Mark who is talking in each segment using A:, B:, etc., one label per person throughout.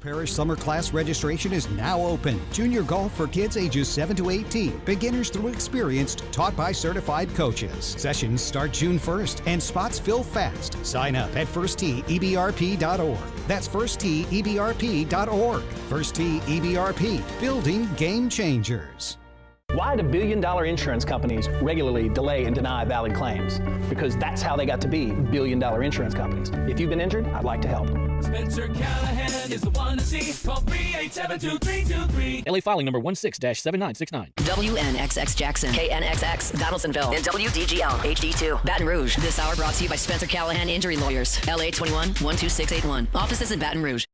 A: Parish Summer Class registration is now open. Junior golf for kids ages 7 to 18. Beginners through experienced, taught by certified coaches. Sessions start June 1st and spots fill fast. Sign up at firstteeebrp.org. That's firstteeebrp.org. First Tee EBRP, building game changers.
B: Why do billion-dollar insurance companies regularly delay and deny valid claims? Because that's how they got to be billion-dollar insurance companies. If you've been injured, I'd like to help.
C: Spencer Callahan is the one to see. Call 387-2323.
D: LA filing number 16-7969.
E: WNXX Jackson, KNXX Donaldsonville, and WDGL HD2 Baton Rouge. This hour brought to you by Spencer Callahan Injury Lawyers. LA 21-12681. Offices in Baton Rouge.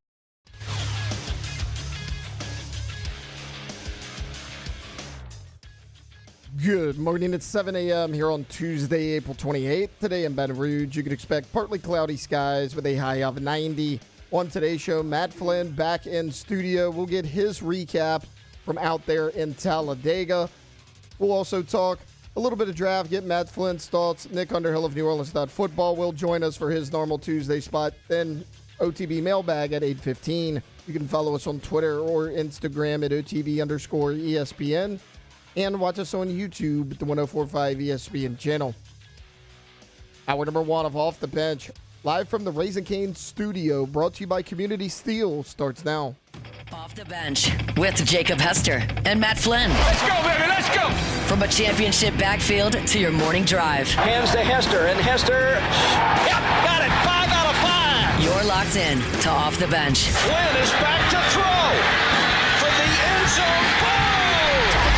F: Good morning. It's 7 a.m. here on Tuesday, April 28th. Today in Baton Rouge, you can expect partly cloudy skies with a high of 90. On today's show, Matt Flynn back in studio. We'll get his recap from out there in Talladega. We'll also talk a little bit of draft, get Matt Flynn's thoughts. Nick Underhill of New Orleans Football will join us for his normal Tuesday spot. Then OTB Mailbag at 8:15. You can follow us on Twitter or Instagram at OTB_ESPN. And watch us on YouTube at the 104.5 ESPN channel. Hour number one of Off the Bench, live from the Raising Cane's studio, brought to you by Community Steel, starts now.
E: Off the Bench with Jacob Hester and Matt Flynn.
B: Let's go, baby, let's go!
E: From a championship backfield to your morning drive.
B: Hands to Hester, and Hester, yep, got it, 5 out of 5!
E: You're locked in to Off the Bench.
B: Flynn is back to throw from the end zone.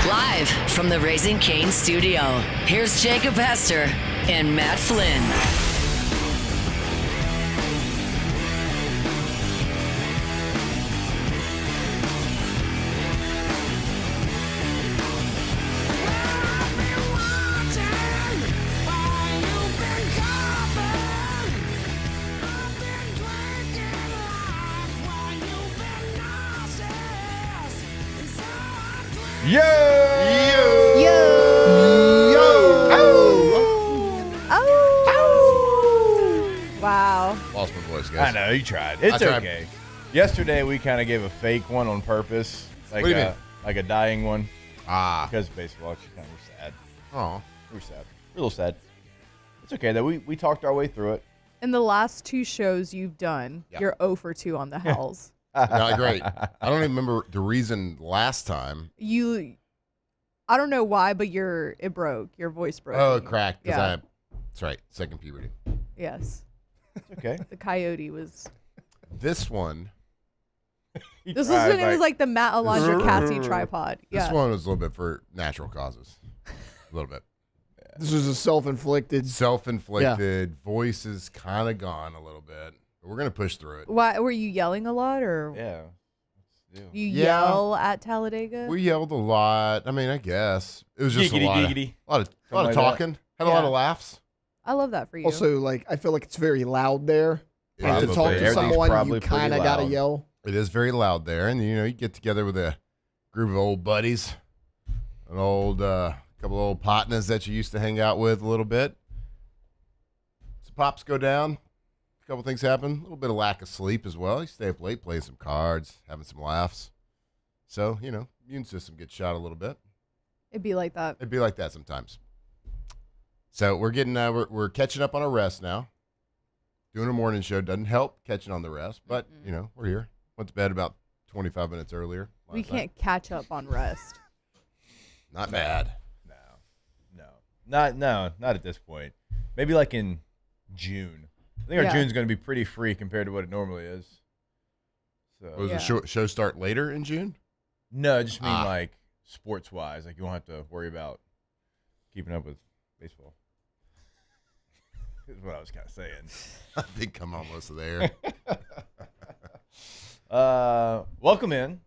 E: Live from the Raising Cane studio, here's Jacob Hester and Matt Flynn.
G: Yo!
H: Yo! Yo! Oh! Oh! Wow.
G: Lost my voice, guys.
I: I know, you tried. It's okay. Yesterday, we kind of gave a fake one on purpose. Like
G: what do you mean?
I: Like a dying one.
G: Ah.
I: Because of baseball, actually kind of were sad.
G: Oh.
I: We were sad. We're a little sad. It's okay, though. We talked our way through it.
H: In the last two shows you've done, you're 0 for 2 on the Hells.
G: Not great. I don't even remember the reason last time.
H: I don't know why, but it broke. Your voice broke.
G: Oh, it cracked.
H: Yeah.
G: That's right. Second puberty.
H: Yes.
I: It's okay.
H: The coyote was.
G: This one.
H: It was like the Matt Alondra Cassie tripod. Yeah.
G: This one was a little bit for natural causes. A little bit.
F: Yeah. This was a self-inflicted.
G: Self-inflicted. Yeah. Voice is kind of gone a little bit. But we're going to push through it.
H: Why were you yelling a lot, or?
I: Yeah.
H: You yell at Talladega?
G: We yelled a lot. I mean, I guess it was just a lot of talking. Had a lot of laughs.
H: I love that for you.
F: Also, I feel like it's very loud there. And to talk to someone, you kind of got to yell.
G: It is very loud there. And, you get together with a group of old buddies, an old couple of old partners that you used to hang out with a little bit. So pops go down. A couple things happen. A little bit of lack of sleep as well. You stay up late playing some cards, having some laughs. So, immune system gets shot a little bit.
H: It'd be like that.
G: It'd be like that sometimes. So we're getting we're catching up on our rest now. Doing a morning show doesn't help catching on the rest, but we're here. Went to bed about 25 minutes earlier.
H: We can't catch up on rest.
G: Not bad.
I: No, not at this point. Maybe like in June. I think our June's going to be pretty free compared to what it normally is. So
G: was the show start later in June?
I: No, I just mean like sports-wise. Like you won't have to worry about keeping up with baseball. Is what I was kind of saying.
G: I think I'm almost there.
I: Welcome in.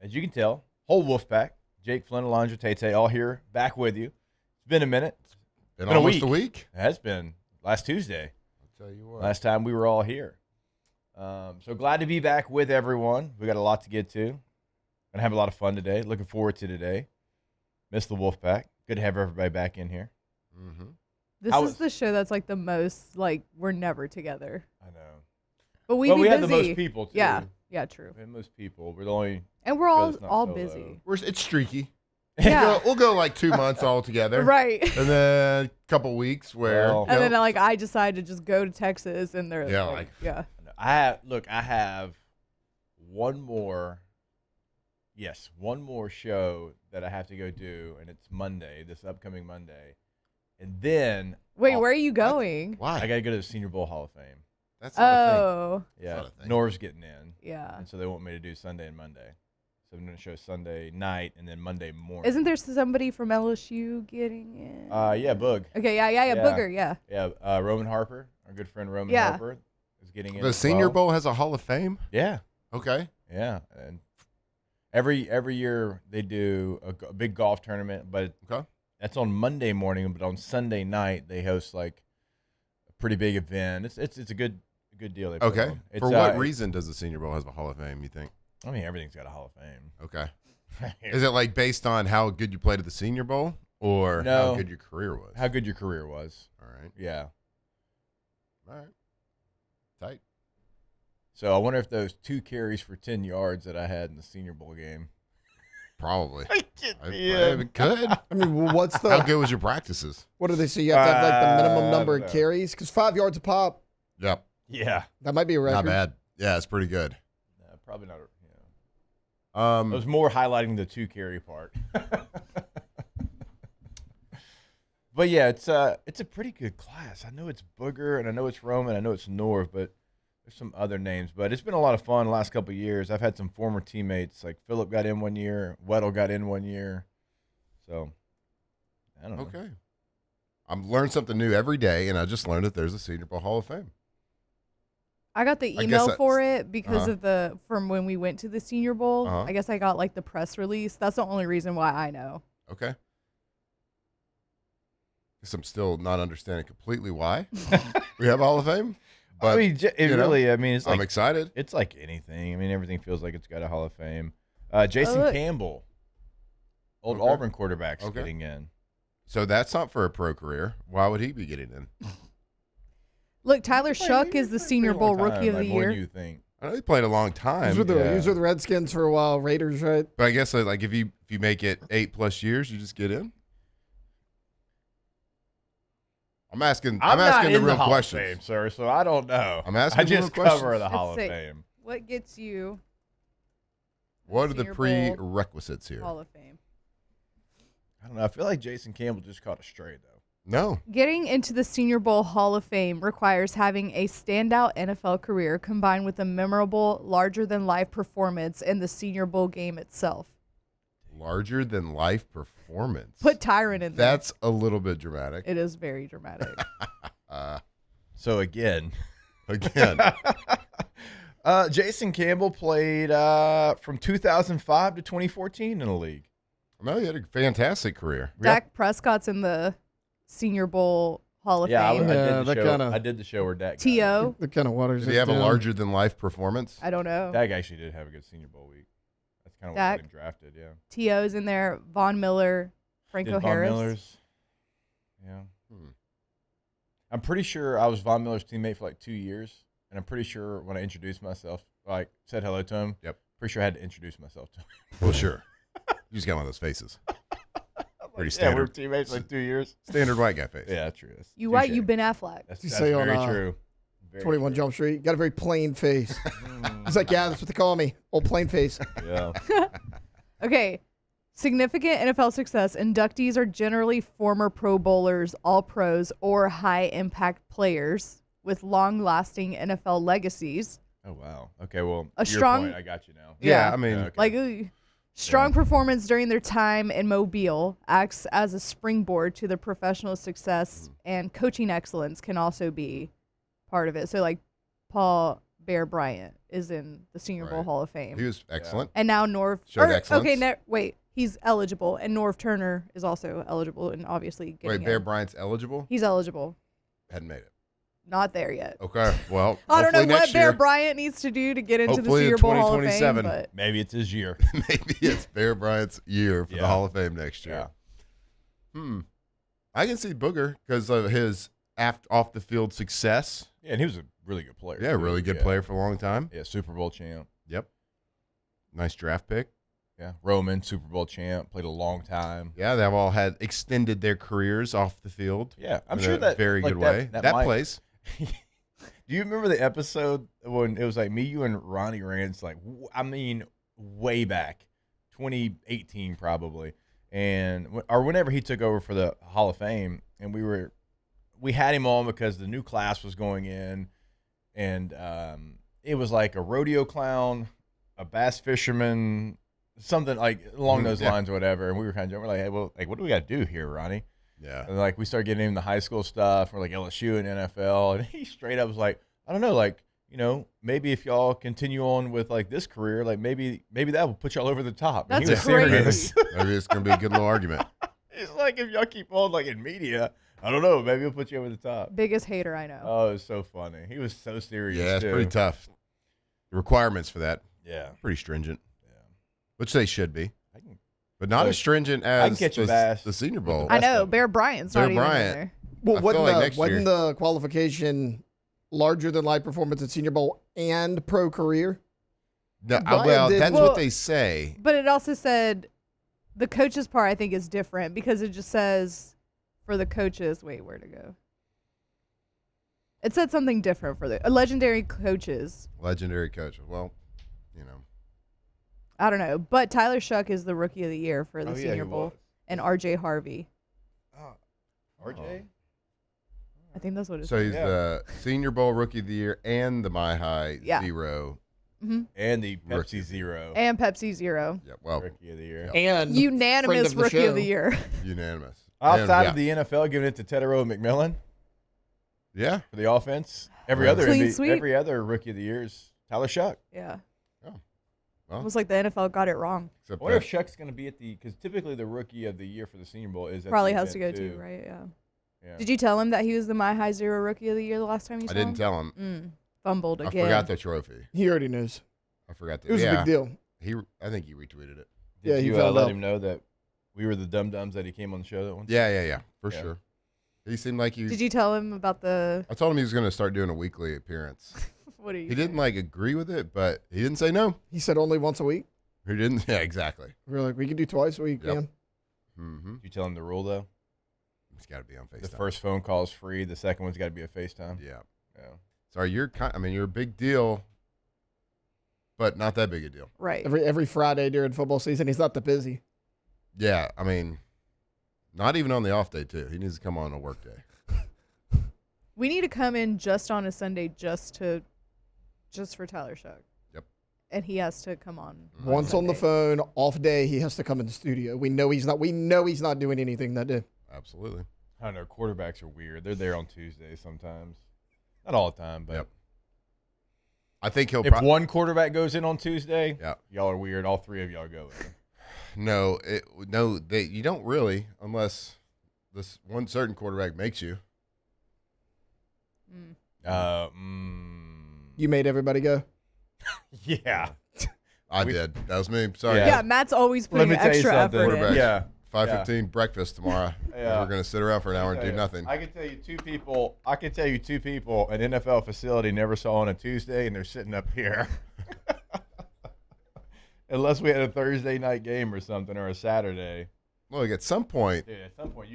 I: As you can tell, whole Wolfpack. Jake, Flynn, Alondra, Tay, all here, back with you. It's been a minute.
G: Been almost a week.
I: It has been. Last Tuesday.
G: I'll tell you what.
I: Last time we were all here. So glad to be back with everyone. We got a lot to get to. Gonna have a lot of fun today. Looking forward to today. Miss the Wolfpack. Good to have everybody back in here.
G: Mm-hmm.
H: This is the show that's the most we're never together.
I: I know.
H: But we
I: have
H: busy.
I: the most people too.
H: Yeah. Yeah, true.
I: And most people, we're the only.
H: And we're
I: show that's not
H: all
I: solo.
H: busy.
G: It's streaky.
H: Yeah.
G: We'll go like 2 months all together.
H: Right.
G: And then a couple weeks where.
I: Well,
H: And then like I decide to just go to Texas, and they're yeah.
I: I have one more show that I have to go do, and it's Monday, this upcoming Monday. And then
H: Wait, where are you going?
G: Why?
I: I got to go to the Senior Bowl Hall of Fame.
G: That's not a
H: Oh.
I: Yeah,
G: not a thing.
I: Norv's getting in.
H: Yeah.
I: And so they want me to do Sunday and Monday. So I'm going to show Sunday night and then Monday morning.
H: Isn't there somebody from LSU getting in?
I: Yeah, Boog.
H: Okay, yeah, Booger, yeah.
I: Yeah, Roman Harper, our good friend Roman
H: Yeah.
I: Harper, is getting in.
G: The
I: as
G: Senior
I: well.
G: Bowl has a Hall of Fame?
I: Yeah,
G: Okay.
I: yeah. And every year they do a big golf tournament, but
G: Okay.
I: that's on Monday morning. But on Sunday night they host like a pretty big event. It's a good deal. They put
G: Okay.
I: on. It's,
G: For what reason does the Senior Bowl have a Hall of Fame, you think?
I: I mean, everything's got a Hall of Fame.
G: Okay. Is it like based on how good you played at the Senior Bowl or
I: No.
G: how good your career was?
I: How good your career was.
G: All right.
I: Yeah.
G: All right. Tight.
I: So I wonder if those 2 carries for 10 yards that I had in the Senior Bowl game.
G: Probably.
I: Yeah.
G: It could.
F: I mean, well, what's the?
G: How good was your practices?
F: What do they say? You have to have like the minimum
I: I
F: number
I: don't
F: of
I: know.
F: carries because 5 yards a pop.
G: Yep.
I: Yeah.
F: That might be a record.
G: Not bad. Yeah, it's pretty good.
I: Probably not. I was more highlighting the 2 carry part. But yeah, it's a pretty good class. I know it's Booger and I know it's Roman. I know it's Norv, but there's some other names. But it's been a lot of fun the last couple of years. I've had some former teammates like Phillip got in 1 year, Weddle got in 1 year. So I don't know.
G: Okay. I'm learning something new every day, and I just learned that there's a Senior Bowl Hall of Fame.
H: I got the
G: I guess
H: email
G: that's-
H: for it because of from when we went to the Senior Bowl.
G: Uh-huh.
H: I guess I got like the press release. That's the only reason why I know.
G: Okay. Guess I'm still not understanding completely why we have a Hall of Fame. But
I: I mean, it's like
G: I'm excited.
I: It's like anything. I mean, everything feels like it's got a Hall of Fame. Jason
H: look.
I: Campbell, old
G: Okay.
I: Auburn quarterback's
G: Okay.
I: getting in.
G: So that's not for a pro career. Why would he be getting in?
H: Look, Tyler Shuck is the Senior Bowl Rookie of the
I: More
H: Year.
I: than you think.
G: I know he played a long
F: He
G: time,
F: was with the Redskins for a while, Raiders, right?
G: but I guess like if you make it 8+ years, you just get in. I'm asking
I: I'm not
G: asking the
I: in
G: real
I: Hall
G: questions.
I: of Fame, sir, so I don't know.
G: I'm asking
I: I
G: the real
I: just cover
G: questions.
I: the Hall of
H: Let's see.
I: Fame.
H: What gets you
G: What are the
H: Senior Bowl
G: prerequisites here?
H: Hall of Fame?
I: I don't know. I feel like Jason Campbell just caught a stray, though.
G: No.
H: Getting into the Senior Bowl Hall of Fame requires having a standout NFL career combined with a memorable, larger-than-life performance in the Senior Bowl game itself.
G: Larger than life performance.
H: Put Tyron in there.
G: That's a little bit dramatic.
H: It is very dramatic.
I: So again,
G: Again,
I: Jason Campbell played from 2005 to 2014 in the league.
G: no, he had a fantastic career.
H: Dak Prescott's in the Senior Bowl Hall of
I: Yeah,
H: Fame.
I: I did the show where Dak. got it.
H: T.O.
F: The kind of waters.
G: Did he have a larger than life performance?
H: I don't know.
I: Dak actually did have a good Senior Bowl week. That's kind of what
H: Dak.
I: got him drafted. Yeah.
H: T.O.'s in there. Von Miller, Franco
I: Did Von
H: Harris.
I: Miller's. Yeah. I'm pretty sure I was Von Miller's teammate for like 2 years, and I'm pretty sure when I introduced myself, like said hello to him.
G: Yep.
I: Pretty sure I had to introduce myself to him.
G: Well, sure. You just got one of those faces. Pretty
I: Yeah, we were
G: standard.
I: teammates like 2 years.
G: Standard white guy face.
I: Yeah, true. That's
H: You white,
I: touche.
H: you Ben Affleck.
I: That's
F: You
I: that's
F: say on,
I: very true. Very
F: 21
I: true.
F: Jump Street. Got a very plain face. He's like, yeah, that's what they call me. Old plain face.
I: Yeah.
H: Okay. Significant NFL success. Inductees are generally former Pro Bowlers, All Pros, or high-impact players with long-lasting NFL legacies.
I: Oh wow. Okay. Well,
H: A
I: to your
H: strong-
I: point, I got you now.
G: Yeah, I mean,
I: Okay.
H: Like, strong performance during their time in Mobile acts as a springboard to their professional success, and coaching excellence can also be part of it. So, like, Paul Bear Bryant is in the Senior Bowl
G: Right.
H: Hall of Fame.
G: he was excellent.
H: And now Norv.
G: Showed excellence.
H: Okay, wait. He's eligible. And Norv Turner is also eligible and obviously getting
G: Wait, Bear
H: in.
G: Bryant's eligible?
H: He's eligible.
G: Hadn't made it.
H: Not there yet.
G: Okay, well,
H: I don't know
G: hopefully
H: what
G: next
H: Bear
G: year.
H: Bryant needs to do to get into the
G: Hopefully
H: Senior
G: in
H: Bowl Hall of Fame.
G: 2027.
H: But
I: Maybe it's his year.
G: Maybe it's Bear Bryant's year for the
I: Yeah.
G: Hall of Fame next year. I can see Booger because of his off the field success.
I: Yeah, and he was a really good player.
G: Yeah,
I: too.
G: really good
I: Yeah.
G: player for a long time.
I: Yeah, Super Bowl champ.
G: Yep. Nice draft pick.
I: Yeah, Roman, Super Bowl champ, played a long time.
G: Yeah, they've all had extended their careers off the field.
I: Yeah, I'm
G: in
I: sure
G: a
I: that
G: very
I: like
G: good way. That
I: might-
G: plays.
I: Do you remember the episode when it was like me, you, and Ronnie Rance? Like, I mean, way back, 2018 probably, or whenever he took over for the Hall of Fame, and we had him on because the new class was going in, and it was like a rodeo clown, a bass fisherman, something like along those lines or whatever. And we were kind of joking, we're like, hey, well, like, what do we got to do here, Ronnie?
G: Yeah.
I: And like we started getting into the high school stuff, or like LSU and NFL, and he straight up was like, I don't know, like, you know, maybe if y'all continue on with like this career, like maybe that will put y'all over the top. And
H: That's
I: he was
H: crazy.
I: serious.
G: Maybe it's gonna be a good little argument.
I: It's like if y'all keep on like in media, I don't know, maybe it'll put you over the top.
H: Biggest hater I know.
I: Oh, it's so funny. He was so serious.
G: Yeah, it's
I: too.
G: pretty tough. The requirements for that
I: Yeah.
G: pretty stringent.
I: Yeah.
G: Which they should be,
I: I can,
G: but not
I: Look,
G: as stringent
I: I can
G: as
I: catch a bass
G: the Senior
I: with
G: Bowl.
I: the
H: I
I: best
H: know.
I: of them.
H: Bear Bryant's
G: Bear
H: not even in
G: Bryant.
H: there.
F: Well,
G: I feel like next
F: wasn't
G: year-
F: the qualification larger than life performance at Senior Bowl and pro career?
G: No,
F: Bryant
G: well,
F: did-
G: that's
H: Well-
G: what they say.
H: But it also said the coaches part I think is different because it just says for the coaches. Wait, where to go? It said something different for the legendary coaches.
G: Legendary coach. Well, you know,
H: I don't know, but Tyler Shuck is the rookie of the year for the
I: Oh, yeah,
H: Senior
I: he
H: Bowl,
I: was.
H: and RJ Harvey.
I: RJ?
H: I think that's what it
G: so
H: says.
G: he's
I: Yeah.
G: the Senior Bowl Rookie of the Year and the My High
H: Yeah.
G: Zero.
I: And the Pepsi
G: Rookie.
I: Zero.
H: And Pepsi Zero.
G: Yeah, well,
I: Rookie of the year.
F: And
H: Unanimous
F: friend of the
H: rookie of the
F: show.
H: year.
G: unanimous.
I: Outside
G: And-
I: of the NFL, giving it to Tedero McMillan
G: yeah,
I: for the offense. Every
G: Wow.
I: other
H: Clean sweep.
I: every other rookie of the year is Tyler Shuck.
H: Yeah.
G: well,
H: It was like the NFL got it wrong.
G: except
I: I wonder if
G: that-
I: Shuck's going to be at because typically the rookie of the year for the Senior Bowl is at
H: Probably
I: the
H: has to go
I: event,
H: too, right? Yeah.
I: Yeah.
H: Did you tell him that he was the My High Zero rookie of the year the last time you saw
G: I
H: him?
G: didn't tell him.
H: Fumbled
G: I
H: again.
G: forgot the trophy.
F: he already knows.
G: I forgot that.
F: It was
G: yeah,
F: a big deal.
G: I think he retweeted it.
I: Did
F: Yeah, he
I: you
F: found
I: let
F: out.
I: him know that we were the dum-dums that he came on the show that one time?
G: Yeah, for
I: Yeah.
G: sure. He seemed like he.
H: Did you tell him about the?
G: I told him he was going to start doing a weekly appearance.
H: What are you?
G: He didn't like agree with it, but he didn't say no.
F: He said only once a week.
G: He didn't. Yeah, exactly.
F: We were like, we can do twice a week,
G: Yep.
F: man.
G: Mm-hmm.
I: Did you tell him the rule, though?
G: It's got to be on FaceTime.
I: The first phone call is free. The second one's got to be a FaceTime.
G: Yeah.
I: Yeah.
G: So you're you're a big deal, but not that big a deal.
H: Right.
F: Every Friday during football season, he's not that busy.
G: Yeah, I mean, not even on the off day too. He needs to come on a work day.
H: We need to come in just on a Sunday just for Tyler Shuck.
G: Yep.
H: And he has to come on.
F: Once on the
H: Sunday.
F: phone, off day, he has to come in the studio. We know he's not doing anything that day.
G: Absolutely.
I: I don't know. Quarterbacks are weird. They're there on Tuesdays sometimes. Not all the time, but
G: Yep. I think he'll.
I: if one quarterback goes in on Tuesday,
G: Yeah.
I: y'all are weird. All three of y'all go in.
G: No, you don't really, unless this one certain quarterback makes you.
F: You made everybody go.
I: Yeah.
G: I did. That was me. Sorry.
I: Yeah.
H: Yeah, Matt's always
I: Let
H: putting
I: me tell you
H: extra
I: something.
H: effort in.
G: Quarterback.
I: Yeah.
G: 5:15 breakfast tomorrow.
I: Yeah.
G: We're gonna sit around for an hour and do nothing.
I: I can tell you two people an NFL facility never saw on a Tuesday, and they're sitting up here. Unless we had a Thursday night game or something, or a Saturday.
G: Look, at some point,
I: Yeah,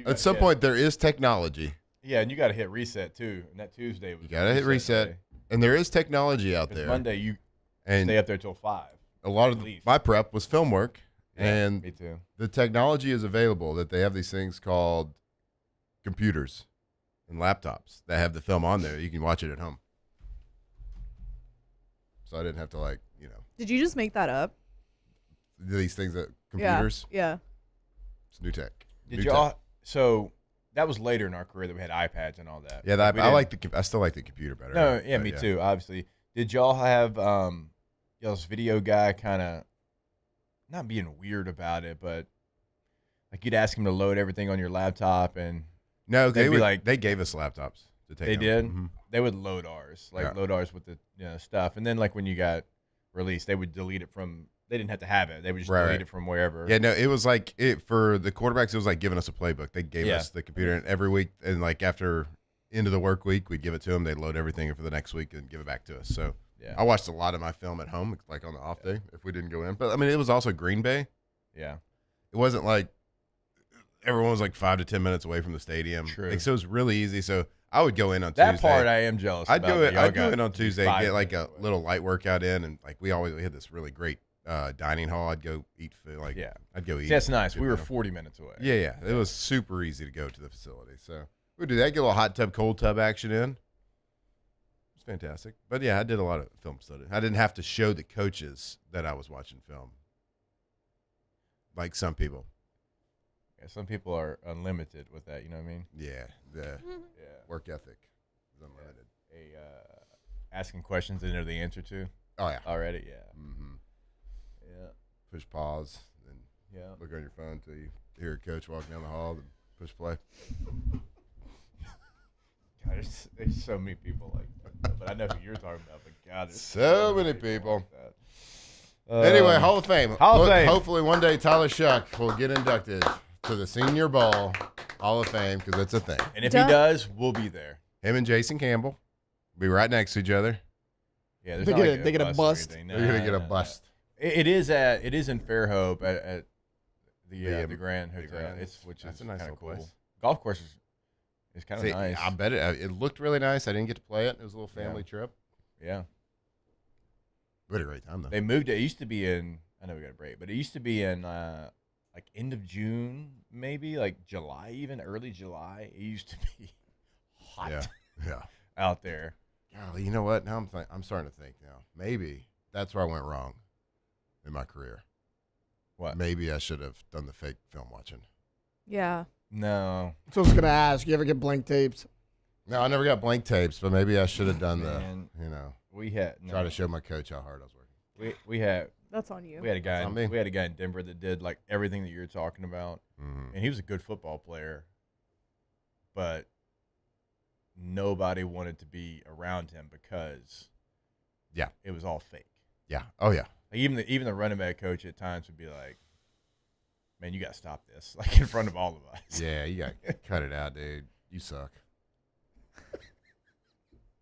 I: at some point,
G: there is technology.
I: Yeah, and you got to hit reset too. And that Tuesday was
G: You gotta hit reset,
I: day.
G: and there is technology out
I: 'Cause
G: there.
I: Monday you
G: and
I: stay up there till 5.
G: a lot
I: at
G: of
I: least.
G: my prep was film work,
I: Yeah,
G: and
I: me too.
G: the technology is available. That they have these things called computers and laptops that have the film on there. You can watch it at home. So I didn't have to
H: Did you just make that up?
G: these things that computers.
H: Yeah.
G: It's new tech.
I: Did
G: New
I: y'all?
G: tech.
I: So that was later in our career that we had iPads and all that.
G: Yeah,
I: Like, we didn't-
G: I still like the computer better.
I: No, yeah,
G: but
I: me too. Obviously, did y'all have y'all's video guy kind of not being weird about it, but like you'd ask him to load everything on your laptop, and
G: No,
I: They'd be like-
G: they gave us laptops to take.
I: they
G: home.
I: did.
G: Mhm.
I: They would load ours,
G: Yeah.
I: load ours with the stuff, and then like when you got released, they would delete it from. They didn't have to have it. They would just
G: Right,
I: delete
G: right.
I: it from wherever.
G: Yeah, no, it was like for the quarterbacks. It was like giving us a playbook. They gave
I: Yeah.
G: us the computer, and every week, and like after end of the work week, we'd give it to them. They'd load everything for the next week and give it back to us. So
I: Yeah.
G: I watched a lot of my film at home, like on the off day if we didn't go in. But I mean, it was also Green Bay.
I: Yeah.
G: It wasn't like everyone was like 5 to 10 minutes away from the stadium.
I: True.
G: Like, so it was really easy. So I would go in on
I: That
G: Tuesday.
I: part I am jealous
G: I'd
I: about.
G: go in.
I: Y'all
G: I'd go
I: got
G: in on
I: to be
G: Tuesday,
I: 5
G: get like a
I: minutes away.
G: little light workout in, and like we had this really great dining hall. I'd go eat food. Like I'd go eat.
I: That's nice.
G: Good
I: We were
G: meal.
I: 40 minutes away.
G: Yeah. It was super easy to go to the facility. So we'd do that. Get a little hot tub, cold tub action in. It was fantastic. But yeah, I did a lot of film study. I didn't have to show the coaches that I was watching film, like some people.
I: Yeah, some people are unlimited with that. You know what I mean?
G: Yeah, the work ethic is unlimited.
I: Asking questions they know the answer to.
G: Oh yeah,
I: already. Yeah.
G: Mm-hmm.
I: Yeah.
G: Push pause, and look on your phone until you hear a coach walking down the hall, then push play.
I: God, there's so many people like that. But I know who you're talking about. But God, there's
G: So many people.
I: Like that.
G: Anyway, Hall of Fame.
I: Hall of Fame.
G: Hopefully one day Tyler Shuck will get inducted to the Senior Bowl Hall of Fame because it's a thing.
I: And if he does, we'll be there.
G: Him and Jason Campbell will be right next to each other.
I: Yeah,
F: They get a bust.
G: They're gonna get a bust.
I: It is in Fairhope at the Grand Hotel. Which
G: That's
I: is
G: a nice
I: kind
G: little
I: of cool.
G: place.
I: Golf course is kind of
G: See,
I: nice.
G: I bet it looked really nice. I didn't get to play it. It was a little family trip.
I: Yeah.
G: We had a great time though.
I: They moved it. It used to be in. I know we got a break, but it used to be in like end of June, maybe like July, even early July. It used to be hot.
G: Yeah.
I: Out there.
G: Golly, you know what? Now I'm starting to think now. Maybe that's where I went wrong in my career.
I: What?
G: Maybe I should have done the fake film watching.
H: Yeah.
I: No.
F: So I was gonna ask, you ever get blank tapes?
G: No, I never got blank tapes, but maybe I should have done
I: Man, we had
G: try to show my coach how hard I was working.
I: We had
H: That's on you.
I: we had a guy
G: That's on me.
I: we had a guy in Denver that did like everything that you're talking about,
G: Mm-hmm.
I: and he was a good football player, but nobody wanted to be around him because it was all fake.
G: Yeah. Oh yeah.
I: Like even the running back coach at times would be like, "Man, you got to stop this!" Like in front of all of us.
G: Yeah, you got to cut it out, dude. You suck.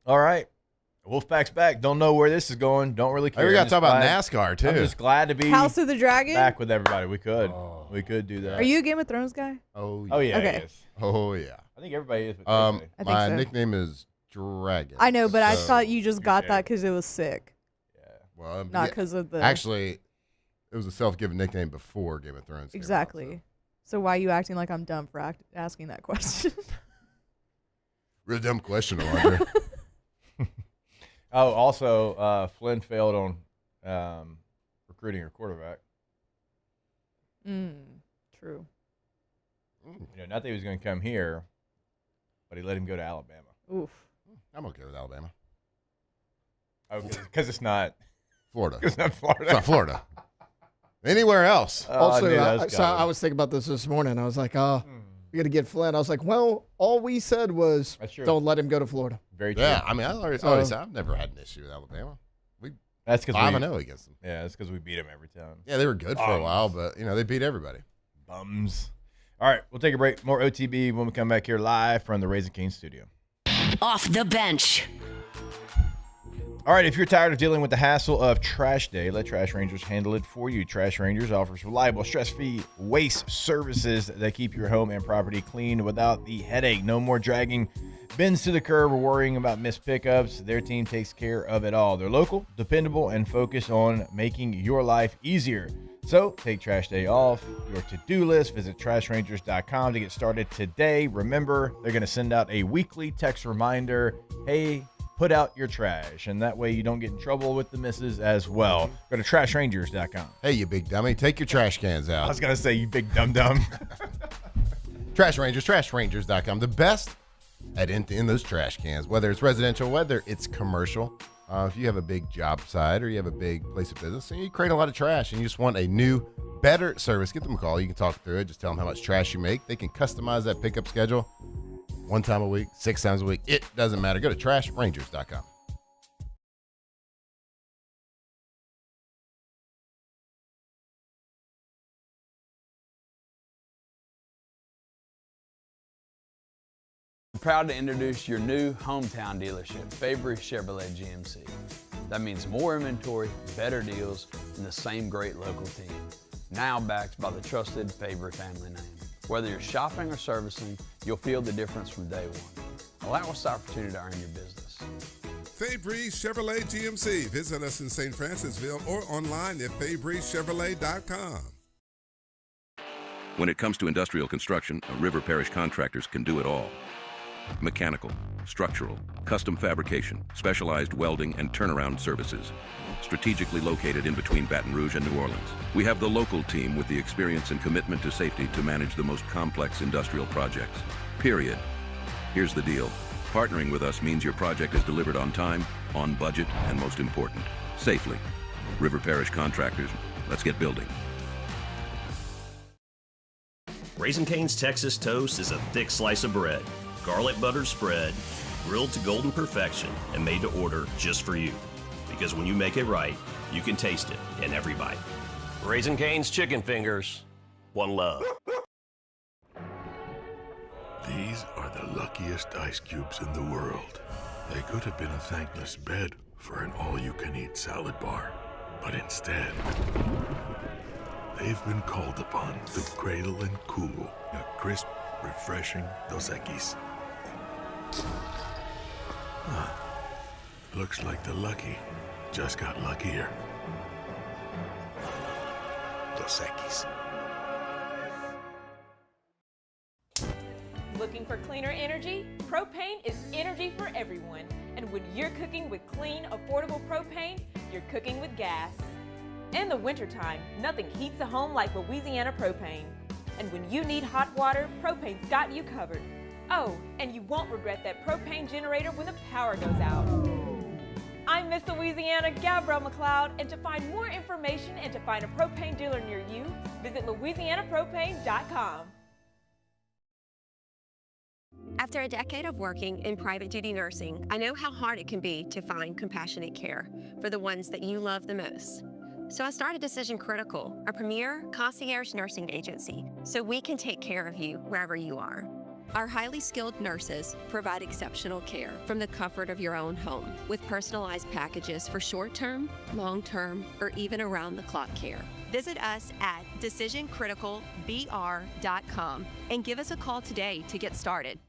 I: All right, Wolfpack's back. Don't know where this is going. Don't really care.
G: Hey, we got to
I: I'm
G: talk about
I: just
G: NASCAR too.
I: I'm just glad to be
H: House of the Dragon?
I: back with everybody. We could do that.
H: Are you a Game of Thrones guy?
G: Oh yeah.
I: Oh yeah.
H: Okay.
I: He is.
G: Oh yeah.
I: I think everybody is. But
H: I think
G: My
H: so.
G: nickname is Dragon.
H: I know, but I
G: so-
H: thought you just got that because it was sick,
G: Well,
H: not because of the.
G: actually, it was a self-given nickname before Game of Thrones. came out,
H: Exactly. So why are you acting like I'm dumb for asking that question?
G: Real dumb question, Alondra.
I: Oh, also, Flynn failed on recruiting her quarterback.
H: True.
I: You know, not that he was going to come here, but he let him go to Alabama.
H: Oof.
G: I'm okay with Alabama.
I: Oh, because it's not
G: Florida.
I: It's not Florida.
G: It's not Florida. Anywhere else.
F: Also,
I: dude, that was
F: so
I: gotta-
F: I was thinking about this morning. I was like, we got to get Flynn. I was like, well, all we said was
I: That's true.
F: don't let him go to Florida.
I: Very true.
G: Yeah, I mean, I already said I've never had an issue with Alabama.
I: That's because
G: 5-0 against them.
I: Yeah, that's because we beat him every time.
G: Yeah, they were good for a while, but they beat everybody.
I: Bums. All right, we'll take a break. More OTB when we come back here live from the Raising Cane's studio.
E: Off the bench.
I: All right, if you're tired of dealing with the hassle of trash day, let Trash Rangers handle it for you. Trash Rangers offers reliable, stress-free waste services that keep your home and property clean without the headache. No more dragging bins to the curb or worrying about missed pickups. Their team takes care of it all. They're local, dependable, and focused on making your life easier. So take trash day off your to-do list. Visit trashrangers.com to get started today. Remember, they're going to send out a weekly text reminder. Hey, put out your trash, and that way you don't get in trouble with the missus as well. Go to trashrangers.com.
G: Hey, you big dummy, take your trash cans out.
I: I was going to say, you big dum-dum.
G: Trash Rangers, trashrangers.com. The best at emptying those trash cans, whether it's residential, whether it's commercial. If you have a big job site or you have a big place of business and you create a lot of trash and you just want a new, better service, give them a call. You can talk through it. Just tell them how much trash you make. They can customize that pickup schedule 1 time a week, 6 times a week. It doesn't matter. Go to trashrangers.com.
J: I'm proud to introduce your new hometown dealership, Fabry Chevrolet GMC. That means more inventory, better deals, and the same great local team. Now backed by the trusted Fabry family name. Whether you're shopping or servicing, you'll feel the difference from day one. Allow us the opportunity to earn your business.
K: Fabry Chevrolet GMC. Visit us in St. Francisville or online at FabryChevrolet.com.
L: When it comes to industrial construction, River Parish contractors can do it all. Mechanical, structural, custom fabrication, specialized welding, and turnaround services. Strategically located in between Baton Rouge and New Orleans, we have the local team with the experience and commitment to safety to manage the most complex industrial projects. Period. Here's the deal. Partnering with us means your project is delivered on time, on budget, and most important, safely. River Parish Contractors, let's get building.
M: Raising Cane's Texas Toast is a thick slice of bread, garlic buttered spread, grilled to golden perfection, and made to order just for you. Because when you make it right, you can taste it in every bite. Raising Cane's Chicken Fingers, one love.
N: These are the luckiest ice cubes in the world. They could have been a thankless bed for an all-you-can-eat salad bar. But instead, they've been called upon to cradle and cool a crisp, refreshing Dos Equis. Huh. Looks like the lucky just got luckier. Dos Equis.
O: Looking for cleaner energy? Propane is energy for everyone. And when you're cooking with clean, affordable propane, you're cooking with gas. In the wintertime, nothing heats a home like Louisiana propane. And when you need hot water, propane's got you covered. Oh, and you won't regret that propane generator when the power goes out. I'm Miss Louisiana, Gabrielle McLeod, and to find more information and to find a propane dealer near you, visit louisianapropane.com.
P: After a decade of working in private duty nursing, I know how hard it can be to find compassionate care for the ones that you love the most. So I started Decision Critical, a premier concierge nursing agency, so we can take care of you wherever you are. Our highly skilled nurses provide exceptional care from the comfort of your own home with personalized packages for short-term, long-term, or even around-the-clock care. Visit us at decisioncriticalbr.com and give us a call today to get started.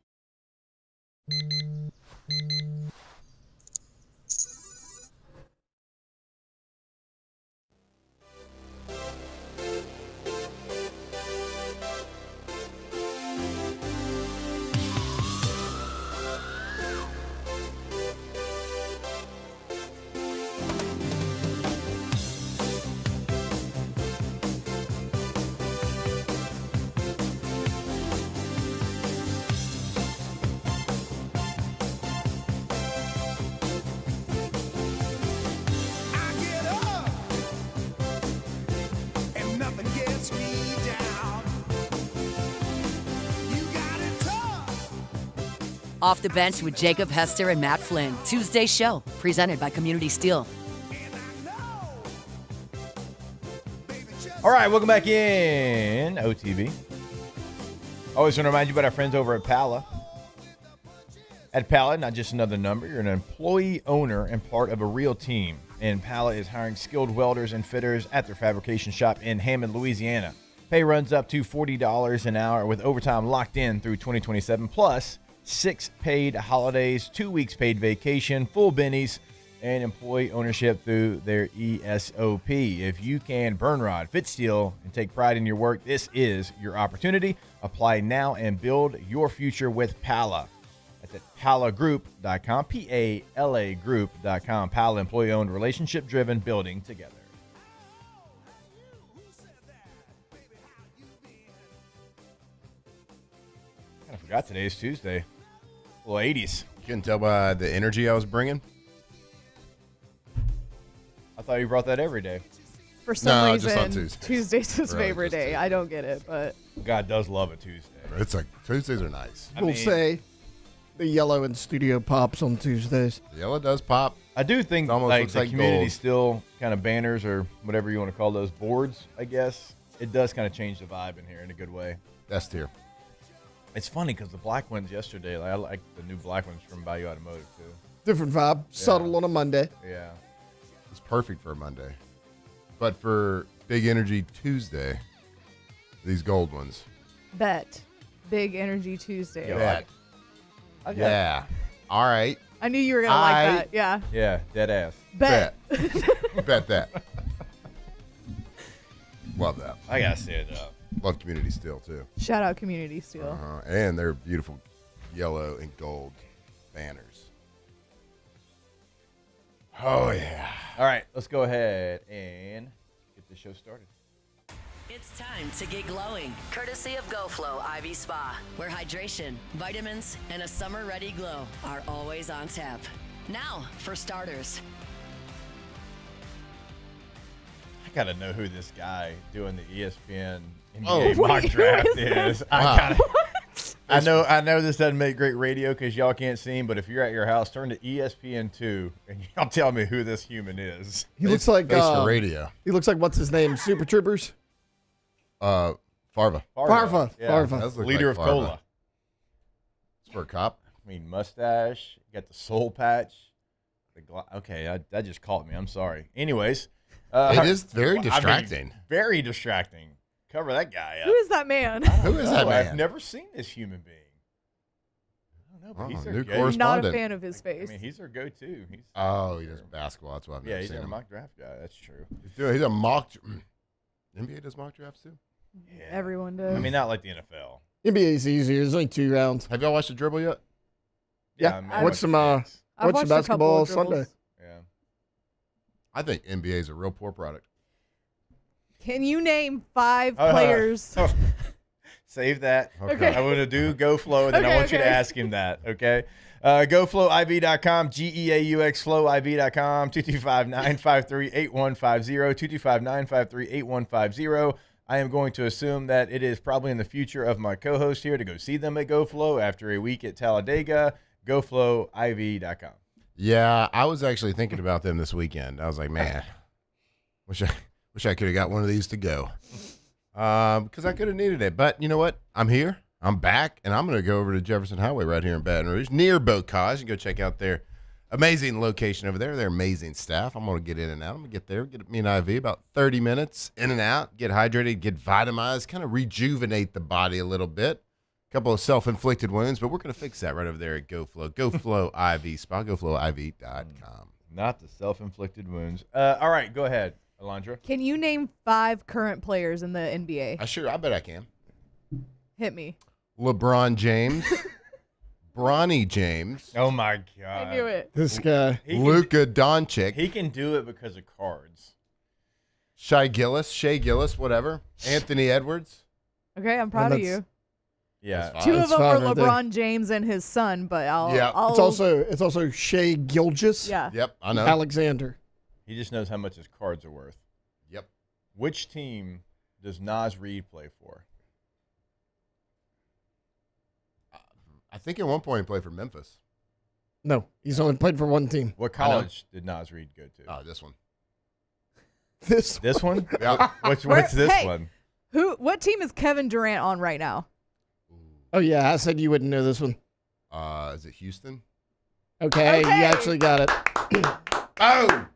E: Off the Bench with Jacob, Hester, and Matt Flynn. Tuesday show, presented by Community Steel.
I: All right, welcome back in OTB. Always want to remind you about our friends over at Pala. At Pala, not just another number, you're an employee, owner, and part of a real team. And Pala is hiring skilled welders and fitters at their fabrication shop in Hammond, Louisiana. Pay runs up to $40 an hour with overtime locked in through 2027, plus 6 paid holidays, 2 weeks paid vacation, full bennies, and employee ownership through their ESOP. If you can burn rod, fit steel, and take pride in your work, this is your opportunity. Apply now and build your future with Pala. That's at palagroup.com, P-A-L-A group.com. Pala, employee-owned, relationship-driven, building together. I forgot today's Tuesday. Well, 80s.
G: You couldn't tell by the energy I was bringing?
I: I thought you brought that every day.
H: For some reason,
G: just on Tuesdays.
H: Tuesday's his
G: Really,
H: favorite day. I don't get it, but
I: God does love a Tuesday.
G: It's like Tuesdays are nice.
F: We'll say the yellow in studio pops on Tuesdays.
G: The yellow does pop.
I: I do think
G: almost
I: like
G: looks
I: the
G: like
I: community
G: gold.
I: still kind of banners or whatever you want to call those boards, I guess. It does kind of change the vibe in here in a good way.
G: Best tier.
I: It's funny because the black ones yesterday, I like the new black ones from Bayou Automotive too.
F: Different vibe. Subtle on a Monday.
I: Yeah.
G: It's perfect for a Monday. But for Big Energy Tuesday, these gold ones.
H: Bet. Big Energy Tuesday.
G: Bet. Yeah. All right.
H: I knew you were going to like that. Yeah.
I: Yeah, dead ass.
H: Bet.
G: Bet that. Love that.
I: I got to say it up.
G: Love Community Steel, too.
H: Shout out Community Steel.
G: And their beautiful yellow and gold banners. Oh, yeah.
I: All right, let's go ahead and get the show started.
E: It's time to get glowing, courtesy of GoFlow IV Spa, where hydration, vitamins, and a summer-ready glow are always on tap. Now, for starters.
I: I got to know who this guy doing the ESPN NBA mock draft is. I know this doesn't make great radio because y'all can't see him, but if you're at your house, turn to ESPN2 and y'all tell me who this human is.
F: He looks like
G: for radio.
F: He looks like what's his name? Super Troopers.
G: Farva.
F: Farva.
I: Leader of Cola.
G: It's for a cop.
I: I mean, mustache. You got the soul patch. Okay, that just caught me. I'm sorry. Anyways.
G: It is very distracting.
I: Very distracting. Cover that guy up.
H: Who is that man?
G: Who is that man?
I: I've never seen this human being. I don't know, but he's
G: new
I: their
H: correspondent. Not a fan of his face.
I: I mean, he's their go-to.
G: He does basketball. That's why I've never
I: he's
G: seen him.
I: a mock draft guy. That's true.
G: He's a mock. NBA does mock drafts too.
H: Yeah. Everyone does.
I: I mean, not like the NFL.
F: NBA's easier. There's only 2 rounds.
G: Have y'all watched the dribble yet?
F: Yeah.
I: I
F: Watch some basketball Sunday.
I: Yeah.
G: I think NBA is a real poor product.
H: Can you name 5 players?
I: Save that.
H: Okay.
I: I want to do GoFlow, and then I want you to ask him that, okay? GoFlowIV.com, GEAUX FlowIV.com, 225-953-8150, 225-953-8150. I am going to assume that it is probably in the future of my co-host here to go see them at GoFlow after a week at Talladega. GoFlowIV.com.
G: Yeah, I was actually thinking about them this weekend. I was like, man, wish I could have got one of these to go. Because I could have needed it. But you know what? I'm here. I'm back. And I'm going to go over to Jefferson Highway right here in Baton Rouge, near Bocage, and go check out their amazing location over there. Their amazing staff. I'm going to get in and out. I'm going to get there, get me an IV, about 30 minutes, in and out, get hydrated, get vitamized, kind of rejuvenate the body a little bit. A couple of self-inflicted wounds, but we're going to fix that right over there at GoFlow. GoFlow IV Spa, GoFlowIV.com.
I: Not the self-inflicted wounds. All right, go ahead, Alondra.
H: Can you name 5 current players in the NBA?
G: I bet I can.
H: Hit me.
G: LeBron James. Bronny James.
I: Oh, my God.
H: I knew it.
F: This guy.
G: Luka Doncic.
I: He can do it because of cards.
G: Shai Gillis, whatever. Anthony Edwards.
H: Okay, I'm proud of you.
I: Yeah.
H: 2 of them are LeBron James and his son, but I'll
F: It's also Shea Gilgeous.
H: Yeah.
G: Yep, I know.
F: Alexander.
I: He just knows how much his cards are worth.
G: Yep.
I: Which team does Nas Reed play for?
G: I think at one point he played for Memphis.
F: No, he's only played for one team.
I: What college did Nas Reed go to?
G: Oh, this one.
F: This
I: one?
G: Yeah.
I: What's this one?
H: What team is Kevin Durant on right now?
F: Oh, yeah, I said you wouldn't know this one.
G: Is it Houston?
F: Okay, you actually got it.
G: Oh!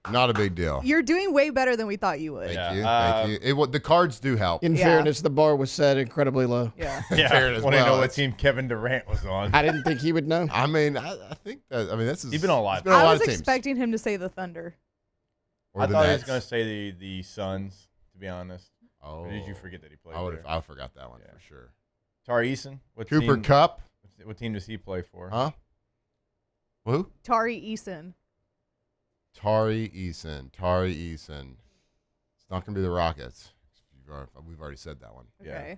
G: Not a big deal.
H: You're doing way better than we thought you would.
G: Thank you. The cards do help.
F: In fairness, the bar was set incredibly low.
H: Yeah.
G: Fairness,
I: Want to know what team Kevin Durant was on?
F: I didn't think he would know.
G: I mean, I think that. I mean, this is.
I: He's been on a lot.
H: I was expecting him to say the Thunder.
I: I thought he was going to say the Suns. To be honest.
G: Oh.
I: Or did you forget that he played?
G: I forgot that one for sure.
I: Tari Eason.
G: Cooper Kupp.
I: What team does he play for?
G: Huh? Who?
H: Tari Eason.
G: Tari Eason. It's not going to be the Rockets. We've already said that one.
H: Okay.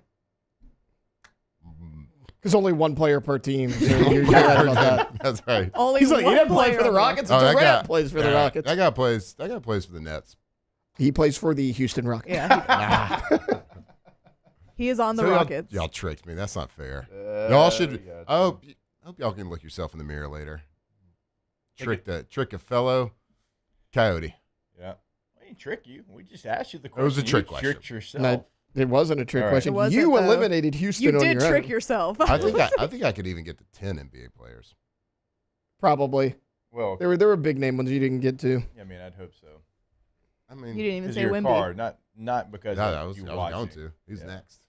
F: Because only one player per team. So you're right about that.
G: That's right.
H: Only
F: He's like,
H: one
F: he didn't play
H: player
F: for the
H: on
F: Rockets.
G: that
F: Durant plays for the Rockets.
G: That guy plays for the Nets.
F: He plays for the Houston Rockets.
H: Yeah. He is on the Rockets.
G: Y'all tricked me. That's not fair. Y'all should. I hope y'all can look yourself in the mirror later. Trick a fellow Coyote.
I: Yeah. We didn't trick you. We just asked you the question.
G: It was a trick
I: you
G: question.
I: Tricked yourself.
F: No, it wasn't a trick
I: All right.
F: question.
H: It wasn't,
F: You
H: though.
F: eliminated Houston
H: You
F: on your
H: did trick
F: own.
H: yourself.
G: I think I could even get to 10 NBA players.
F: Probably.
I: Well,
F: there were big name ones you didn't get to.
I: Yeah, I mean, I'd hope so.
G: I mean,
H: You didn't even say
I: your
H: Wemby.
I: car, not because
G: I was
I: you
G: going
I: watching.
G: to. He's next.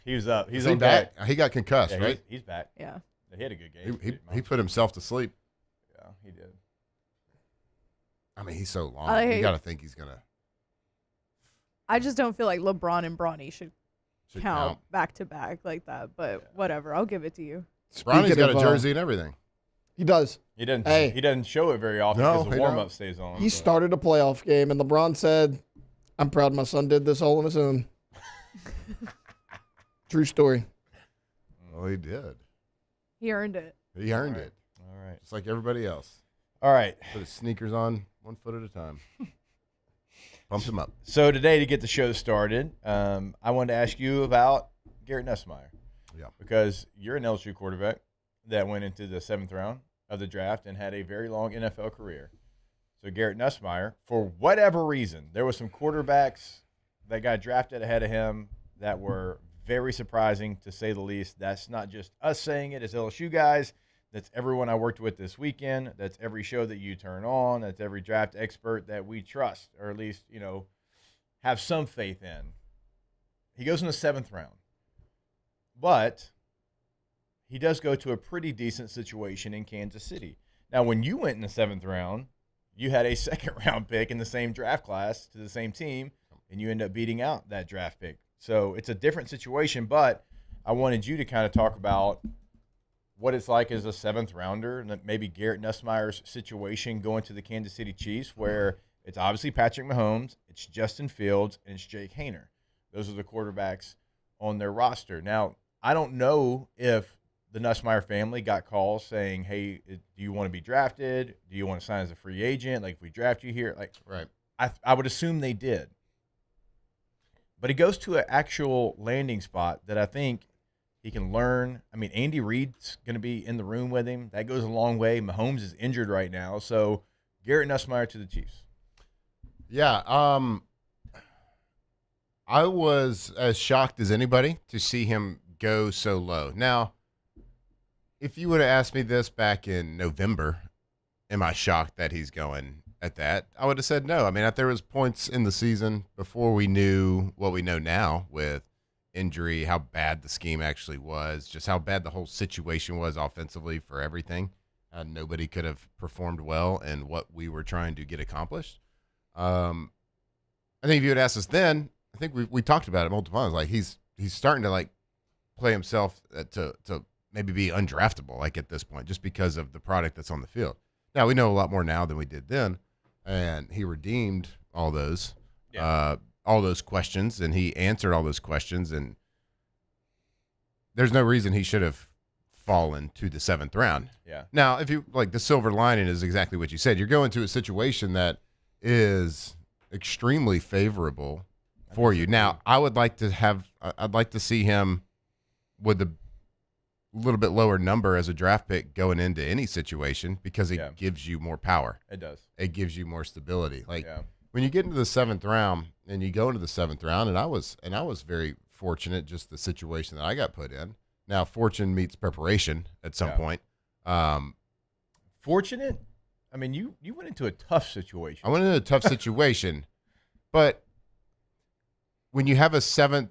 I: He was up. He's
G: Is he
I: on
G: back?
I: deck.
G: He got concussed,
I: Yeah,
G: right?
I: He's back.
H: Yeah.
I: He had a good game.
G: He put himself to sleep.
I: Yeah, he did.
G: I mean, he's so long. You got to think he's gonna.
H: I just don't feel like LeBron and Bronny should
G: Should
H: count
G: count.
H: back to back like that. But whatever, I'll give it to you.
G: Bronny's got a
F: of,
G: jersey and everything.
F: He does.
I: He doesn't.
F: Hey.
I: He doesn't show it very often
G: No,
I: because the
G: he
I: warm up
G: don't.
I: stays on.
F: He started a playoff game, and LeBron said, "I'm proud my son did this all on his own." True story.
G: Oh, he did.
H: He earned it.
G: He earned it.
I: All right.
G: Just like everybody else.
I: All right.
G: Put his sneakers on 1 foot at a time. Pumped him up.
I: So today, to get the show started, I wanted to ask you about Garrett Nussmeier.
G: Yeah.
I: Because you're an LSU quarterback that went into the 7th round of the draft and had a very long NFL career. So Garrett Nussmeier, for whatever reason, there were some quarterbacks that got drafted ahead of him that were very surprising, to say the least. That's not just us saying it as LSU guys. That's everyone I worked with this weekend. That's every show that you turn on. That's every draft expert that we trust, or at least, have some faith in. He goes in the 7th round. But he does go to a pretty decent situation in Kansas City. Now, when you went in the 7th round, you had a 2nd round pick in the same draft class to the same team, and you end up beating out that draft pick. So it's a different situation, but I wanted you to kind of talk about what it's like as a 7th rounder, and maybe Garrett Nussmeier's situation going to the Kansas City Chiefs, where it's obviously Patrick Mahomes, it's Justin Fields, and it's Jake Haener. Those are the quarterbacks on their roster. Now, I don't know if the Nussmeier family got calls saying, hey, do you want to be drafted? Do you want to sign as a free agent? Like, if we draft you here? Like,
G: right.
I: I would assume they did. But he goes to an actual landing spot that I think he can learn. I mean, Andy Reid's going to be in the room with him. That goes a long way. Mahomes is injured right now. So, Garrett Nussmeier to the Chiefs.
G: Yeah. I was as shocked as anybody to see him go so low. Now, if you would have asked me this back in November, am I shocked that he's going at that? I would have said no. I mean, there was points in the season before we knew what we know now with injury, how bad the scheme actually was, just how bad the whole situation was offensively for everything. Nobody could have performed well in what we were trying to get accomplished. I think if you had asked us then, I think we talked about it multiple times. Like he's starting to play himself to maybe be undraftable at this point, just because of the product that's on the field. Now we know a lot more now than we did then, and he redeemed all those questions, and he answered all those questions, and there's no reason he should have fallen to the 7th round.
I: Yeah.
G: Now, if you the silver lining is exactly what you said. You're going to a situation that is extremely favorable for you. Now, I'd like to see him with a little bit lower number as a draft pick going into any situation, because it gives you more power.
I: It does.
G: It gives you more stability. When you get into the 7th round and you go into the 7th round, and I was very fortunate, just the situation that I got put in. Now, fortune meets preparation at some point.
I: Fortunate? I mean, you went into a tough situation.
G: I went into a tough situation, but when you have a 7th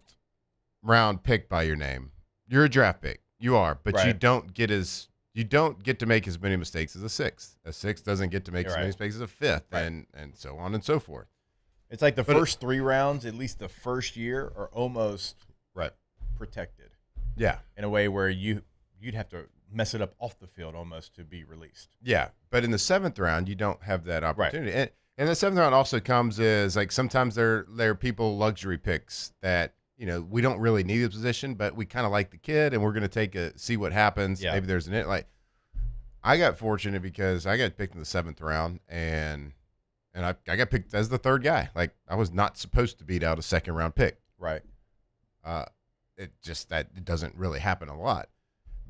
G: round pick by your name, you're a draft pick. You are, but
I: Right.
G: you don't get to make as many mistakes as a 6th. A 6th doesn't get to make as many mistakes as a 5th, and so on and so forth.
I: It's like the first 3 rounds, at least the first year, are almost protected.
G: Yeah.
I: In a way where you'd have to mess it up off the field almost to be released.
G: Yeah, but in the 7th round, you don't have that opportunity. Right. And the 7th round also comes as sometimes there are people luxury picks that we don't really need a position, but we kind of like the kid, and we're going to see what happens. Yeah. Maybe there's I got fortunate because I got picked in the 7th round, and I got picked as the 3rd guy. I was not supposed to beat out a 2nd round pick.
I: Right.
G: It doesn't really happen a lot.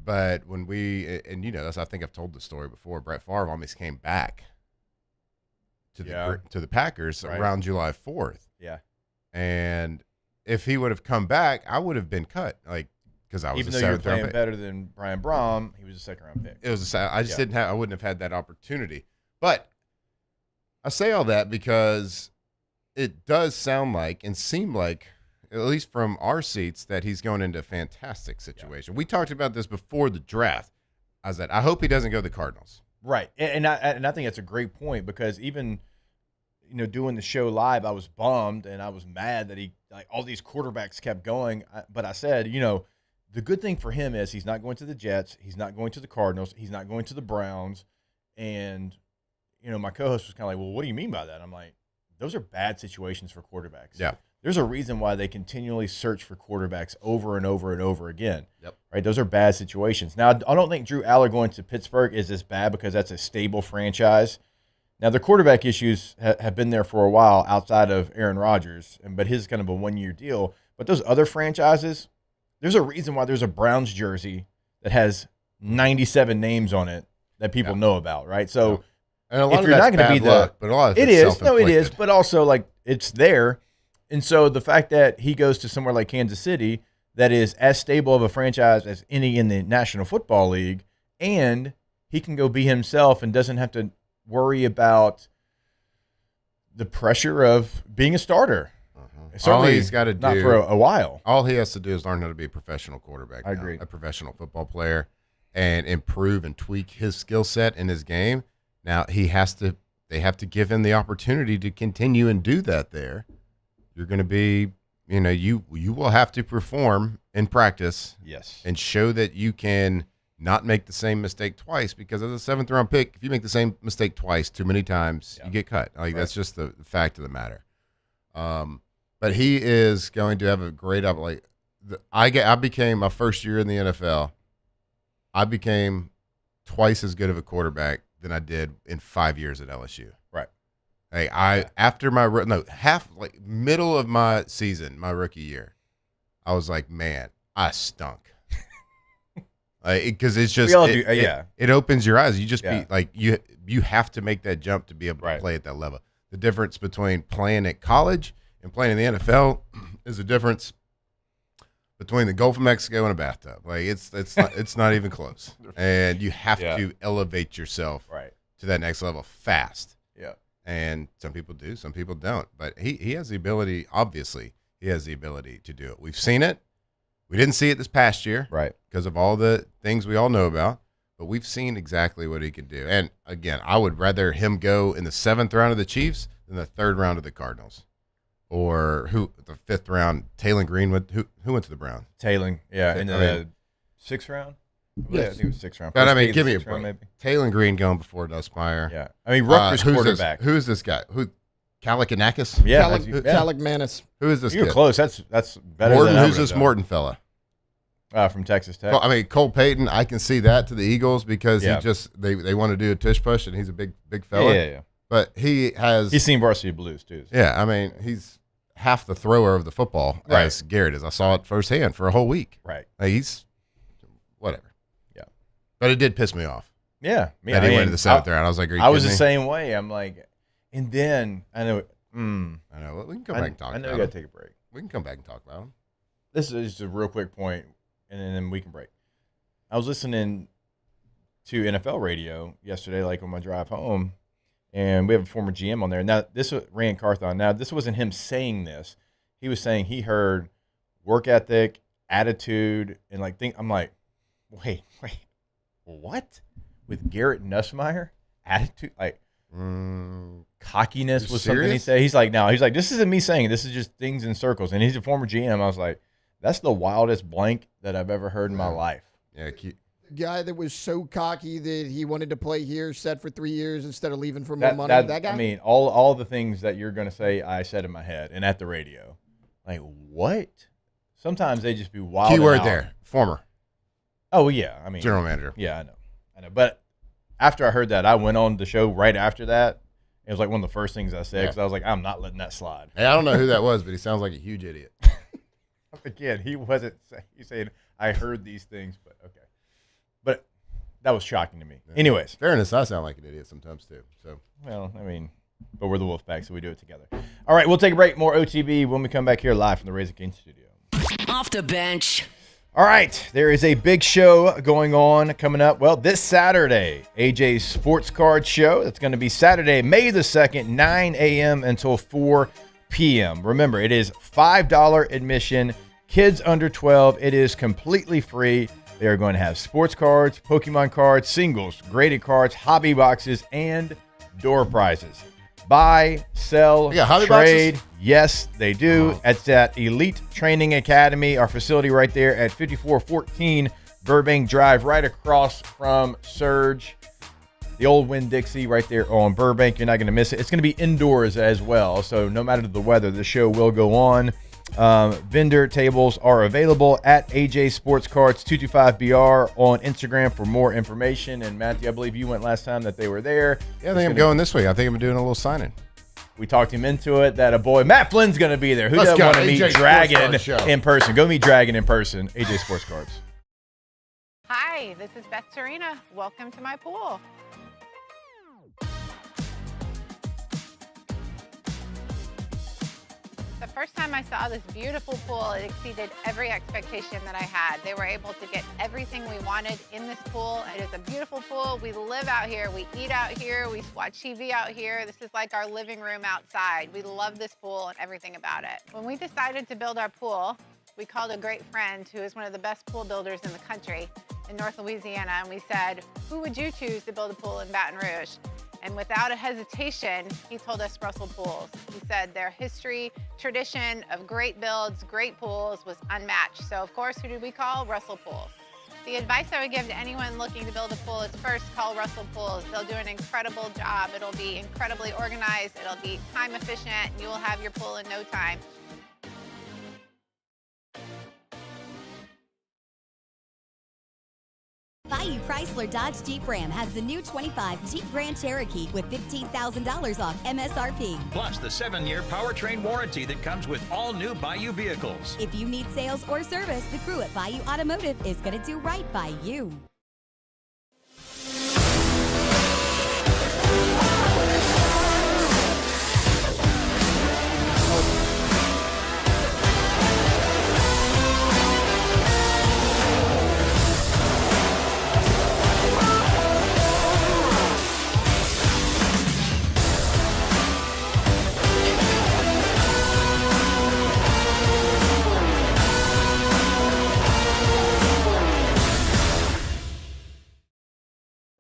G: But when I think I've told the story before. Brett Favre almost came back to the Packers around July 4th.
I: Yeah.
G: And if he would have come back, I would have been cut. Because because I was
I: even
G: a
I: though you were
G: 7th round
I: playing
G: pick.
I: better than Brian Brom, he was a 2nd-round pick.
G: It was I just didn't have. I wouldn't have had that opportunity. But I say all that because it does sound like and seem like, at least from our seats, that he's going into a fantastic situation. We talked about this before the draft. I said, I hope he doesn't go to the Cardinals.
I: Right, and I think that's a great point because even doing the show live, I was bummed and I was mad that all these quarterbacks kept going. But I said, the good thing for him is he's not going to the Jets, he's not going to the Cardinals, he's not going to the Browns, and my co-host was kind of like, well, what do you mean by that? I'm like, those are bad situations for quarterbacks.
G: Yeah.
I: There's a reason why they continually search for quarterbacks over and over and over again.
G: Yep.
I: Right? Those are bad situations. Now, I don't think Drew Aller going to Pittsburgh is as bad because that's a stable franchise. Now, the quarterback issues have been there for a while outside of Aaron Rodgers, but his is kind of a one-year deal. But those other franchises, there's a reason why there's a Browns jersey that has 97 names on it that people know about, right? So
G: and a lot
I: if
G: of
I: you're not
G: that's
I: going to be
G: bad luck, but a lot of
I: it
G: it's
I: is. No, it is.
G: self-inflicted.
I: But also, it's there. And so the fact that he goes to somewhere like Kansas City that is as stable of a franchise as any in the National Football League, and he can go be himself and doesn't have to worry about the pressure of being a starter. Certainly,
G: all he's got to do,
I: not for a while.
G: All he has to do is learn how to be a professional quarterback.
I: I agree.
G: A professional football player, and improve and tweak his skill set in his game. Now they have to give him the opportunity to continue and do that there. You're going to be, you will have to perform in practice.
I: Yes.
G: And show that you can not make the same mistake twice, because as a 7th round pick, if you make the same mistake twice too many times, you get cut. That's just the fact of the matter. But he is going to have a great I became my first year in the NFL. I became twice as good of a quarterback than I did in 5 years at LSU.
I: Right.
G: Hey, after middle of my season, my rookie year, I was like, man, I stunk. Because it's just it opens your eyes. You just be like you have to make that jump to be able to play at that level. The difference between playing at college and playing in the NFL is the difference between the Gulf of Mexico and a bathtub. It's not even close. And you have to elevate yourself to that next level fast.
I: Yeah.
G: And some people do, some people don't. But he has the ability, obviously, he has the ability to do it. We've seen it. We didn't see it this past year.
I: Right.
G: Because of all the things we all know about. But we've seen exactly what he can do. And, again, I would rather him go in the 7th round of the Chiefs than the 3rd round of the Cardinals. Or the 5th round, Taylor Green, who went to the Browns?
I: Taylor, in the 6th round?
F: Yes.
I: I think it was 6th round.
G: But, give me a
I: break.
G: break. Taylor Green going before Nussmeier.
I: Yeah. Rutgers quarterback.
G: Who's this guy? Kalikanakis?
I: Yeah.
F: Kalikmanis.
G: Who is this
I: You're
G: kid?
I: close. That's better
G: Morton,
I: than I
G: who's
I: would've
G: this
I: done.
G: Morton fella?
I: From Texas Tech.
G: Cole Payton, I can see that to the Eagles because
I: Yeah.
G: he just they want to do a tush push, and he's a big fella.
I: Yeah.
G: But he's
I: seen Varsity Blues too. So.
G: Yeah, he's half the thrower of the football as Garrett is. I saw it firsthand for a whole week.
I: Right.
G: He's whatever.
I: Yeah.
G: But it did piss me off.
I: Yeah.
G: That he went to the 7th round. I was like, are you
I: I was
G: kidding
I: the
G: me?
I: same way. I'm like, and then I know.
G: I know. Well, we can come back and talk
I: I know
G: about
I: we
G: him.
I: got to take a break.
G: We can come back and talk about him.
I: This is just a real quick point, and then we can break. I was listening to NFL radio yesterday, on my drive home, and we have a former GM on there. Now, this was Rand Carthon. Now, this wasn't him saying this. He was saying he heard work ethic, attitude, and I'm like, wait, what? With Garrett Nussmeier? Attitude? Cockiness was something he said. He's like, this isn't me saying it. This is just things in circles. And he's a former GM. I was like, that's the wildest blank that I've ever heard in my life.
G: Yeah,
F: guy that was so cocky that he wanted to play here, set for 3 years instead of leaving for more money. That guy?
I: All the things that you're going to say, I said in my head and at the radio. What? Sometimes they just be wild.
G: Keyword there, former.
I: Oh, yeah.
G: General manager.
I: Yeah, I know. But after I heard that, I went on the show right after that. It was one of the first things I said because I was like, I'm not letting that slide.
G: Hey, I don't know who that was, but he sounds like a huge idiot.
I: Again, he wasn't saying, I heard these things, but okay. But that was shocking to me.
G: Yeah.
I: Anyways.
G: Fairness, I sound like an idiot sometimes too. So.
I: Well, but we're the Wolfpack, so we do it together. All right, we'll take a break. More OTB when we come back here live from the Raising Cane's studio.
E: Off the bench.
I: All right, there is a big show going on coming up. Well, this Saturday, AJ's Sports Card Show. That's going to be Saturday, May the 2nd, 9 a.m. until 4 p.m. Remember, it is $5 admission. Kids under 12, it is completely free. They are going to have sports cards, Pokemon cards, singles, graded cards, hobby boxes, and door prizes. Buy, sell, trade. Boxes? Yes, they do. Oh. It's at Elite Training Academy, our facility right there at 5414 Burbank Drive, right across from Surge. The old Winn-Dixie right there on Burbank. You're not going to miss it. It's going to be indoors as well, so no matter the weather, the show will go on. Vendor tables are available at AJ Sports Cards 225BR on Instagram for more information. And Matthew, I believe you went last time that they were there.
G: Yeah, I think I'm going this week. I think I'm doing a little signing.
I: We talked him into it that a boy, Matt Flynn's going to be there. Who doesn't want to meet Dragon in person? Go meet Dragon in person. AJ Sports Cards.
Q: Hi, this is Beth Serena. Welcome to my pool. The first time I saw this beautiful pool, it exceeded every expectation that I had. They were able to get everything we wanted in this pool. It is a beautiful pool. We live out here. We eat out here. We watch TV out here. This is like our living room outside. We love this pool and everything about it. When we decided to build our pool, we called a great friend who is one of the best pool builders in the country in North Louisiana, and we said, who would you choose to build a pool in Baton Rouge? And without a hesitation, he told us Russell Pools. He said their history, tradition of great builds, great pools was unmatched. So of course, who did we call? Russell Pools. The advice I would give to anyone looking to build a pool is first call Russell Pools. They'll do an incredible job. It'll be incredibly organized. It'll be time efficient. And you will have your pool in no time.
R: Bayou Chrysler Dodge Jeep Ram has the new 25 Jeep Grand Cherokee with $15,000 off MSRP.
S: Plus the 7-year powertrain warranty that comes with all new Bayou vehicles.
R: If you need sales or service, the crew at Bayou Automotive is going to do right by you.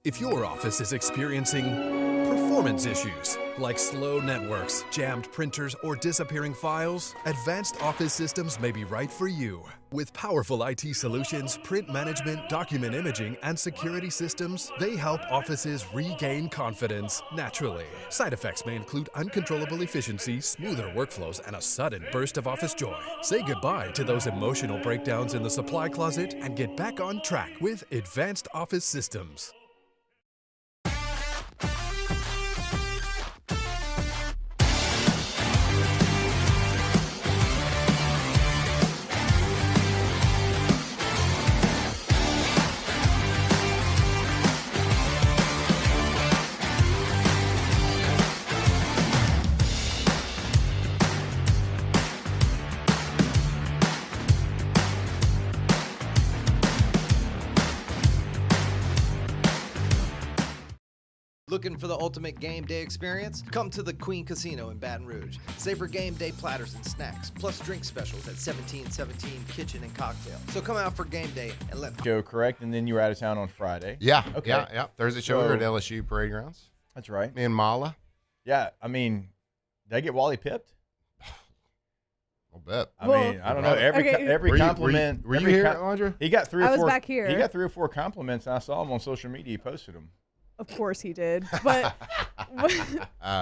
T: If your office is experiencing performance issues like slow networks, jammed printers, or disappearing files, Advanced Office Systems may be right for you. With powerful IT solutions, print management, document imaging, and security systems, they help offices regain confidence naturally. Side effects may include uncontrollable efficiency, smoother workflows, and a sudden burst of office joy. Say goodbye to those emotional breakdowns in the supply closet and get back on track with Advanced Office Systems.
U: Looking for the ultimate game day experience? Come to the Queen Casino in Baton Rouge. Savor game day platters and snacks, plus drink specials at 1717 Kitchen and Cocktail. So come out for game day and let
I: Joe, correct? And then you were out of town on Friday.
G: Yeah.
I: Okay.
G: Yeah. Thursday show, we were at LSU Parade Grounds.
I: That's right.
G: Me and Mala.
I: Yeah. I mean, did I get Wally pipped?
G: I'll bet.
I: I mean, I don't know. Every compliment.
G: Were you here, Andra?
I: He got 3 or 4.
H: I was back here.
I: He got 3 or 4 compliments. And I saw him on social media. He posted them.
H: Of course he did. But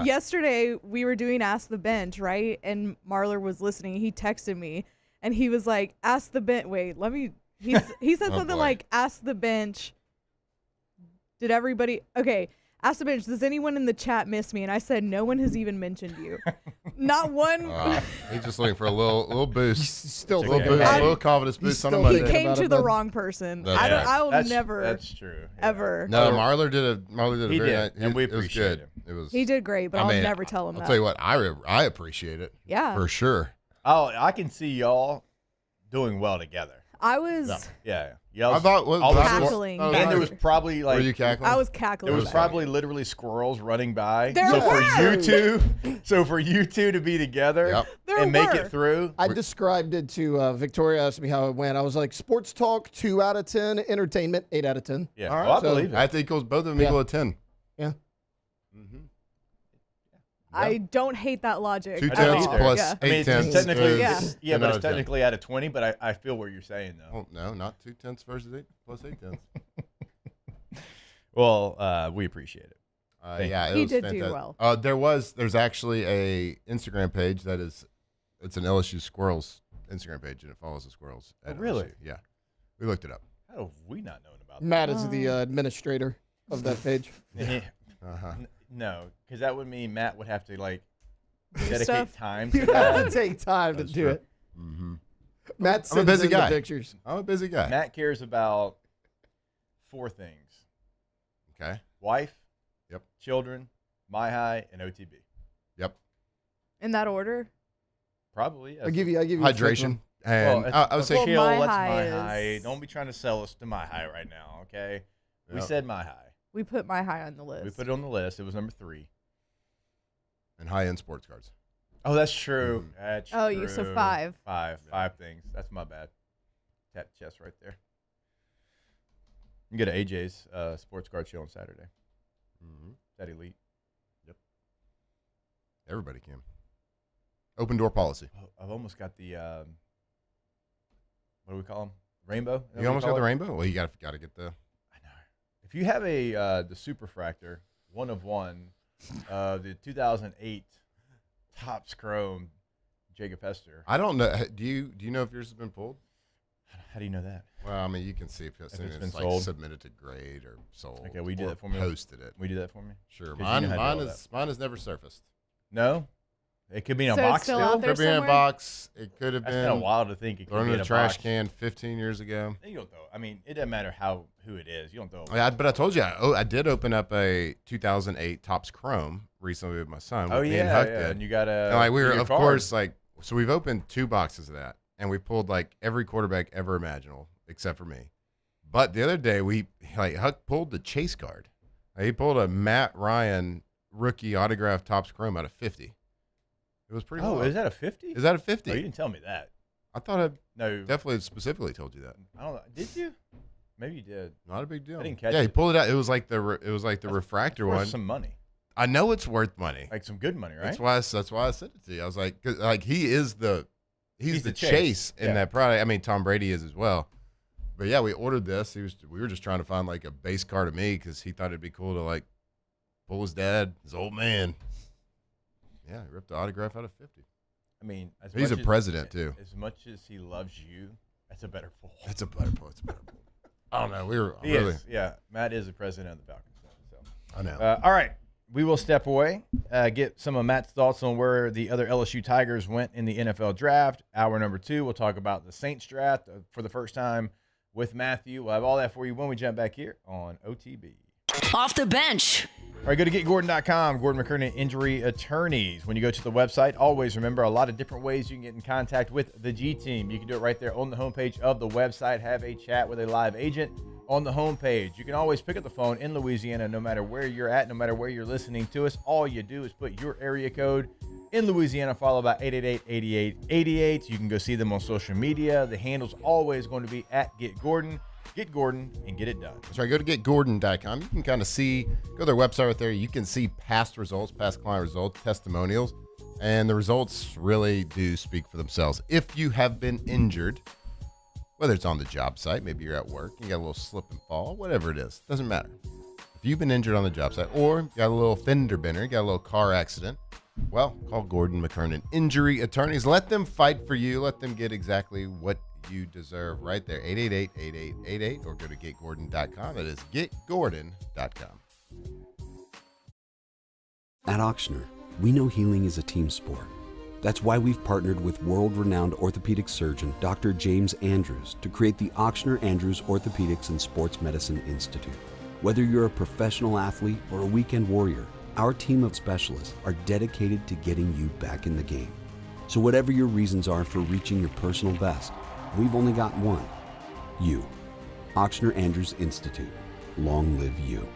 H: yesterday we were doing Ask the Bench, right? And Marler was listening. He texted me and he was like, ask the bench. Wait, let me. He said something like, ask the bench. Did everybody. Okay. Ask the bench, does anyone in the chat miss me? And I said, no one has even mentioned you. Not one.
G: He's just looking for a little boost.
F: Still
G: a little confidence boost on a Monday.
H: He came to the wrong person. I will never.
I: That's true. Yeah.
H: Ever.
G: No, Marler did a very nice.
I: And we appreciate
G: it. It was.
H: He did great, but I'll never tell him that.
G: I'll tell you what, I appreciate it.
H: Yeah.
G: For sure.
I: Oh, I can see y'all doing well together.
H: I was
I: Yeah.
G: I thought
I: all the
H: cackling.
I: and there was probably like
G: Were you cackling?
H: I was cackling.
I: There was probably literally squirrels running by.
H: There
I: so
H: were.
I: for you two to be together
H: There
I: and make
H: were.
I: it through.
F: I described it to Victoria. Asked me how it went. I was like, sports talk 2 out of 10, entertainment 8 out of 10.
I: Yeah,
G: All right.
I: well, I believe it.
G: I think both of them equal a 10.
F: Yeah.
H: I don't hate that logic.
G: 2
H: at
G: tenths
H: all.
G: plus
H: Yeah.
G: 8
I: it's
G: tenths.
I: technically,
G: is
I: yeah,
G: 10
I: but
G: out
I: it's
G: of 10.
I: technically out of 20. But I feel what you're saying though.
G: Oh, no, not 2 tenths versus 8 plus 8 tenths.
I: Well, we appreciate it.
G: Yeah, it
H: He
G: was
H: did do
G: fantastic.
H: well.
G: There's actually a Instagram page that is, it's an LSU Squirrels Instagram page, and it follows the Squirrels. At
I: really?
G: LSU. Yeah, we looked it up.
I: How have we not known about that?
F: Matt is the administrator of that page.
I: No, because that would mean Matt would have to like
H: Do
I: dedicate
H: stuff.
I: time to
F: You have to
I: that.
F: take time
G: That's
F: to do
G: true.
F: it.
G: Mm-hmm.
F: Matt
G: I'm a
F: sends
G: busy
F: in the
G: guy.
F: pictures.
G: I'm a busy guy.
I: Matt cares about 4 things:
G: Okay.
I: wife,
G: Yep.
I: children, My High, and OTB.
G: Yep.
H: In that order.
I: Probably.
F: I'll give you a quick
G: Hydration.
F: one.
G: And I would say,
H: Well,
I: chill.
H: My
I: That's
H: High
I: My
H: is-
I: High. Don't be trying to sell us to My High right now, okay? We
G: Yep.
I: said My High.
H: We put My High on the list.
I: We put it on the list. It was number 3.
G: and high-end sports cards.
I: Oh, that's true. That's
H: Oh,
I: true.
H: so 5.
I: 5 things. That's my bad. Tap chest right there. You can go to AJ's sports card show on Saturday.
G: Mm-hmm.
I: That elite.
G: Yep. Everybody can. Open door policy.
I: Oh, I've almost got the what do we call them? Rainbow. Is that
G: You
I: what
G: almost
I: call
G: got the
I: it?
G: rainbow? Well, you got to get the.
I: If you have a the Superfractor 1 of 1 the 2008 Topps Chrome Jacob Hester.
G: I don't know. Do you know if yours has been pulled?
I: How do you know that?
G: Well, I mean, you can see if it's
I: been
G: like
I: sold.
G: submitted to grade or sold.
I: Okay, we did
G: or
I: that for me.
G: Posted it.
I: We did that for me.
G: Sure.
I: 'Cause you know how to do all
G: Mine has never surfaced.
I: No, it could be in a
H: So it's
I: box
H: still
I: still.
H: out there
G: Could be in a
H: somewhere?
G: box. It could have
I: That's
G: been
I: kind of wild to think it could
G: thrown
I: be
G: in
I: in
G: a
I: a
G: trash
I: box.
G: can 15 years ago.
I: You don't throw. I mean, it doesn't matter who it is. You don't throw.
G: But I told you, I did open up a 2008 Topps Chrome recently with my son.
I: Oh,
G: Me and
I: yeah,
G: Huck
I: yeah,
G: did.
I: and you got a-
G: And, like, we were,
I: your
G: of
I: card.
G: course, like, so we've opened 2 boxes of that, and we pulled like every quarterback ever imaginable except for me. But the other day, Huck pulled the chase card. He pulled a Matt Ryan rookie autographed Topps Chrome out of 50. It was pretty.
I: Oh,
G: wild.
I: is that a 50?
G: Is that a 50?
I: Oh, you didn't tell me that.
G: I thought I
I: No.
G: definitely specifically told you that.
I: I don't know. Did you? Maybe you did.
G: Not a big deal.
I: I didn't catch
G: Yeah, he
I: it.
G: pulled it out. It was like the refractor
I: Worth
G: one.
I: some money.
G: I know it's worth money.
I: Like some good money, right?
G: That's why I sent it to you. I was like, 'cause, like he is the he's the
I: the
G: chase in
I: yeah.
G: that product. I mean, Tom Brady is as well. But yeah, we ordered this. We were just trying to find like a base card of me because he thought it'd be cool to like pull his dad, his old man. Yeah, he ripped the autograph out of 50.
I: I mean,
G: He's a president, too.
I: As much as he loves you, that's a better pull.
G: It's a better pull. It's a better pull. I don't know. We were
I: He
G: really.
I: is. Yeah, Matt is the president of the Falcons. So.
G: I know.
I: All right, we will step away, get some of Matt's thoughts on where the other LSU Tigers went in the NFL draft. Hour number 2, we'll talk about the Saints draft for the first time with Matthew. We'll have all that for you when we jump back here on OTB.
E: Off the bench.
I: All right, go to getgordon.com, Gordon McKernan Injury Attorneys. When you go to the website, always remember a lot of different ways you can get in contact with the G Team. You can do it right there on the homepage of the website. Have a chat with a live agent on the homepage. You can always pick up the phone in Louisiana, no matter where you're at, no matter where you're listening to us. All you do is put your area code in Louisiana, followed by 888-8888. You can go see them on social media. The handle's always going to be at Get Gordon. Get Gordon and get it done.
G: That's right. Go to getgordon.com. You can kind of see, go to their website right there. You can see past results, past client results, testimonials, and the results really do speak for themselves. If you have been injured, whether it's on the job site, maybe you're at work, you got a little slip and fall, whatever it is, doesn't matter. If you've been injured on the job site or you got a little fender bender, you got a little car accident, well, call Gordon McKernan Injury Attorneys. Let them fight for you. Let them get exactly what you deserve right there. 888-8888 or go to getgordon.com. That is getgordon.com.
A: At Auctioner, we know healing is a team sport. That's why we've partnered with world-renowned orthopedic surgeon Dr. James Andrews to create the Auctioner Andrews Orthopedics and Sports Medicine Institute. Whether you're a professional athlete or a weekend warrior, our team of specialists are dedicated to getting you back in the game. So whatever your reasons are for reaching your personal best, we've only got one: You. Auctioneer Andrews Institute. Long live you.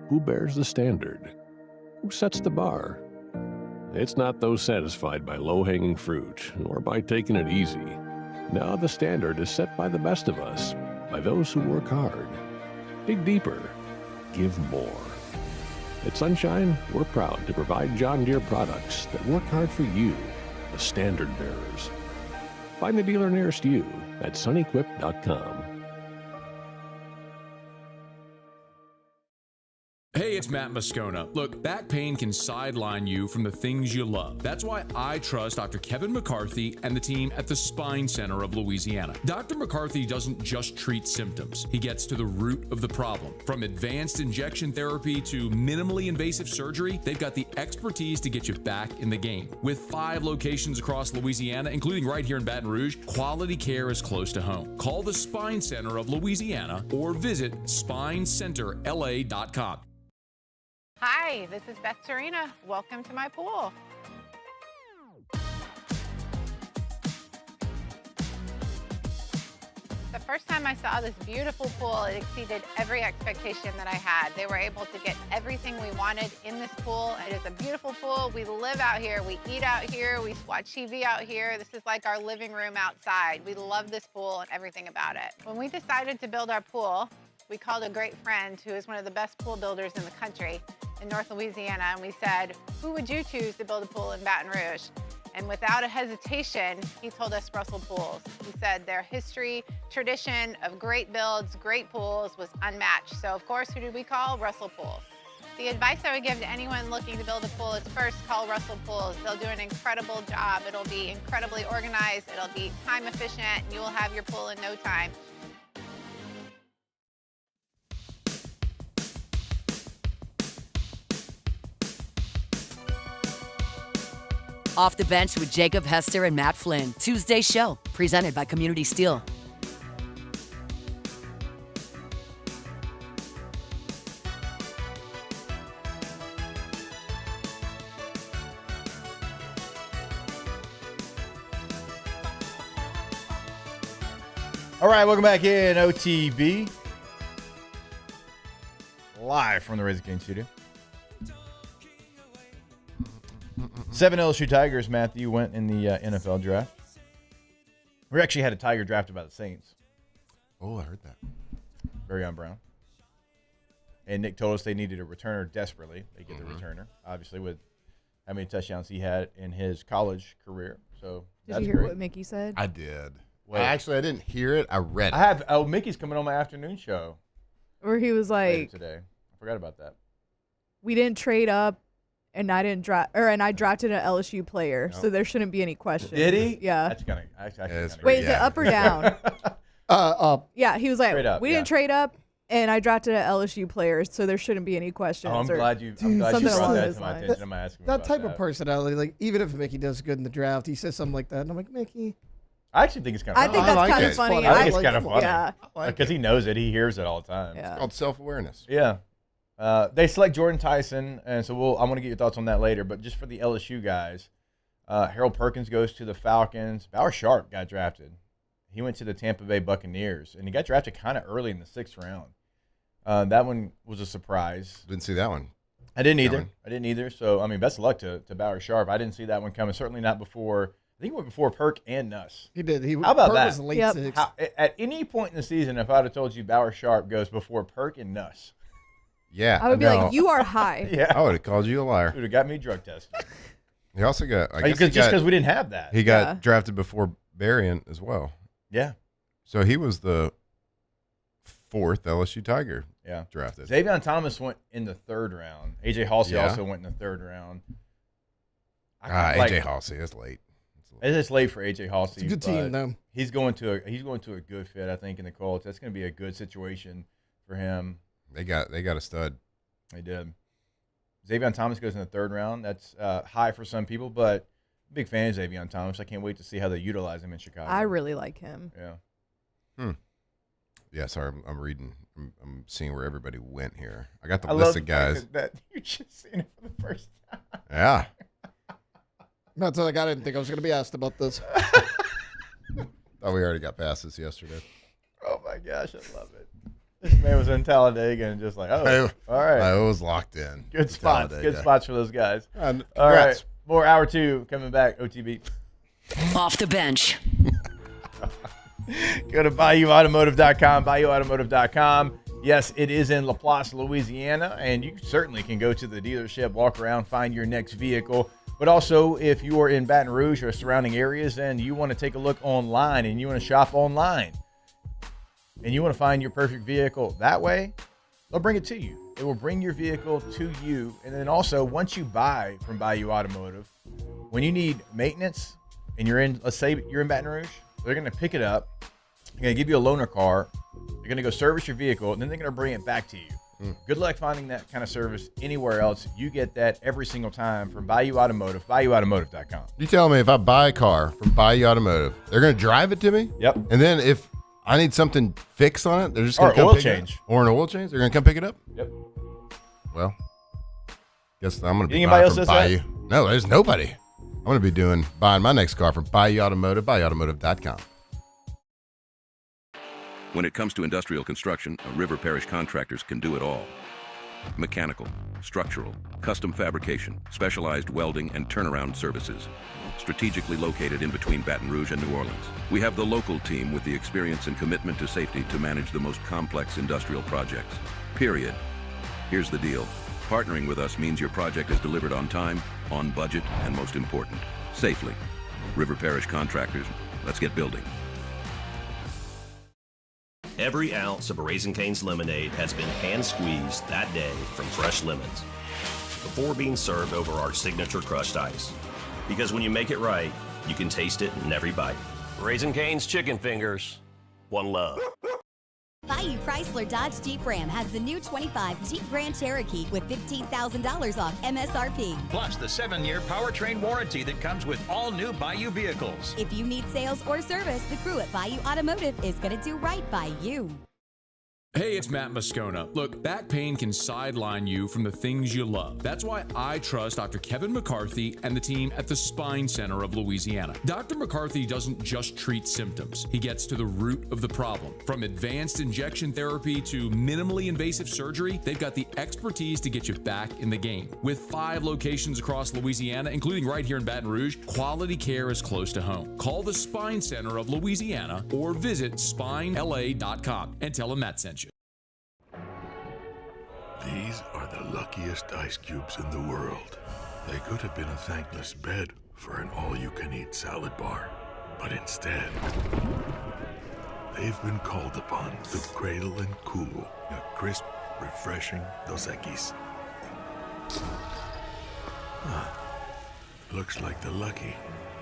C: Who bears the standard? Who sets the bar? It's not those satisfied by low-hanging fruit or by taking it easy. Now the standard is set by the best of us, by those who work hard. Dig deeper. Give more. At Sunshine, we're proud to provide John Deere products that work hard for you, the standard bearers. Find the dealer nearest you at sunequip.com.
V: Hey, it's Matt Moscona. Look, back pain can sideline you from the things you love. That's why I trust Dr. Kevin McCarthy and the team at the Spine Center of Louisiana. Dr. McCarthy doesn't just treat symptoms. He gets to the root of the problem. From advanced injection therapy to minimally invasive surgery, they've got the expertise to get you back in the game. With 5 locations across Louisiana, including right here in Baton Rouge, quality care is close to home. Call the Spine Center of Louisiana or visit spinecenterla.com.
Q: Hi, this is Beth Serena. Welcome to my pool. The first time I saw this beautiful pool, it exceeded every expectation that I had. They were able to get everything we wanted in this pool. It is a beautiful pool. We live out here. We eat out here. We watch TV out here. This is like our living room outside. We love this pool and everything about it. When we decided to build our pool, we called a great friend who is one of the best pool builders in the country in North Louisiana, and we said, who would you choose to build a pool in Baton Rouge? And without a hesitation, he told us Russell Pools. He said their history, tradition of great builds, great pools was unmatched. So of course, who did we call? Russell Pools. The advice I would give to anyone looking to build a pool is first call Russell Pools. They'll do an incredible job. It'll be incredibly organized. It'll be time efficient, and you will have your pool in no time.
E: Off the Bench with Jacob, Hester, and Matt Flynn. Tuesday show, presented by Community Steel.
I: All right, welcome back in OTB. Live from the Raising Cane's studio. 7 LSU Tigers, Matthew, went in the NFL draft. We actually had a Tiger drafted by the Saints.
G: Oh, I heard that.
I: Barry Brown. And Nick told us they needed a returner desperately. They get the returner, obviously, with how many touchdowns he had in his college career. So
H: Did you hear what Mickey said?
G: I did. I didn't hear it. I read it.
I: I have. Oh, Mickey's coming on my afternoon show.
H: Where he was like,
I: today. I forgot about that.
H: We didn't trade up. And I didn't draft, and I drafted an LSU player, so there shouldn't be any questions.
I: Did he?
H: Yeah.
I: That's kind of.
H: Wait, is it up or down?
F: Up.
H: Yeah, he was like,
I: up,
H: we didn't trade up, and I drafted an LSU player, so there shouldn't be any questions.
I: Oh, I'm glad you brought that to my attention. I'm asking
F: that
I: about
F: type of personality, like even if Mickey does good in the draft, he says something like that, and I'm like, Mickey.
I: I actually think it's kind of.
H: I think that's kind of funny.
I: I think it's kind of funny.
H: Yeah.
I: Because he knows it. He hears it all the time.
H: Yeah.
G: It's called self-awareness.
I: Yeah. They select Jordan Tyson, and so I'm going to get your thoughts on that later. But just for the LSU guys, Harold Perkins goes to the Falcons. Bauer Sharp got drafted. He went to the Tampa Bay Buccaneers, and he got drafted kind of early in the 6th round. That one was a surprise.
G: Didn't see that one.
I: I didn't either. So, I mean, best of luck to Bauer Sharp. I didn't see that one coming. Certainly not before. I think he went before Perk and Nuss.
F: He did.
I: How about
F: Perk
I: that?
F: was late sixth.
I: At any point in the season, if I'd have told you Bauer Sharp goes before Perk and Nuss.
G: Yeah.
H: I would be like, you are high.
I: Yeah.
G: I would have called you a liar.
I: Would have got me drug tested.
G: He also got,
I: just because we didn't have that.
G: He got drafted before Berrien as well.
I: Yeah.
G: So he was the 4th LSU Tiger drafted.
I: Xavion Thomas went in the 3rd round. AJ Halsey also went in the 3rd round.
G: AJ Halsey is late. Absolutely.
I: It's just late for AJ Halsey.
F: It's a good team, though.
I: He's going to a good fit, I think, in the Colts. That's going to be a good situation for him.
G: They got a stud.
I: They did. Xavier Thomas goes in the 3rd round. That's high for some people, but I'm a big fan of Xavier Thomas. I can't wait to see how they utilize him in Chicago.
H: I really like him.
I: Yeah.
G: Yeah, sorry, I'm reading. I'm seeing where everybody went here. I got the list of guys.
I: That you just seen it for the first time.
G: Yeah.
F: Matt's like, I didn't think I was going to be asked about this.
G: Oh, we already got past this yesterday.
I: Oh my gosh, I love it. This man was in Talladega and just like, all right.
G: I was locked in.
I: Good spots.
G: Talladega.
I: Good spots for those guys.
G: And
I: all right.
G: congrats.
I: More hour 2 coming back. OTB.
E: Off the bench.
I: Go to BayouAutomotive.com, BayouAutomotive.com. Yes, it is in LaPlace, Louisiana, and you certainly can go to the dealership, walk around, find your next vehicle. But also, if you are in Baton Rouge or surrounding areas and you want to take a look online and you want to shop online and you want to find your perfect vehicle that way, they'll bring it to you. It will bring your vehicle to you. And then also, once you buy from Bayou Automotive, when you need maintenance and you're in, let's say you're in Baton Rouge, they're going to pick it up. They're going to give you a loaner car. They're going to go service your vehicle, and then they're going to bring it back to you. Good luck finding that kind of service anywhere else. You get that every single time from Bayou Automotive, BayouAutomotive.com.
G: You tell me if I buy a car from Bayou Automotive, they're going to drive it to me?
I: Yep.
G: And then if I need something fixed on it, they're just going to come
I: oil
G: pick
I: change.
G: it up? Or an oil change? They're going to come pick it up?
I: Yep.
G: Well, guess I'm going to be
I: Anybody
G: buying
I: else
G: from
I: does
G: Bayou.
I: that?
G: No, there's nobody. I'm going to be buying my next car from Bayou Automotive, BayouAutomotive.com.
L: When it comes to industrial construction, River Parish contractors can do it all. Mechanical, structural, custom fabrication, specialized welding and turnaround services. Strategically located in between Baton Rouge and New Orleans, we have the local team with the experience and commitment to safety to manage the most complex industrial projects. Period. Here's the deal. Partnering with us means your project is delivered on time, on budget, and most important, safely. River Parish Contractors, let's get building.
M: Every ounce of Raising Cane's lemonade has been hand-squeezed that day from fresh lemons before being served over our signature crushed ice. Because when you make it right, you can taste it in every bite. Raising Cane's Chicken Fingers. One love.
R: Bayou Chrysler Dodge Jeep Ram has the new 25 Jeep Grand Cherokee with $15,000 off MSRP.
S: Plus the 7-year powertrain warranty that comes with all new Bayou vehicles.
R: If you need sales or service, the crew at Bayou Automotive is going to do right by you.
V: Hey, it's Matt Moscona. Look, back pain can sideline you from the things you love. That's why I trust Dr. Kevin McCarthy and the team at the Spine Center of Louisiana. Dr. McCarthy doesn't just treat symptoms. He gets to the root of the problem. From advanced injection therapy to minimally invasive surgery, they've got the expertise to get you back in the game. With 5 locations across Louisiana, including right here in Baton Rouge, quality care is close to home. Call the Spine Center of Louisiana or visit spinela.com and tell them Matt sent you.
N: These are the luckiest ice cubes in the world. They could have been a thankless bed for an all-you-can-eat salad bar. But instead, they've been called upon to cradle and cool a crisp, refreshing Dos Equis. Looks like the lucky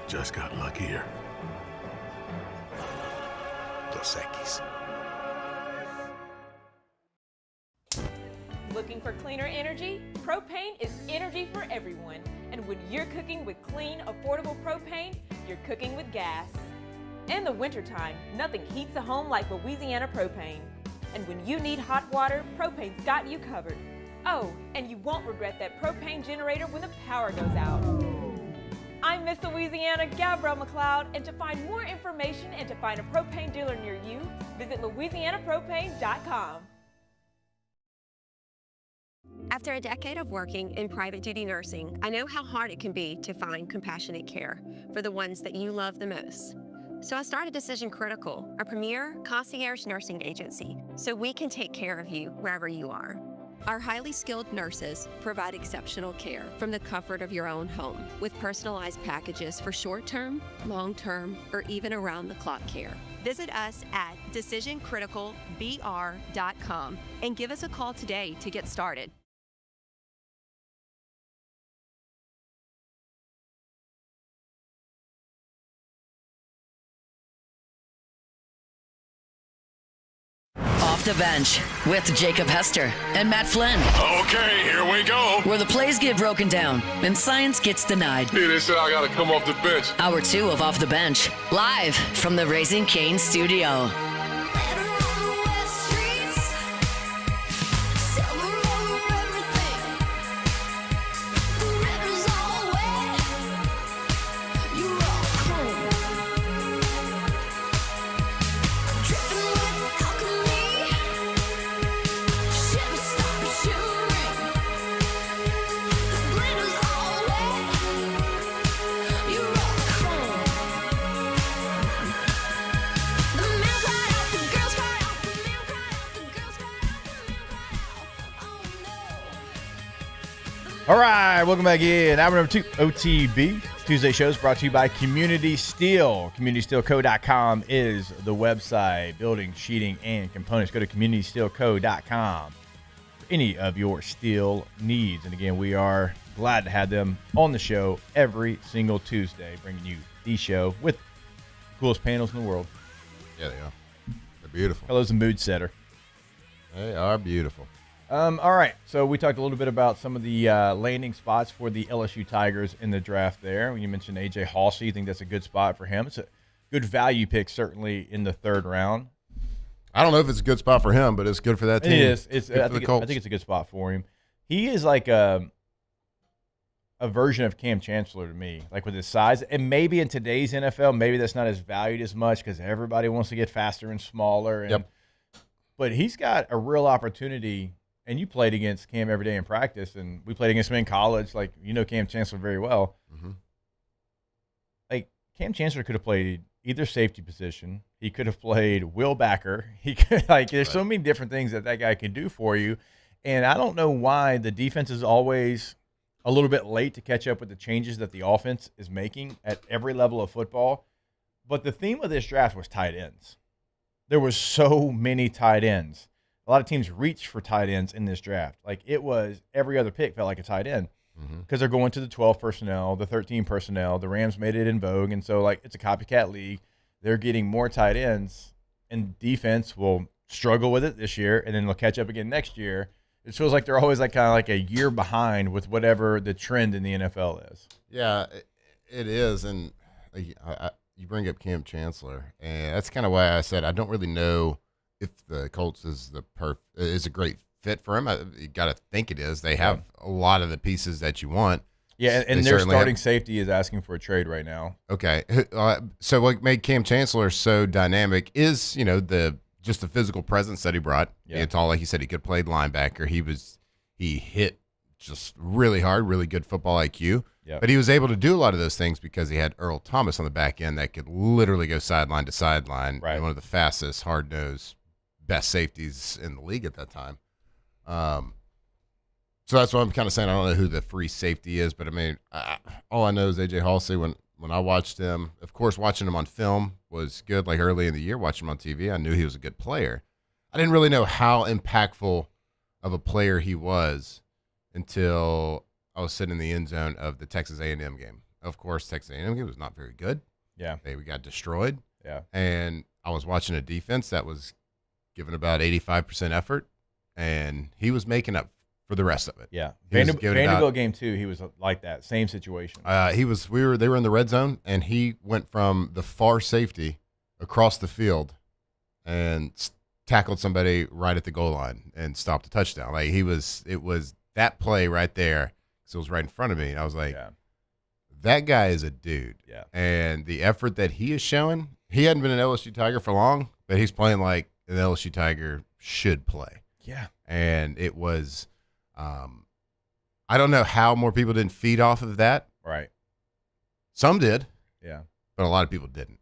N: just got luckier. Dos Equis.
O: Looking for cleaner energy? Propane is energy for everyone. And when you're cooking with clean, affordable propane, you're cooking with gas. In the wintertime, nothing heats a home like Louisiana propane. And when you need hot water, propane's got you covered. Oh, and you won't regret that propane generator when the power goes out. I'm Miss Louisiana, Gabrielle McLeod, and to find more information and to find a propane dealer near you, visit louisianapropane.com.
P: After a decade of working in private duty nursing, I know how hard it can be to find compassionate care for the ones that you love the most. So I started Decision Critical, a premier concierge nursing agency, so we can take care of you wherever you are. Our highly skilled nurses provide exceptional care from the comfort of your own home with personalized packages for short-term, long-term, or even around-the-clock care. Visit us at decisioncriticalbr.com and give us a call today to get started.
E: Off the Bench with Jacob Hester and Matt Flynn.
N: Okay, here we go.
E: Where the plays get broken down and science gets denied.
N: Hey, they said I gotta come off the bench.
E: Hour 2 of Off the Bench, live from the Raising Cane's studio.
I: All right, welcome back in. Hour number 2, OTB. Tuesday shows brought to you by Community Steel. CommunitySteelCo.com is the website. Building, sheeting, and components. Go to CommunitySteelCo.com for any of your steel needs. And again, we are glad to have them on the show every single Tuesday, bringing you the show with the coolest panels in the world.
G: Yeah, they are. They're beautiful.
I: Hello's a mood setter.
G: They are beautiful.
I: All right, so we talked a little bit about some of the landing spots for the LSU Tigers in the draft there. When you mentioned A.J. Halsey, you think that's a good spot for him. It's a good value pick, certainly, in the 3rd round.
G: I don't know if it's a good spot for him, but it's good for that team.
I: It is. I think it's a good spot for him. He is like a version of Cam Chancellor to me, like with his size. And maybe in today's NFL, maybe that's not as valued as much because everybody wants to get faster and smaller. And, but he's got a real opportunity. And you played against Cam every day in practice, and we played against him in college. Like, you know Cam Chancellor very well.
G: Mm-hmm.
I: Like, Cam Chancellor could have played either safety position. He could have played Will Backer. He could, like, there's so many different things that guy can do for you. And I don't know why the defense is always a little bit late to catch up with the changes that the offense is making at every level of football. But the theme of this draft was tight ends. There was so many tight ends. A lot of teams reach for tight ends in this draft. Like, it was every other pick felt like a tight end because they're going to the 12 personnel, the 13 personnel. The Rams made it in vogue, and so, like, it's a copycat league. They're getting more tight ends, and defense will struggle with it this year, and then they'll catch up again next year. It feels like they're always like kind of like a year behind with whatever the trend in the NFL is.
G: Yeah, it is, and you bring up Cam Chancellor, and that's kind of why I said I don't really know if the Colts is a great fit for him. You got to think it is. They have a lot of the pieces that you want.
I: Yeah, and their starting safety is asking for a trade right now.
G: Okay, so what made Cam Chancellor so dynamic is just the physical presence that he brought. Yeah, tall, like you said, he could play linebacker. He hit just really hard, really good football IQ.
I: Yep.
G: But he was able to do a lot of those things because he had Earl Thomas on the back end that could literally go sideline to sideline.
I: Right.
G: One of the fastest, hard-nosed, best safeties in the league at that time. So that's what I'm kind of saying. I don't know who the free safety is, but I mean, all I know is A.J. Halsey. When I watched him, of course, watching him on film was good. Like early in the year, watching him on TV, I knew he was a good player. I didn't really know how impactful of a player he was until I was sitting in the end zone of the Texas A&M game. Of course, Texas A&M game was not very good.
I: Yeah,
G: we got destroyed.
I: Yeah,
G: and I was watching a defense that was giving about 85% effort, and he was making up for the rest of it.
I: Yeah, Vanderbilt game 2, he was like that, same situation.
G: They were in the red zone, and he went from the far safety across the field and tackled somebody right at the goal line and stopped the touchdown. Like it was that play right there. So it was right in front of me, and I was like, that guy is a dude.
I: Yeah.
G: And the effort that he is showing, he hadn't been an LSU Tiger for long, but he's playing like an LSU Tiger should play.
I: Yeah.
G: And it was, I don't know how more people didn't feed off of that.
I: Right.
G: Some did.
I: Yeah.
G: But a lot of people didn't.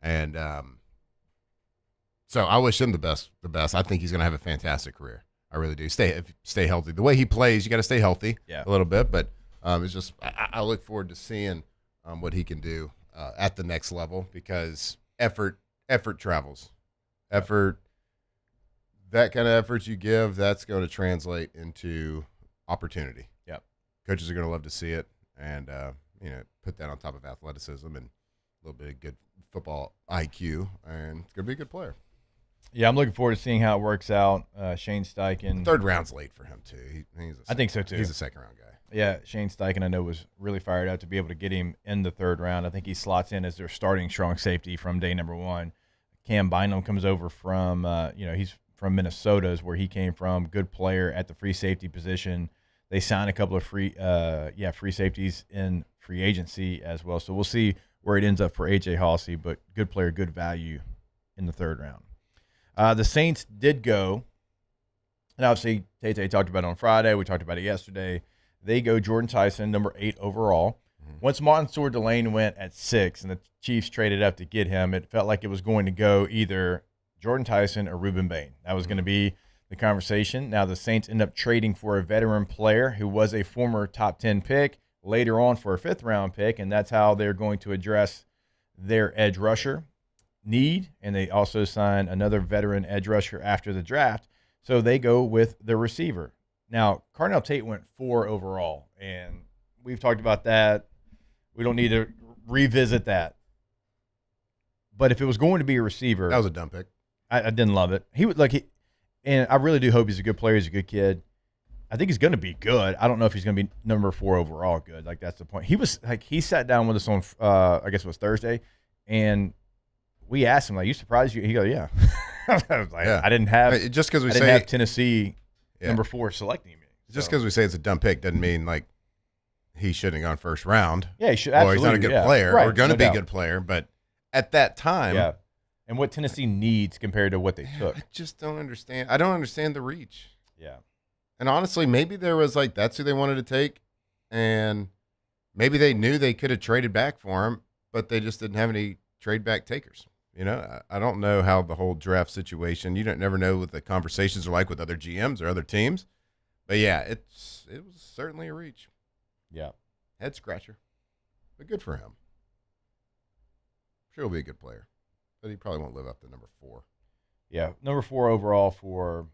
G: And so I wish him the best. I think he's going to have a fantastic career. I really do. Stay healthy. The way he plays, you got to stay healthy a little bit. But it's just I look forward to seeing what he can do at the next level because effort travels. Effort, that kind of effort you give, that's going to translate into opportunity.
I: Yep.
G: Coaches are going to love to see it and put that on top of athleticism and a little bit of good football IQ, and it's going to be a good player.
I: Yeah, I'm looking forward to seeing how it works out. Shane Steichen.
G: Third round's late for him, too.
I: I think so, too.
G: He's a second-round guy.
I: Yeah, Shane Steichen, I know, was really fired up to be able to get him in the third round. I think he slots in as their starting strong safety from day number one. Cam Bynum comes over from, he's from Minnesota is where he came from. Good player at the free safety position. They signed a couple of free safeties in free agency as well. So we'll see where it ends up for A.J. Hawsey, but good player, good value in the third round. The Saints did go, and obviously Tate talked about it on Friday. We talked about it yesterday. They go Jordan Tyson, number 8 overall. Once Mansour Delane went at 6 and the Chiefs traded up to get him, it felt like it was going to go either Jordan Tyson or Reuben Bain. That was going to be the conversation. Now the Saints end up trading for a veteran player who was a former top 10 pick later on for a 5th-round pick, and that's how they're going to address their edge rusher need, and they also sign another veteran edge rusher after the draft. So they go with the receiver. Now, Carnell Tate went 4 overall, and we've talked about that. We don't need to revisit that. But if it was going to be a receiver,
G: that was a dumb pick.
I: I didn't love it. And I really do hope he's a good player. He's a good kid. I think he's going to be good. I don't know if he's going to be number 4 overall good. Like, that's the point. He sat down with us on, I guess it was Thursday, and we asked him, like, you surprised you? He goes, yeah. I was like,
G: yeah.
I: I didn't have Tennessee number 4 selecting me.
G: Just because we say it's a dumb pick doesn't mean, like, he shouldn't have gone first round.
I: Yeah, he should.
G: Or he's not a good player.
I: Right,
G: or going to be
I: doubt.
G: a good player. But at that time.
I: Yeah. And what Tennessee needs compared to what they took.
G: I just don't understand. I don't understand the reach.
I: Yeah.
G: And honestly, maybe there was, like, that's who they wanted to take. And maybe they knew they could have traded back for him, but they just didn't have any trade back takers. You know, I don't know how the whole draft situation, you don't never know what the conversations are like with other GMs or other teams. But, yeah, it was certainly a reach.
I: Yeah.
G: Head scratcher. But good for him. Sure he'll be a good player. But he probably won't live up to number 4.
I: Yeah, number 4 overall for,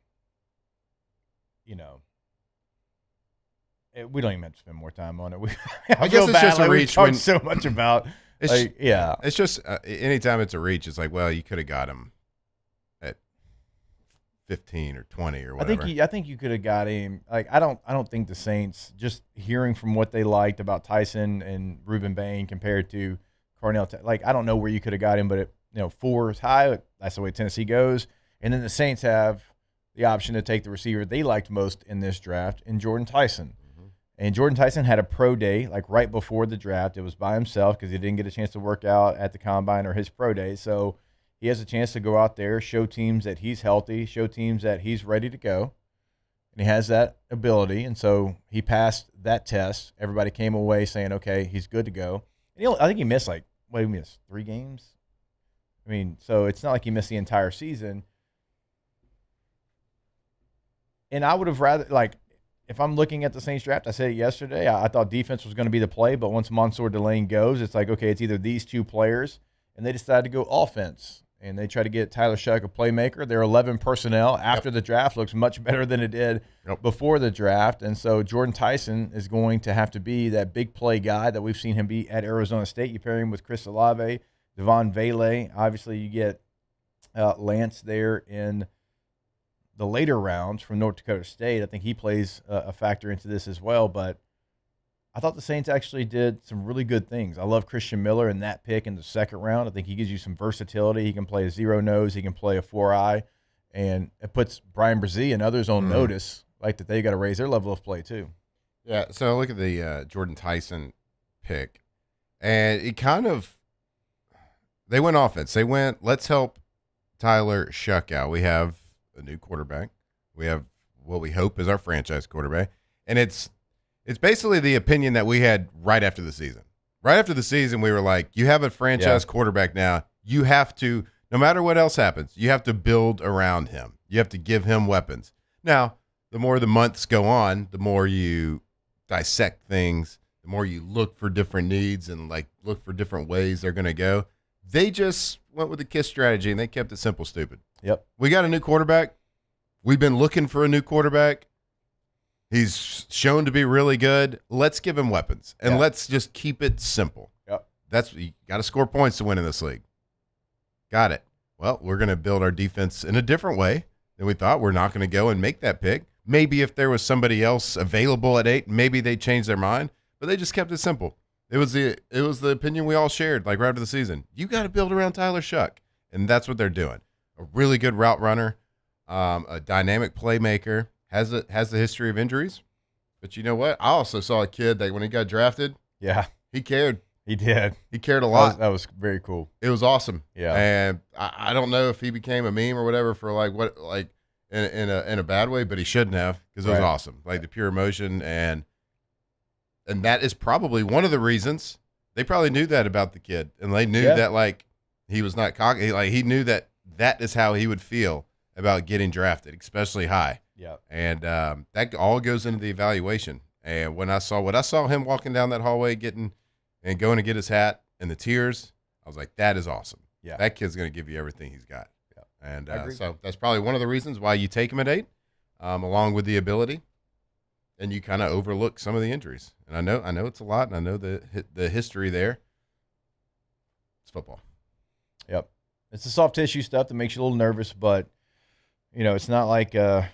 I: we don't even have to spend more time on it.
G: I guess it's just a reach.
I: We talked so much about, yeah.
G: It's just anytime it's a reach, it's like, well, you could have got him at 15 or 20 or whatever.
I: I think you could have got him. Like, I don't think the Saints, just hearing from what they liked about Tyson and Reuben Bain compared to Carnell, like, I don't know where you could have got him, but 4 is high. That's the way Tennessee goes. And then the Saints have the option to take the receiver they liked most in this draft in Jordan Tyson. Mm-hmm. And Jordan Tyson had a pro day, like, right before the draft. It was by himself because he didn't get a chance to work out at the combine or his pro day. So he has a chance to go out there, show teams that he's healthy, show teams that he's ready to go. And he has that ability. And so he passed that test. Everybody came away saying, okay, he's good to go. And I think he missed, 3 games? I mean, so it's not like he missed the entire season. And I would have rather, if I'm looking at the Saints draft, I said it yesterday, I thought defense was going to be the play, but once Mansour Delane goes, it's like, okay, it's either these 2 players, and they decided to go offense. And they try to get Tyler Shuck a playmaker. Their 11 personnel after the draft looks much better than it did before the draft. And so Jordan Tyson is going to have to be that big play guy that we've seen him be at Arizona State. You pair him with Chris Olave, Devon Vele. Obviously, you get Lance there in the later rounds from North Dakota State. I think he plays a factor into this as well. But I thought the Saints actually did some really good things. I love Christian Miller in that pick in the 2nd round. I think he gives you some versatility. He can play a 0-nose. He can play a 4-eye. And it puts Brian Brzee and others on notice, like, that they got to raise their level of play too.
G: Yeah, so look at the Jordan Tyson pick. And it kind of – they went offense. They went, let's help Tyler Shuck out. We have a new quarterback. We have what we hope is our franchise quarterback. And it's basically the opinion that we had right after the season. Right after the season, we were like, you have a franchise quarterback now. You have to, no matter what else happens, you have to build around him. You have to give him weapons. Now, the more the months go on, the more you dissect things, the more you look for different needs and, look for different ways they're going to go. They just went with the KISS strategy, and they kept it simple, stupid.
I: Yep.
G: We got a new quarterback. We've been looking for a new quarterback. He's shown to be really good. Let's give him weapons, and let's just keep it simple.
I: Yep.
G: You got to score points to win in this league. Got it. well, we're going to build our defense in a different way than we thought. We're not going to go and make that pick. Maybe if there was somebody else available at 8, maybe they changed their mind, but they just kept it simple. It was the opinion we all shared, like right after the season. You got to build around Tyler Shuck, and that's what they're doing. A really good route runner, a dynamic playmaker, has the history of injuries. But you know what? I also saw a kid that when he got drafted, he cared.
I: He did.
G: He cared a lot.
I: That was very cool.
G: It was awesome.
I: Yeah.
G: And I don't know if he became a meme or whatever for in a bad way, but he shouldn't have, because it was awesome. Like the pure emotion, and that is probably one of the reasons they probably knew that about the kid, and they knew that like he was not cocky. Like he knew that is how he would feel about getting drafted, especially high.
I: Yeah.
G: And that all goes into the evaluation. And when I saw him walking down that hallway going to get his hat and the tears, I was like, that is awesome.
I: Yeah.
G: That kid's going to give you everything he's got.
I: Yeah.
G: And so that's probably one of the reasons why you take him at 8, along with the ability, and you kind of overlook some of the injuries. And I know it's a lot, and I know the history there. It's football.
I: Yep. It's the soft tissue stuff that makes you a little nervous, but, it's not like an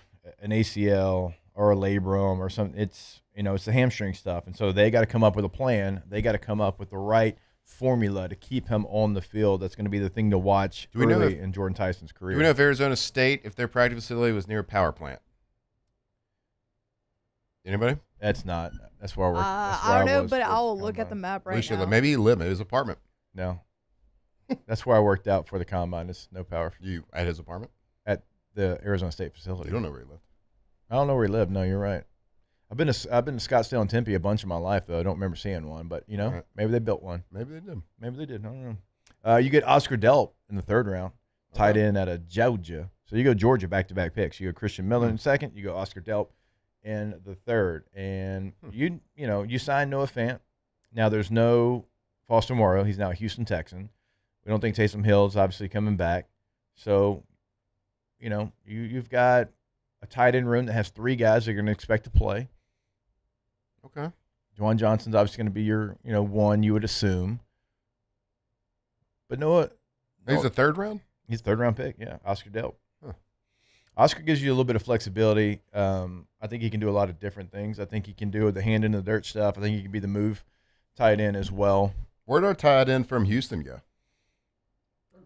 I: ACL or a labrum or something. It's the hamstring stuff. And so they got to come up with a plan. They got to come up with the right formula to keep him on the field. That's going to be the thing to watch early in Jordan Tyson's career.
G: Do we know if Arizona State, if their practice facility was near a power plant? Anybody?
I: That's where I work.
H: I don't know, but I'll look at the map right now.
G: Maybe he lived in his apartment.
I: No. That's where I worked out for the combine. It's no power.
G: You at his apartment?
I: At the Arizona State facility.
G: You don't know where he lived.
I: I don't know where he lived. No, you're right. I've been to Scottsdale and Tempe a bunch of my life, though. I don't remember seeing one, but maybe they built one.
G: Maybe they did.
I: Maybe they did. I don't know. You get Oscar Delp in the 3rd round, tight end out of Georgia. So you go Georgia back-to-back picks. You go Christian Miller in 2nd. You go Oscar Delp in the 3rd, and you sign Noah Fant. Now there's no Foster Moreau. He's now a Houston Texan. We don't think Taysom Hill's obviously coming back. So, you've got a tight end room that has 3 guys that you're going to expect to play.
G: Okay.
I: Juwan Johnson's obviously going to be your, one you would assume. But Noah.
G: He's a 3rd round?
I: He's a 3rd round pick, yeah. Oscar Delp. Huh. Oscar gives you a little bit of flexibility. I think he can do a lot of different things. I think he can do the hand in the dirt stuff. I think he can be the move tight end as well.
G: Where'd our tight end from Houston go?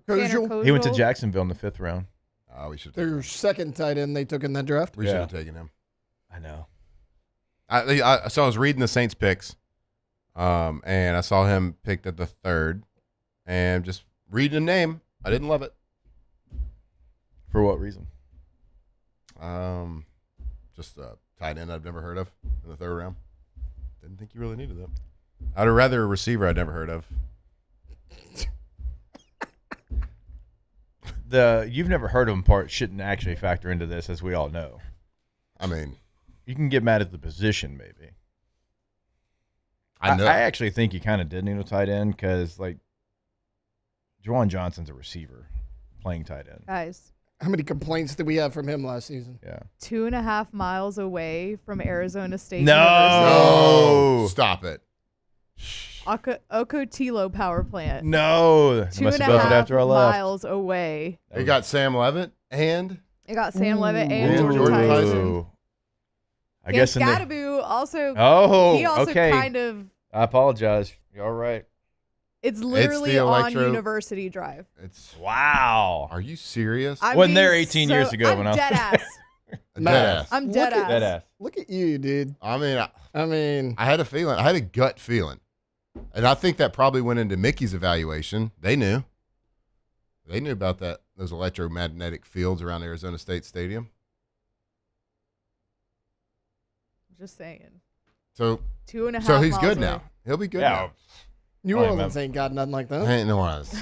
I: He went to Jacksonville in the 5th round.
G: Oh, we should.
F: Their 2nd tight end they took in that draft.
G: We should have taken him.
I: I know.
G: So I was reading the Saints picks, and I saw him picked at the 3rd, and just reading the name, I didn't love it.
I: For what reason?
G: Just a tight end I've never heard of in the 3rd round. Didn't think you really needed that. I'd rather a receiver I'd never heard of.
I: You've never heard of him part shouldn't actually factor into this, as we all know.
G: I mean,
I: you can get mad at the position, maybe.
G: I know.
I: I actually think you kind of did need a tight end because, Juwan Johnson's a receiver playing tight end.
H: Guys.
F: How many complaints did we have from him last season?
I: Yeah.
H: 2.5 miles away from Arizona State
G: No.
H: University.
G: Stop it.
H: Ocotillo Power Plant.
I: No.
H: 2.5 miles away.
G: They got Sam Levitt and?
H: They got Sam Levitt and Jordan Tyson.
I: I guess
H: Scadaboo also.
I: Oh,
H: he also
I: okay.
H: kind of.
I: I apologize. You're all right.
H: It's literally on University Drive.
I: Wow.
G: Are you serious?
I: Wasn't there 18 years ago
H: I'm
I: when I was
H: dead ass.
G: Dead-ass.
H: I'm dead ass.
I: Dead ass.
F: Look at you, dude.
G: I mean, I had a feeling. I had a gut feeling. And I think that probably went into Mickey's evaluation. They knew. They knew about those electromagnetic fields around Arizona State Stadium.
H: Just saying.
G: So
H: 2.5
G: So he's
H: miles
G: good
H: away.
G: now. He'll be good now.
F: New Orleans ain't got nothing like that.
G: Ain't New Orleans.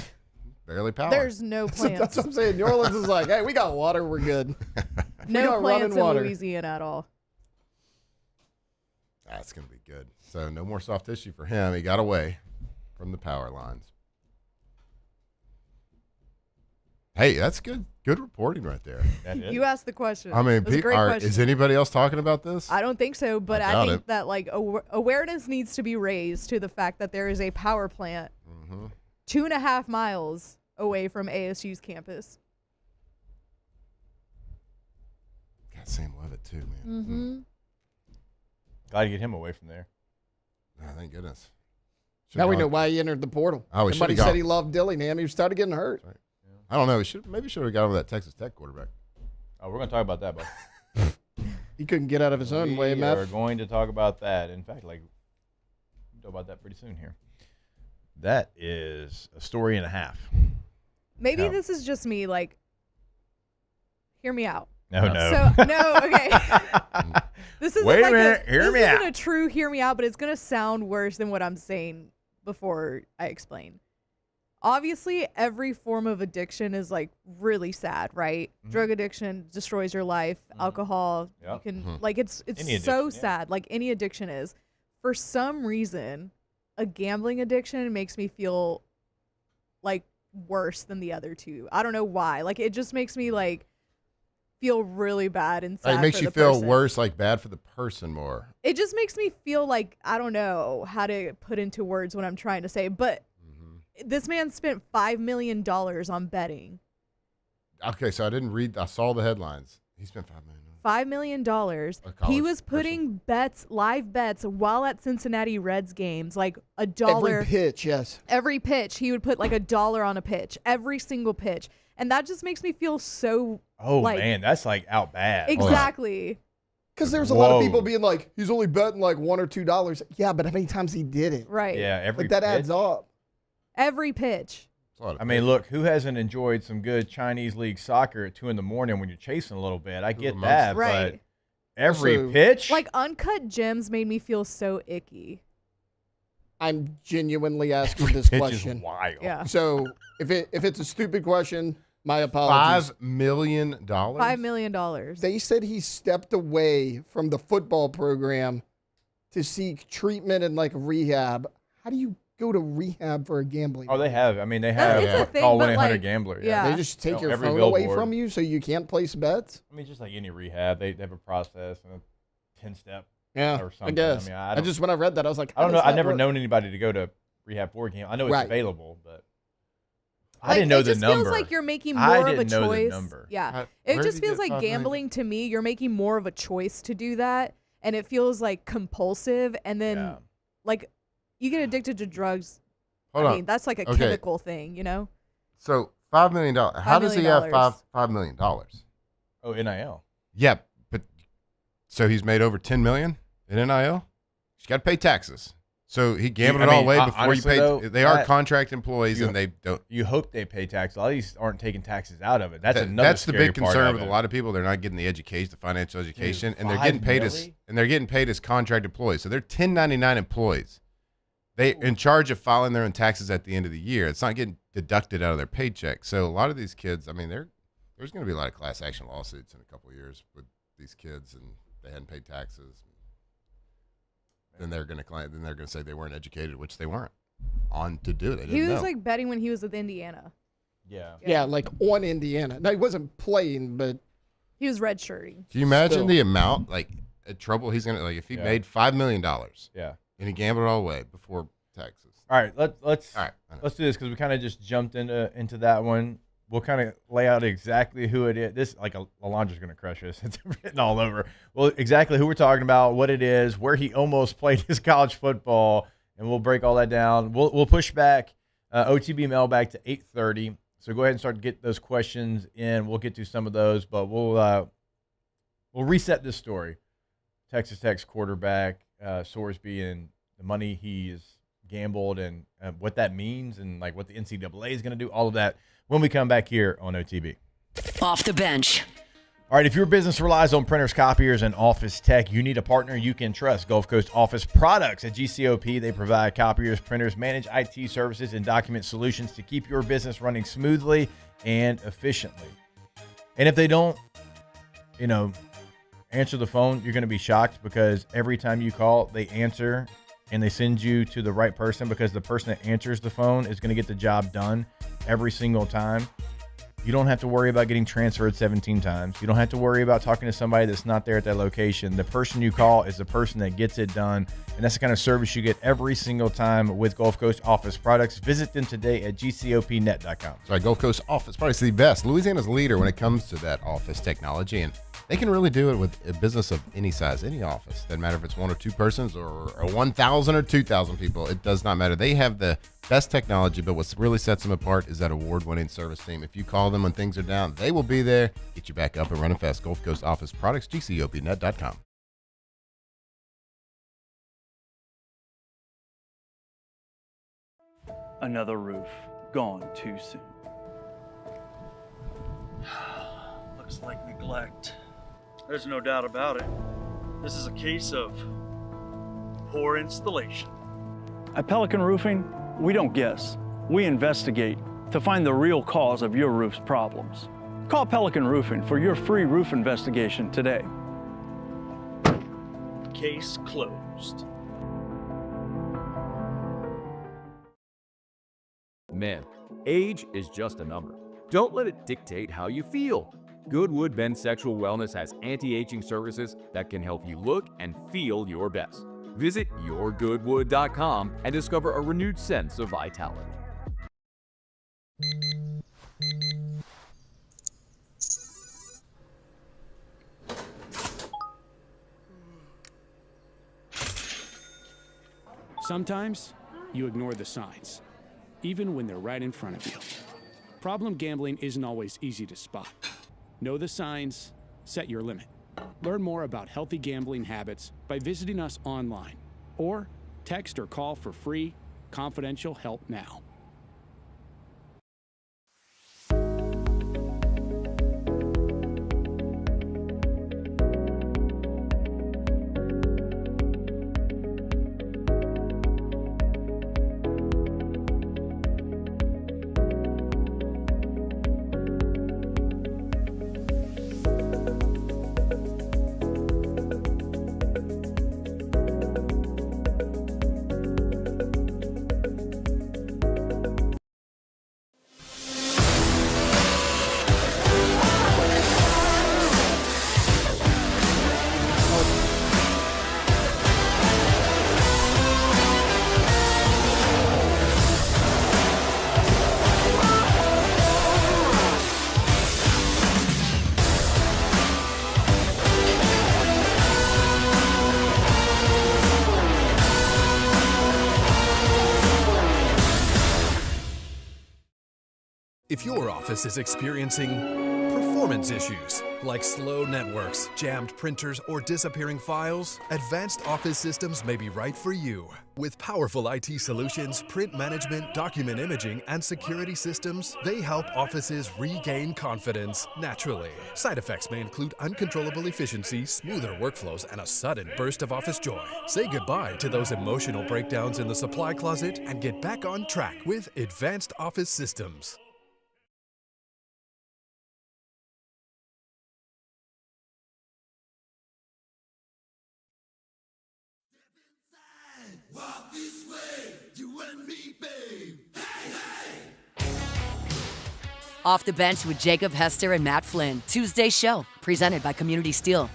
G: Barely power.
H: There's no plants.
F: That's what I'm saying. New Orleans is like, hey, we got water. We're good.
H: No plants in
F: water.
H: Louisiana at all.
G: That's going to be good. So no more soft tissue for him. He got away from the power lines. Hey, that's good. Good reporting right there.
H: You asked the question.
G: I mean,
H: That's a great question.
G: is anybody else talking about this?
H: I don't think so, but
G: I
H: I
G: doubt
H: think
G: it.
H: that awareness needs to be raised to the fact that there is a power plant 2.5 miles away from ASU's campus.
G: God, Sam Levitt too, man.
H: Mm-hmm.
I: Glad to get him away from there.
G: Oh, thank goodness.
F: Now we know why he entered the portal.
G: Oh,
F: Somebody said he loved Dillingham. He started getting hurt.
G: Right. I don't know. Maybe should have got over that Texas Tech quarterback.
I: Oh, we're going to talk about that, bud.
F: He couldn't get out of his own way, Matt.
I: We're going to talk about that. In fact, we'll talk about that pretty soon here. That is a story and a half.
H: Maybe this is just me, hear me out.
I: No.
H: So, no, okay. This isn't
I: Wait a minute. Hear me out.
H: This isn't a true hear me out, but it's going to sound worse than what I'm saying before I explain. Obviously, every form of addiction is really sad, right? Mm-hmm. Drug addiction destroys your life. Mm-hmm. Alcohol, you can it's so sad. Like any addiction is. For some reason, a gambling addiction makes me feel worse than the other two. I don't know why. It just makes me feel really bad and sad.
G: It makes
H: for
G: you
H: the
G: feel
H: person.
G: worse, bad for the person more.
H: It just makes me feel I don't know how to put into words what I'm trying to say, but this man spent $5 million on betting.
G: Okay, so I didn't read. I saw the headlines. He spent $5 million.
H: $5 million. He was putting live bets while at Cincinnati Reds games, $1.
F: Every pitch, yes.
H: Every pitch, he would put $1 on a pitch, every single pitch, and that just makes me feel so.
I: Oh man, that's out bad.
H: Exactly.
F: Because there's a lot of people being he's only betting $1 or $2. Yeah, but how many times he did it?
H: Right.
I: Yeah, every
F: that
I: pitch.
F: adds up.
H: Every pitch.
I: I mean, look, who hasn't enjoyed some good Chinese League soccer at 2 a.m. when you're chasing a little bit? I get that,
H: right.
I: But every pitch?
H: Uncut Gems made me feel so icky.
F: I'm genuinely asking this
I: Pitch
F: question.
I: is wild.
H: Yeah.
F: So if it's a stupid question, my apologies.
G: $5 million?
H: $5 million.
F: They said he stepped away from the football program to seek treatment and rehab. How do you go to rehab for a gambling?
I: Oh, they have. I mean, they have
H: It's a thing,
I: call
H: but
I: 1-800-GAMBLER.
H: yeah.
F: They just take your
I: every
F: phone away
I: billboard.
F: from you so you can't place bets?
I: I mean, just like any rehab, they have a process and a 10-step
F: Yeah,
I: or something.
F: I guess.
I: I mean,
F: I just, when I read that, I was like,
I: I don't
F: how
I: know.
F: does
I: I've
F: that
I: never
F: work?
I: known anybody to go to rehab for a game. I know it's
F: Right.
I: available, but I didn't know the
H: It just
I: number.
H: feels like you're making
I: I
H: more of a
I: didn't know the
H: choice.
I: number.
H: Yeah.
G: Where
H: It just
G: did you
H: feels
G: get
H: like
G: $5 million?
H: gambling to me. You're making more of a choice to do that, and it feels compulsive, and then you get addicted to drugs.
G: Hold
H: I
G: on.
H: mean, that's a
G: Okay.
H: chemical thing, you know?
G: So $5 million. How does he have $5 million?
I: Oh, NIL.
G: Yeah, but so he's made over $10 million in NIL. He's got to pay taxes. So he gambled it all away before
I: honestly,
G: you paid.
I: though,
G: They are
I: that-
G: contract employees, and they don't.
I: You hope they pay taxes. A lot of these aren't taking taxes out of it. That's another.
G: That's the
I: scary
G: big
I: part
G: concern
I: of
G: with
I: it.
G: a lot of people. They're not getting the education, the financial education, and they're
I: $5
G: getting paid
I: million?
G: as contract employees. So they're 1099 employees. They in charge of filing their own taxes at the end of the year. It's not getting deducted out of their paycheck. So a lot of these kids, I mean, there's going to be a lot of class action lawsuits in a couple of years with these kids, and they hadn't paid taxes. Then they're going to claim. Then they're going to say they weren't educated, which they weren't on to do. They didn't
H: He was
G: know.
H: betting when he was with Indiana.
F: Yeah, on Indiana. No, he wasn't playing, but
H: He was redshirting.
G: Can you imagine
F: Still.
G: the amount of trouble he's gonna if he made $5 million?
I: Yeah.
G: And he gambled it all away before taxes.
I: All right, let's
G: All right,
I: let's do this because we kind of just jumped into that one. We'll kind of lay out exactly who it is. This Alondra's going to crush us. It's written all over. Well, exactly who we're talking about, what it is, where he almost played his college football, and we'll break all that down. We'll push back OTB Mailbag to 8:30. So go ahead and start to get those questions in. We'll get to some of those, but we'll reset this story. Texas Tech's quarterback Sorsby and the money he's gambled and what that means and what the NCAA is going to do. All of that when we come back here on OTB.
E: Off the bench.
I: All right, if your business relies on printers, copiers, and office tech, you need a partner you can trust. Gulf Coast Office Products at GCOP. They provide copiers, printers, managed IT services, and document solutions to keep your business running smoothly and efficiently. And if they don't, answer the phone, you're going to be shocked because every time you call, they answer and they send you to the right person because the person that answers the phone is going to get the job done every single time. You don't have to worry about getting transferred 17 times. You don't have to worry about talking to somebody that's not there at that location. The person you call is the person that gets it done, and that's the kind of service you get every single time with Gulf Coast Office Products. Visit them today at gcopnet.com.
G: Sorry, Gulf Coast Office Products is the best. Louisiana's leader when it comes to that office technology, and they can really do it with a business of any size, any office. Doesn't matter if it's 1 or 2 persons or 1,000 or 2,000 people. It does not matter. They have the best technology, but what really sets them apart is that award-winning service team. If you call them when things are down, they will be there, get you back up and running fast. Gulf Coast Office Products, gcopnet.com.
B: Another roof gone too soon. Looks like neglect. There's no doubt about it. This is a case of poor installation. At Pelican Roofing, we don't guess. We investigate to find the real cause of your roof's problems. Call Pelican Roofing for your free roof investigation today. Case closed.
D: Men, age is just a number. Don't let it dictate how you feel. Goodwood Men's Sexual Wellness has anti-aging services that can help you look and feel your best. Visit yourgoodwood.com and discover a renewed sense of vitality.
W: Sometimes you ignore the signs, even when they're right in front of you. Problem gambling isn't always easy to spot. Know the signs, set your limit. Learn more about healthy gambling habits by visiting us online or text or call for free, confidential help now.
T: If your office is experiencing performance issues like slow networks, jammed printers, or disappearing files, Advanced Office Systems may be right for you. With powerful IT solutions, print management, document imaging, and security systems, they help offices regain confidence naturally. Side effects may include uncontrollable efficiency, smoother workflows, and a sudden burst of office joy. Say goodbye to those emotional breakdowns in the supply closet and get back on track with Advanced Office Systems.
X: Walk this way, you and me, babe. Hey, hey!
E: Off the Bench with Jacob Hester and Matt Flynn. Tuesday show, presented by Community Steel.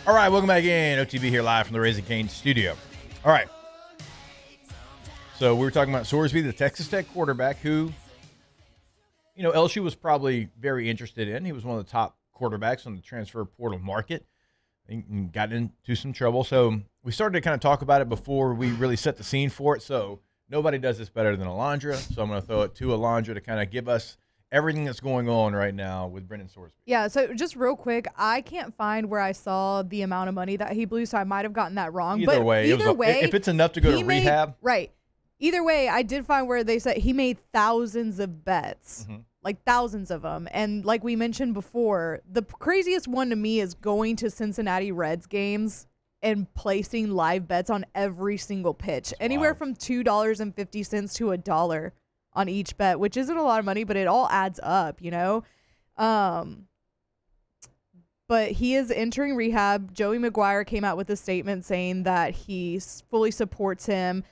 I: All right, welcome back in. OTB here live from the Raising Cane's studio. All right. So we were talking about Sorsby, the Texas Tech quarterback who, you know, LSU was probably very interested in. He was one of the top quarterbacks on the transfer portal market and got into some trouble. So we started to kind of talk about it before we really set the scene for it. So nobody does this better than Alondra. So I'm going to throw it to Alondra to kind of give us everything that's going on right now with Brennan Sorsby.
H: Yeah, so just real quick, I can't find where I saw the amount of money that he blew, so I might have gotten that wrong.
I: Either way, if it's enough to go to rehab.
H: Right. Either way, I did find where they said he made thousands of bets, like thousands of them. And like we mentioned before, the craziest one to me is going to Cincinnati Reds games and placing live bets on every single pitch, anywhere from $2.50 to $1 on each bet, which isn't a lot of money, but it all adds up, you know? But he is entering rehab. Joey McGuire came out with a statement saying that he fully supports him.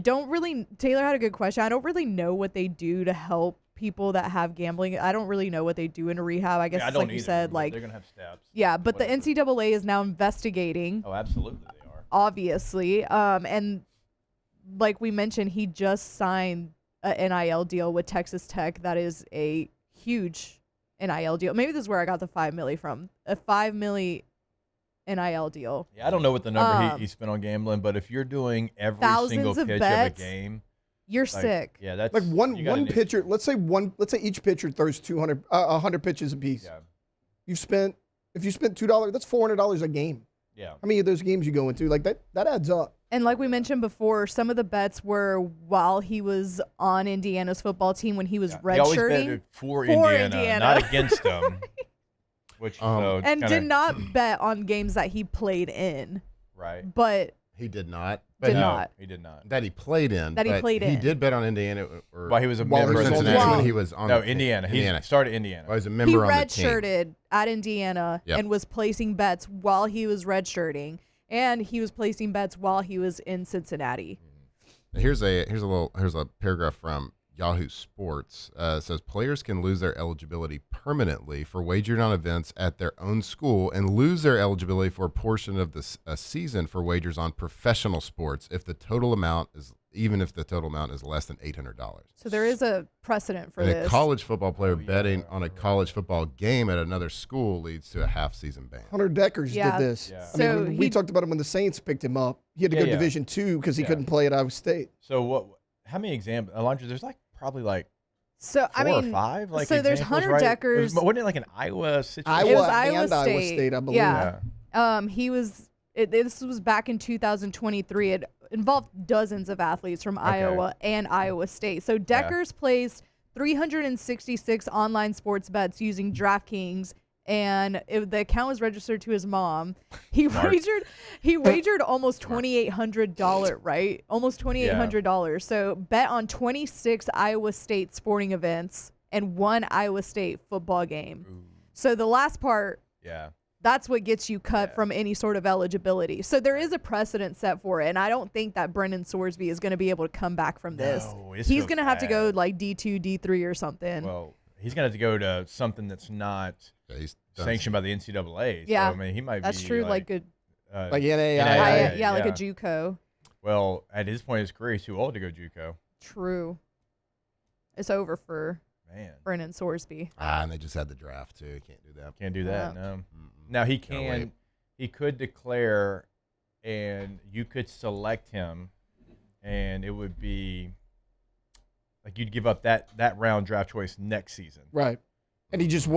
H: Taylor had a good question. I don't really know what they do to help people that have gambling. I don't really know what they do in a rehab. I guess it's like you said, like,
I: they're going to have steps.
H: Yeah, but the NCAA is now investigating.
I: Oh, absolutely they are.
H: Obviously. And like we mentioned, he just signed an NIL deal with Texas Tech. That is a huge NIL deal. Maybe this is where I got the $5 million from. A $5 million NIL deal.
I: Yeah, I don't know what the number he spent on gambling, but if you're doing every single pitch of a game,
H: you're sick.
I: Yeah, that's
F: like one pitcher. Let's say each pitcher throws 100 pitches apiece.
I: Yeah.
F: If you spent $2, that's $400 a game.
I: Yeah.
F: How many of those games you go into? Like that adds up.
H: And like we mentioned before, some of the bets were while he was on Indiana's football team when he was redshirting.
I: He always betted for Indiana, not against them. Which
H: and did not bet on games that he played in.
I: Right.
H: But
G: he did not.
I: He did not.
G: That he played in. He did bet on Indiana.
I: While he was a member of
G: Cincinnati when he was on.
I: No, Indiana. He started Indiana.
G: He was a member
H: on
G: the team.
H: He redshirted at Indiana and was placing bets while he was redshirting, and he was placing bets while he was in Cincinnati.
G: Here's a paragraph from Yahoo Sports. It says players can lose their eligibility permanently for wagering on events at their own school and lose their eligibility for a portion of a season for wagers on professional sports if the total amount is less than $800.
H: So there is a precedent for
G: and
H: this.
G: A college football player betting on a college football game at another school leads to a half-season ban.
F: Hunter Deckers did this.
I: Yeah.
F: I mean, we talked about him when the Saints picked him up. He had to go Division II because he couldn't play at Iowa State.
I: So how many examples? Alondra, there's probably
H: four
I: or five.
H: So there's Hunter Deckers.
I: Wasn't it like an Iowa situation?
H: It was Iowa State,
F: I believe.
H: Yeah. He was. This was back in 2023. It involved dozens of athletes from Iowa and Iowa State. So Deckers placed 366 online sports bets using DraftKings, and the account was registered to his mom. He wagered almost $2,800, right? Almost $2,800. So bet on 26 Iowa State sporting events and one Iowa State football game. Ooh. So the last part, that's what gets you cut from any sort of eligibility. So there is a precedent set for it, and I don't think that Brennan Sorsby is going to be able to come back from this. He's going to have to go like D2, D3 or something.
I: Well, he's going to have to go to something that's not sanctioned by the NCAA.
H: Yeah,
I: so, I mean, he might
H: that's
I: be
H: true.
I: like
H: a
F: like NAIA.
H: Like a JUCO.
I: Well, at his point in his career, he's too old to go JUCO.
H: True. It's over for Brennan Sorsby.
G: And they just had the draft too. Can't do that.
I: Can't do that. No. Now he can. He could declare, and you could select him, and it would be like you'd give up that round draft choice next season.
F: Right. And he just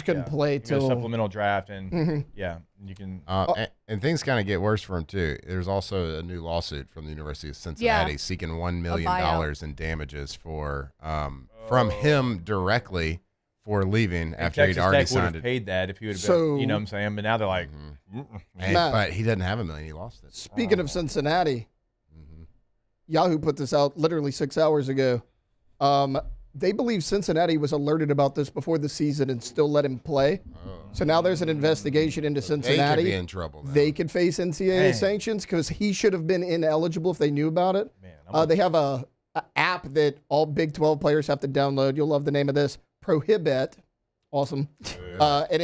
F: couldn't play till
I: supplemental draft, and you can.
G: And things kind of get worse for him too. There's also a new lawsuit from the University of Cincinnati seeking $1 million in damages for from him directly for leaving after he'd already signed it.
I: Paid that if he would have been, you know what I'm saying? But now they're like,
G: but he doesn't have $1 million. He lost it.
F: Speaking of Cincinnati, Yahoo put this out literally 6 hours ago. They believe Cincinnati was alerted about this before the season and still let him play. So now there's an investigation into Cincinnati.
G: They could be in trouble now.
F: They could face NCAA sanctions because he should have been ineligible if they knew about it. They have a app that all Big 12 players have to download. You'll love the name of this. Prohibit. Awesome. And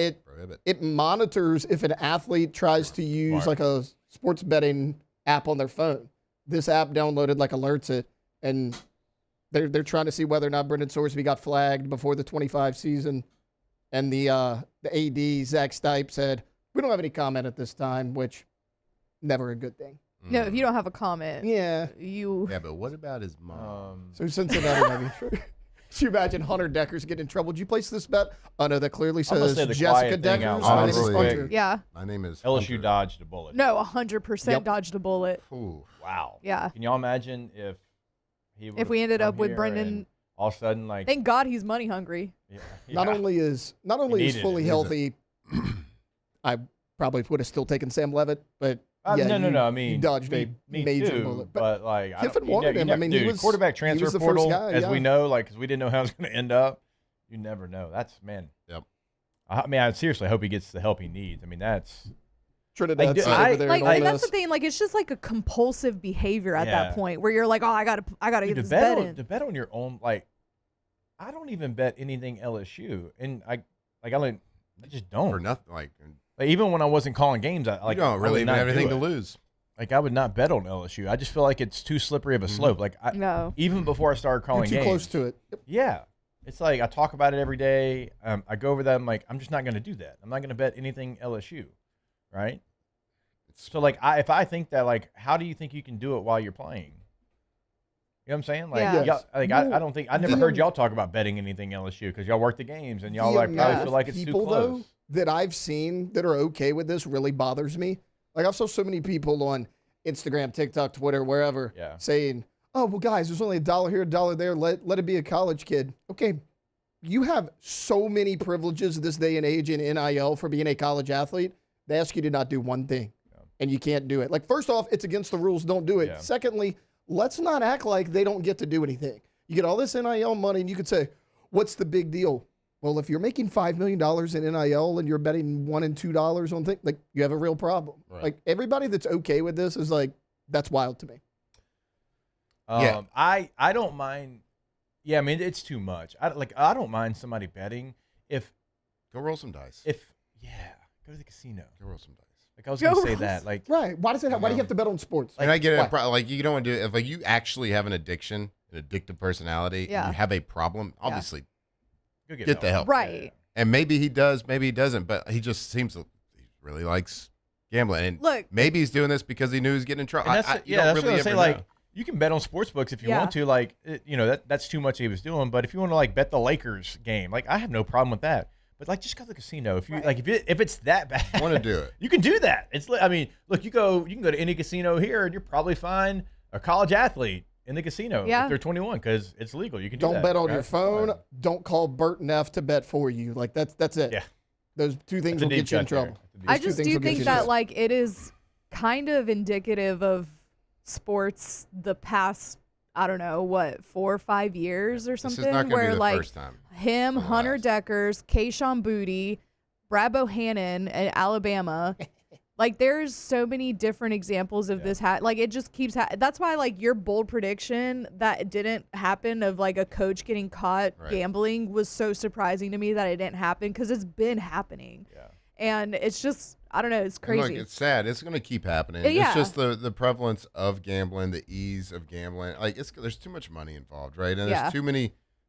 F: it monitors if an athlete tries to use like a sports betting app on their phone. This app downloaded alerts it, and they're trying to see whether or not Brennan Sorsby got flagged before the 25 season. And the AD, Zach Stipe, said, we don't have any comment at this time, which never a good thing.
H: No, if you don't have a comment.
F: Yeah.
G: Yeah, but what about his mom?
F: So Cincinnati maybe. Can you imagine Hunter Deckers getting in trouble? Did you place this bet? Oh, no, that clearly says Jessica Deckers.
G: My name is Hunter.
H: Yeah.
G: My name is
I: LSU
G: Hunter.
I: dodged a bullet.
H: No, 100% dodged a bullet.
G: Ooh.
I: Wow.
H: Yeah.
I: Can y'all imagine if
H: we ended up with Brendan?
I: All of a sudden,
H: thank God he's money hungry.
I: Yeah.
F: Not only is fully healthy, I probably would have still taken Sam Levitt, but
I: No. I mean,
F: you dodged a
I: me
F: major
I: too,
F: bullet.
I: but like,
F: Kiffin wanted him. I mean,
I: dude,
F: he was
I: quarterback transfer
F: the
I: portal,
F: first guy,
I: as we know, like, because we didn't know how it was going to end up. You never know. That's man.
G: Yep.
I: I mean, I seriously hope he gets the help he needs. I mean, that's
F: Trinidad
I: like,
F: over there.
H: Like,
F: and all
H: that's the
F: this.
H: thing. Like, it's just like a compulsive behavior at that point where you're like, oh, I gotta
I: Dude,
H: get this bet in.
I: to bet on your own. Like, I don't even bet anything LSU, and I just don't.
G: For nothing.
I: Like even when I wasn't calling games, I
G: you don't really even have anything to lose.
I: Like, I would not bet on LSU. I just feel like it's too slippery of a slope. Like, even before I started calling
F: You're too
I: games,
F: close to it. Yep.
I: yeah, it's like I talk about it every day. I go over that. I'm like, I'm just not going to do that. I'm not going to bet anything LSU, right? So like, if I think that, like, how do you think you can do it while you're playing? You know what I'm saying? Like,
H: Yeah.
I: y'all, like I don't think I never heard y'all talk about betting anything LSU because y'all work the games and y'all like probably feel like it's too
F: people,
I: close.
F: Though, that I've seen that are okay with this really bothers me. Like, I've saw so many people on Instagram, TikTok, Twitter, wherever, saying, "Oh, well, guys, there's only $1 here, $1 there. Let it be a college kid." Okay, you have so many privileges this day and age in NIL for being a college athlete. They ask you to not do one thing, and you can't do it. Like, first off, it's against the rules. Don't do it.
I: Yeah.
F: Secondly, let's not act like they don't get to do anything. You get all this NIL money, and you could say, "What's the big deal?" Well, if you're making $5 million in NIL and you're betting $1 and $2 on things, like, you have a real problem.
G: Right.
F: Like, everybody that's okay with this is like, that's wild to me.
I: Yeah, I don't mind. Yeah, I mean, it's too much. I don't mind somebody betting if
G: go roll some dice.
I: Go to the casino.
G: Go roll some dice.
I: Like, I was going to say that. Like,
F: right? Why does it? Why do you have to bet on sports?
G: And I get it.
F: Why?
G: Like, you don't want to do it. If like you actually have an addiction, an addictive personality, and you have a problem, obviously,
I: go
G: get the help.
H: Right.
G: And maybe he does, maybe he doesn't, but he just seems he really likes gambling. And
H: look,
G: maybe he's doing this because he knew he was getting in trouble.
I: And that's, that's
G: really
I: what I say.
G: ever
I: Like,
G: know.
I: you can bet on sports books if you want to. Like, that's too much he was doing. But if you want to like bet the Lakers game, like, I have no problem with that. But like, just go to the casino. If you if it's that bad,
G: want to do it,
I: you can do that. It's I mean, look, you can go to any casino here, and you're probably find a college athlete in the casino if they're 21 because it's legal. You can do
F: Don't
I: that.
F: bet on your phone. Don't call Bert and F to bet for you. Like, that's it.
I: Yeah.
F: Those two things will get you in trouble.
H: I just do think that like it is kind of indicative of sports the past, I don't know, what, 4 or 5 years or something,
G: This is not gonna
H: where
G: be the
H: like
G: first time.
H: him, Hunter Deckers, Kayshawn Booty, Brad Bohannon at Alabama. Like, there's so many different examples of this. Like, it just keeps that's why, like, your bold prediction that it didn't happen of, like, a coach getting caught gambling was so surprising to me that it didn't happen because it's been happening. Yeah. And it's just, I don't know, it's crazy.
G: And look, it's sad. It's going to keep happening.
H: Yeah.
G: It's just the prevalence of gambling, the ease of gambling. Like, there's too much money involved, right? And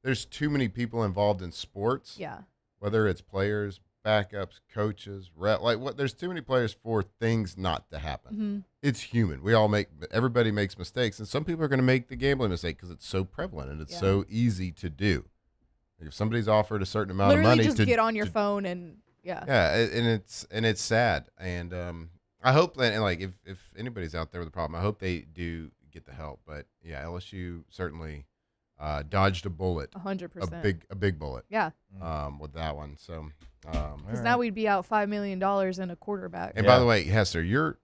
G: there's too many people involved in sports.
H: Yeah.
G: Whether it's players, backups, coaches, there's too many players for things not to happen.
H: Mm-hmm.
G: It's human. Everybody makes mistakes, and some people are going to make the gambling mistake because it's so prevalent and it's so easy to do. Like, if somebody's offered a certain amount
H: Literally
G: of money
H: just
G: to
H: get on your phone and
G: and it's sad. And I hope that, and like, if anybody's out there with a problem, I hope they do get the help. But yeah, LSU certainly dodged a bullet,
H: 100%,
G: a big bullet.
H: Yeah.
G: With that one. So.
H: Because now we'd be out $5 million in a quarterback.
G: And by the way, Hester, you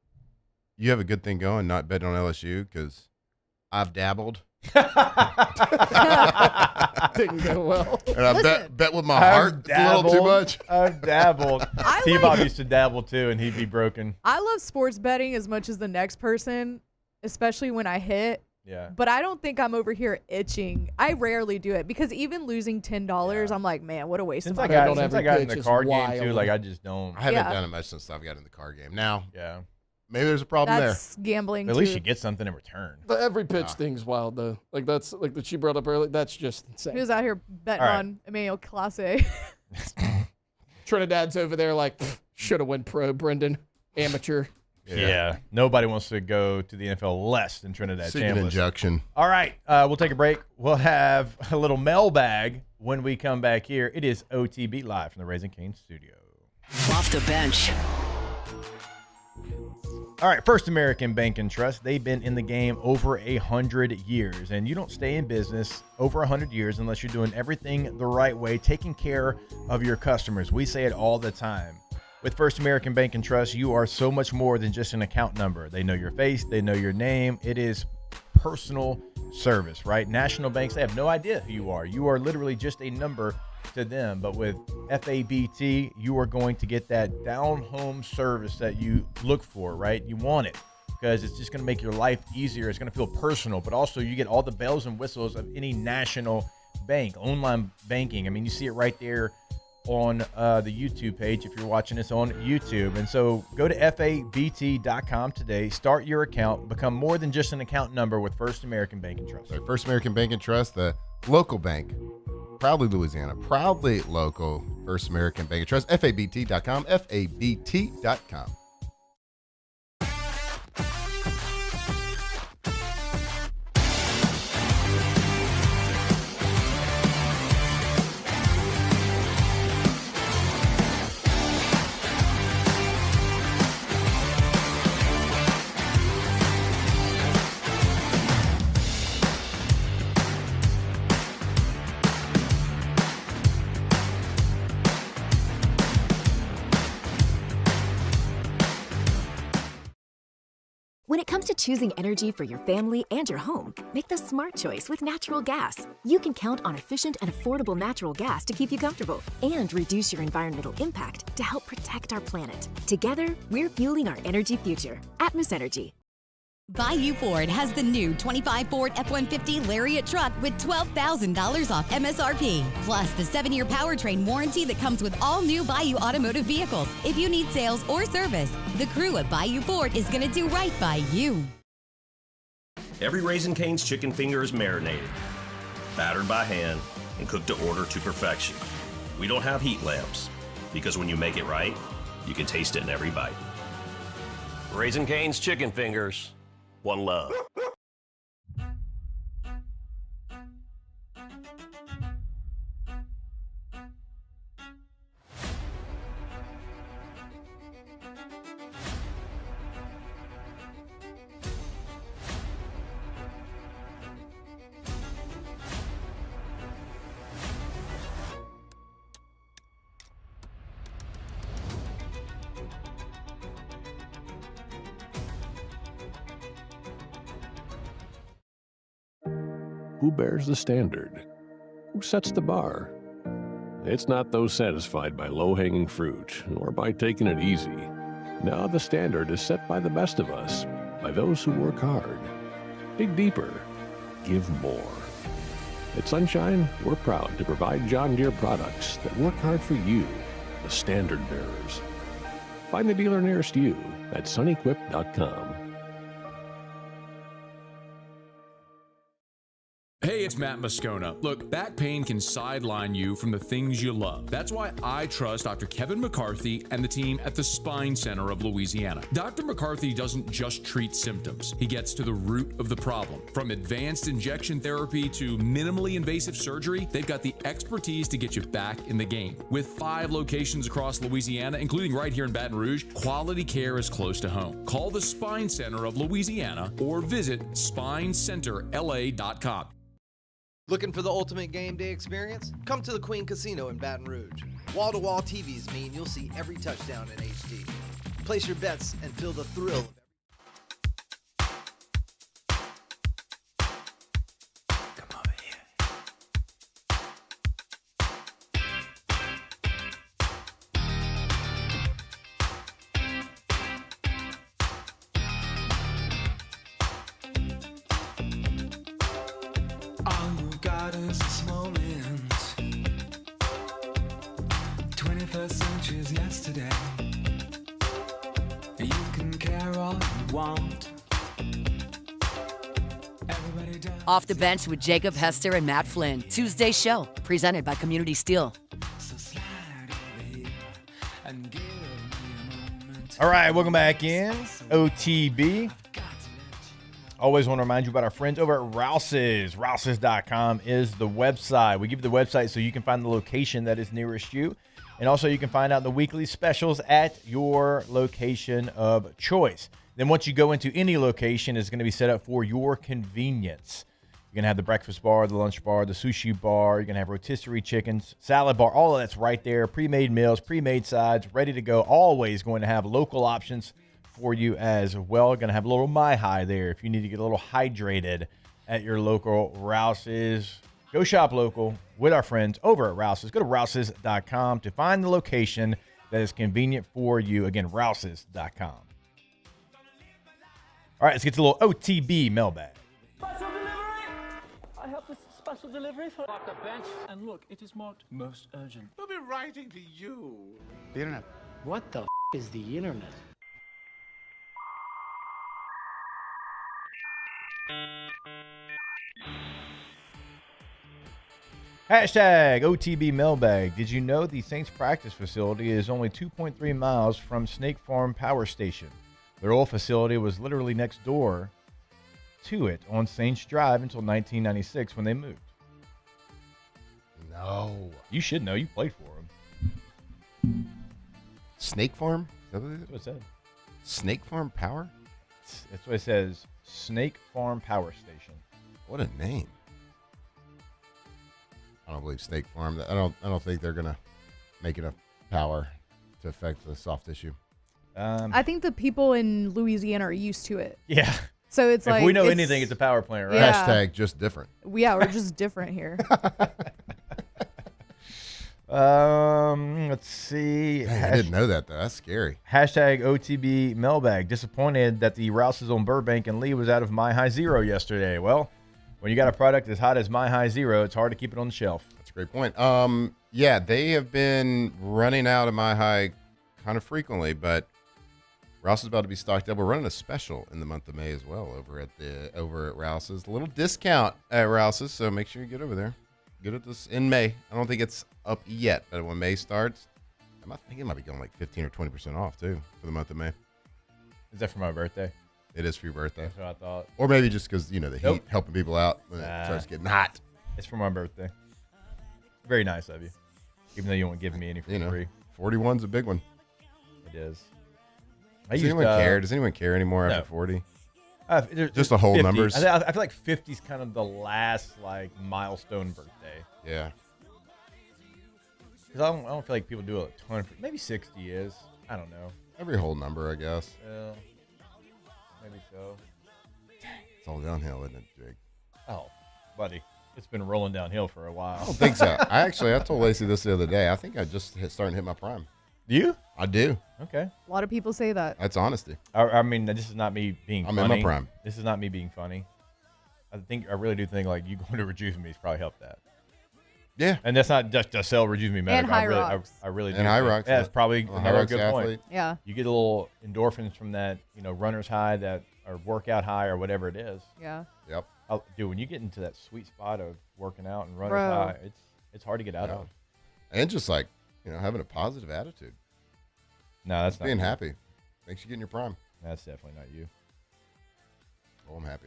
G: have a good thing going, not betting on LSU, because I've dabbled.
F: Didn't go well.
G: And I bet with my heart a little too much.
I: I've dabbled. T-Bob used to dabble too, and he'd be broken.
H: I love sports betting as much as the next person, especially when I hit.
I: Yeah.
H: But I don't think I'm over here itching. I rarely do it because even losing $10, I'm like, man, what a waste of money.
I: Since I got in the card game too, like, I just don't.
G: I haven't done it much since I've got in the card game. Now, maybe there's a problem
H: That's gambling.
I: At least you get something in return.
F: The every pitch thing's wild though. Like, that's like that she brought up earlier. That's just insane.
H: Who's out here betting on Emmanuel Clase?
F: Trinidad's over there like, should have went pro, Brendan. Amateur.
I: Yeah. Nobody wants to go to the NFL less than Trinidad
G: Seeking
I: Chambliss.
G: injection.
I: All right, we'll take a break. We'll have a little mailbag when we come back here. It is OTB live from the Raising Cane's studio.
E: Off the bench.
I: All right, First American Bank and Trust. They've been in the game over 100 years, and you don't stay in business over 100 years unless you're doing everything the right way, taking care of your customers. We say it all the time. With First American Bank and Trust, you are so much more than just an account number. They know your face, they know your name. It is personal service, right? National banks, they have no idea who you are. You are literally just a number to them. But with FABT, you are going to get that down-home service that you look for, right? You want it because it's just going to make your life easier. It's going to feel personal, but also you get all the bells and whistles of any national bank, online banking. I mean, you see it right there on the YouTube page if you're watching this on YouTube. And so go to FABT.com today, start your account, become more than just an account number with First American Bank and Trust.
G: First American Bank and Trust, the local bank, proudly Louisiana, proudly local. First American Bank and Trust, FABT.com, FABT.com.
A: When it comes to choosing energy for your family and your home, make the smart choice with natural gas. You can count on efficient and affordable natural gas to keep you comfortable and reduce your environmental impact to help protect our planet. Together, we're fueling our energy future. Atmos Energy.
R: Bayou Ford has the new 25 Ford F-150 Lariat truck with $12,000 off MSRP, plus the 7-year powertrain warranty that comes with all new Bayou automotive vehicles. If you need sales or service, the crew at Bayou Ford is going to do right by you.
M: Every Raising Cane's chicken finger is marinated, battered by hand, and cooked to order to perfection. We don't have heat lamps, because when you make it right, you can taste it in every bite. Raising Cane's chicken fingers. One love.
C: Who bears the standard? Who sets the bar? It's not those satisfied by low-hanging fruit or by taking it easy. Now the standard is set by the best of us, by those who work hard. Dig deeper. Give more. At Sunshine, we're proud to provide John Deere products that work hard for you, the standard bearers. Find the dealer nearest you at sunequip.com.
V: Hey, it's Matt Moscona. Look, back pain can sideline you from the things you love. That's why I trust Dr. Kevin McCarthy and the team at the Spine Center of Louisiana. Dr. McCarthy doesn't just treat symptoms. He gets to the root of the problem. From advanced injection therapy to minimally invasive surgery, they've got the expertise to get you back in the game. With 5 locations across Louisiana, including right here in Baton Rouge, quality care is close to home. Call the Spine Center of Louisiana or visit spinecenterla.com.
J: Looking for the ultimate game day experience? Come to the Queen Casino in Baton Rouge. Wall-to-wall TVs mean you'll see every touchdown in HD. Place your bets and feel the thrill of
X: is this moment. 21st century's yesterday. You can care all you want. Everybody does.
E: Off the Bench with Jacob, Hester, and Matt Flynn. Tuesday show, presented by Community Steel.
I: All right, welcome back in. OTB. Always want to remind you about our friends over at Rouse's. Rouse's.com is the website. We give you the website so you can find the location that is nearest you. And also you can find out the weekly specials at your location of choice. Then once you go into any location, it's going to be set up for your convenience. You're going to have the breakfast bar, the lunch bar, the sushi bar. You're going to have rotisserie chickens, salad bar. All of that's right there. Pre-made meals, pre-made sides, ready to go. Always going to have local options for you as well. Going to have a little My High there if you need to get a little hydrated at your local Rouse's. Go shop local with our friends over at Rouse's. Go to rouses.com to find the location that is convenient for you. Again, rouses.com. All right, let's get to a little OTB mailbag.
K: Special delivery! I have this special delivery for off the bench. And look, it is marked most urgent.
N: We'll be writing to you.
K: The internet. What the is the internet?
I: Hashtag OTB mailbag. Did you know the Saints practice facility is only 2.3 miles from Snake Farm Power Station? Their old facility was literally next door to it on Saints Drive until 1996 when they moved.
G: No.
I: You should know. You played for them.
G: Snake Farm?
I: That's what it said.
G: Snake Farm Power?
I: That's what it says. Snake Farm Power Station.
G: What a name. I don't believe Snake Farm. I don't think they're gonna make enough power to affect the soft tissue.
H: I think the people in Louisiana are used to it.
I: Yeah.
H: So it's like
I: if we know anything, it's a power plant, right?
H: Yeah.
G: Hashtag just different.
H: Yeah, we're just different here.
I: Let's see.
G: Dang, I didn't know that though. That's scary.
I: Hashtag OTB mailbag. Disappointed that the Rouse's on Burbank and Lee was out of My High Zero yesterday. Well, when you got a product as hot as My High Zero, it's hard to keep it on the shelf.
G: That's a great point. Yeah, they have been running out of My High kind of frequently, but Rouse is about to be stocked up. We're running a special in the month of May as well over at Rouse's. A little discount at Rouse's, so make sure you get over there. Get it this in May. I don't think it's up yet, but when May starts, I think it might be going like 15 or 20% off too for the month of May.
I: Is that for my birthday?
G: It is for your birthday.
I: That's what I thought.
G: Or maybe just because, the heat helping people out when it starts getting hot.
I: It's for my birthday. Very nice of you. Even though you won't give me any for free.
G: 41's a big one.
I: It is.
G: Does anyone care? Does anyone care anymore after 40? Just the whole
I: 50.
G: numbers?
I: I feel like 50 is kind of the last milestone birthday.
G: Yeah.
I: Because I don't feel like people do a ton. Maybe 60 is. I don't know.
G: Every whole number, I guess.
I: Yeah. Maybe so.
G: It's all downhill, isn't it, Jake?
I: Oh, buddy. It's been rolling downhill for a while.
G: I don't think so. I told Lacey this the other day. I think I just starting to hit my prime.
I: Do you?
G: I do.
I: Okay.
H: A lot of people say that.
G: That's honesty.
I: I mean, this is not me being funny.
G: I'm in my prime.
I: This is not me being funny. I really do think you going to Rejuve Me has probably helped that.
G: Yeah.
I: And that's not just to sell Rejuve Me medical.
H: And High Rocks.
I: I really do.
G: And High Rocks.
I: Yeah, that's probably another good
G: athlete.
I: point.
H: Yeah.
I: You get a little endorphins from that, runner's high, that or workout high, or whatever it is.
H: Yeah.
G: Yep.
I: Dude, when you get into that sweet spot of working out and runner's
H: Bro.
I: high, it's hard to get out of.
G: And just having a positive attitude.
I: No, that's not
G: being
I: you.
G: happy. Makes you get in your prime.
I: That's definitely not you.
G: Oh, I'm happy.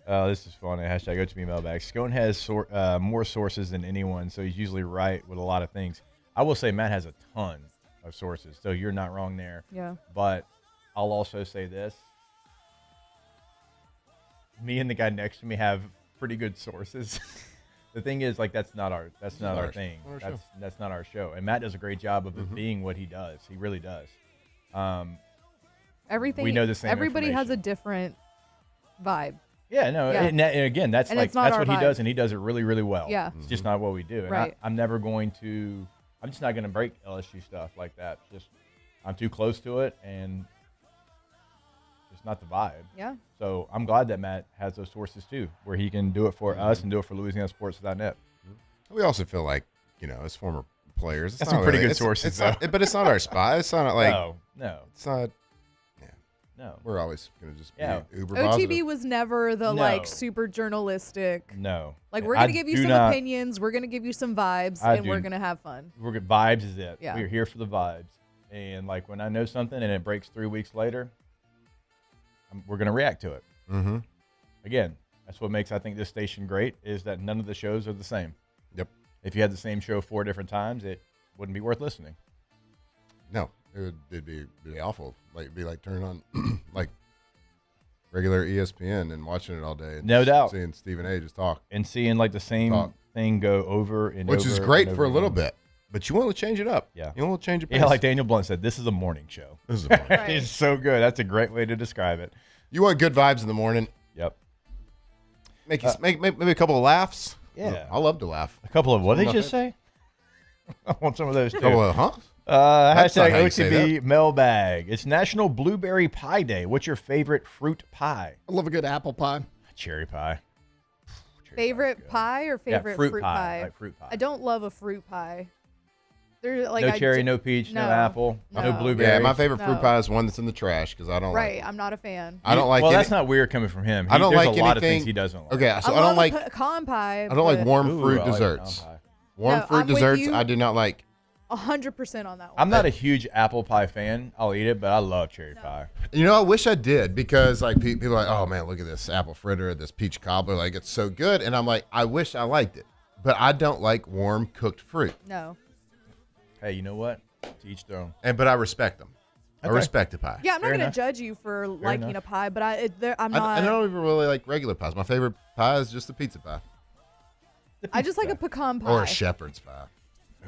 I: This is funny. Hashtag OTB mailbag. Scone has more sources than anyone, so he's usually right with a lot of things. I will say Matt has a ton of sources, so you're not wrong there.
H: Yeah.
I: But I'll also say this. Me and the guy next to me have pretty good sources. The thing is, that's not our thing. That's not our show. And Matt does a great job of it being what he does. He really does.
H: Everything.
I: We know the same.
H: Everybody has a different vibe.
I: Yeah, no,
H: Yeah.
I: And again, that's
H: it's not
I: that's
H: our
I: what he
H: vibe.
I: does, and he does it really, really well.
H: Yeah.
I: It's just not what we do. And
H: Right.
I: I'm just not going to break LSU stuff like that. I'm too close to it, and just not the vibe.
H: Yeah.
I: So I'm glad that Matt has those sources too, where he can do it for us and do it for LouisianaSports.net.
G: We also feel like, as former players, it's
I: That's
G: not
I: some pretty
G: really-
I: good sources,
G: it's not- but it's not our spot. It's not like
I: no.
G: It's not.
I: No.
G: We're always going to just be uber
H: OTB
G: positive.
H: was never the
I: No.
H: super journalistic.
I: No.
H: We're
I: I
H: gonna give you
I: do
H: some
I: not-
H: opinions. We're gonna give you some vibes, and we're gonna have fun.
I: We're good. Vibes is it.
H: Yeah.
I: We're here for the vibes. And when I know something and it breaks 3 weeks later, we're going to react to it.
G: Mm-hmm.
I: Again, that's what makes, I think, this station great, is that none of the shows are the same.
G: Yep.
I: If you had the same show 4 different times, it wouldn't be worth listening.
G: No, it'd be awful. It'd be like turning on regular ESPN and watching it all day. And
I: No doubt.
G: Seeing Stephen A. just talk.
I: And seeing like the same thing go over and
G: Which
I: over.
G: is great
I: and
G: for a
I: over
G: little
I: again.
G: bit. But you want to change it up.
I: Yeah.
G: You want to change it pace.
I: Yeah, like Daniel Blunt said, this is a morning show.
G: This is a morning show.
I: It's so good. That's a great way to describe it.
G: You want good vibes in the morning.
I: Yep.
G: Make maybe a couple of laughs.
I: Yeah.
G: I love to laugh.
I: A couple of what did
G: Some
I: you
G: of it.
I: say? I want some of those too.
G: Couple of, huh? That's not
I: Hashtag
G: how you say
I: OTB Mailbag. It's National Blueberry Pie Day. What's your favorite fruit pie?
F: I love a good apple pie.
I: Cherry pie.
H: Favorite pie or
I: Yeah,
H: favorite
I: fruit pie, like fruit pie.
H: I don't love a fruit pie. They're like
I: No
H: I
I: cherry,
H: d-
I: no peach, no
H: no
I: apple, no blueberry.
G: Yeah, my favorite fruit
H: No.
G: pie is one that's in the trash because I don't
H: Right,
G: like.
H: I'm not a fan.
G: I don't like.
I: Well,
G: any-
I: that's not weird coming from him.
G: I don't
I: There's
G: like
I: a lot of
G: anything-
I: things he doesn't like.
G: Okay, so I
H: love
G: don't like.
H: a pecan pie.
G: I don't like warm
I: Ooh,
G: fruit
I: I like
G: desserts.
I: pecan pie.
G: Warm
H: No,
G: fruit
H: I'm with
G: desserts,
H: you.
G: I do not like.
H: 100% on that one.
I: I'm not a huge apple pie fan. I'll eat it, but I love cherry pie.
G: You know, I wish I did because like people are like, oh man, look at this apple fritter, this peach cobbler, like it's so good, and I'm like, I wish I liked it, but I don't like warm cooked fruit.
H: No.
I: Hey, you know what? To each their own.
G: But I respect them. I
I: Okay.
G: respect the pie.
H: Yeah, I'm not
I: Fair
H: going to
I: enough.
H: judge you for liking
I: enough.
H: a pie, but I'm
G: I
H: not.
G: don't even really like regular pies. My favorite pie is just the pizza pie
H: I just like a pecan pie.
G: or a shepherd's pie.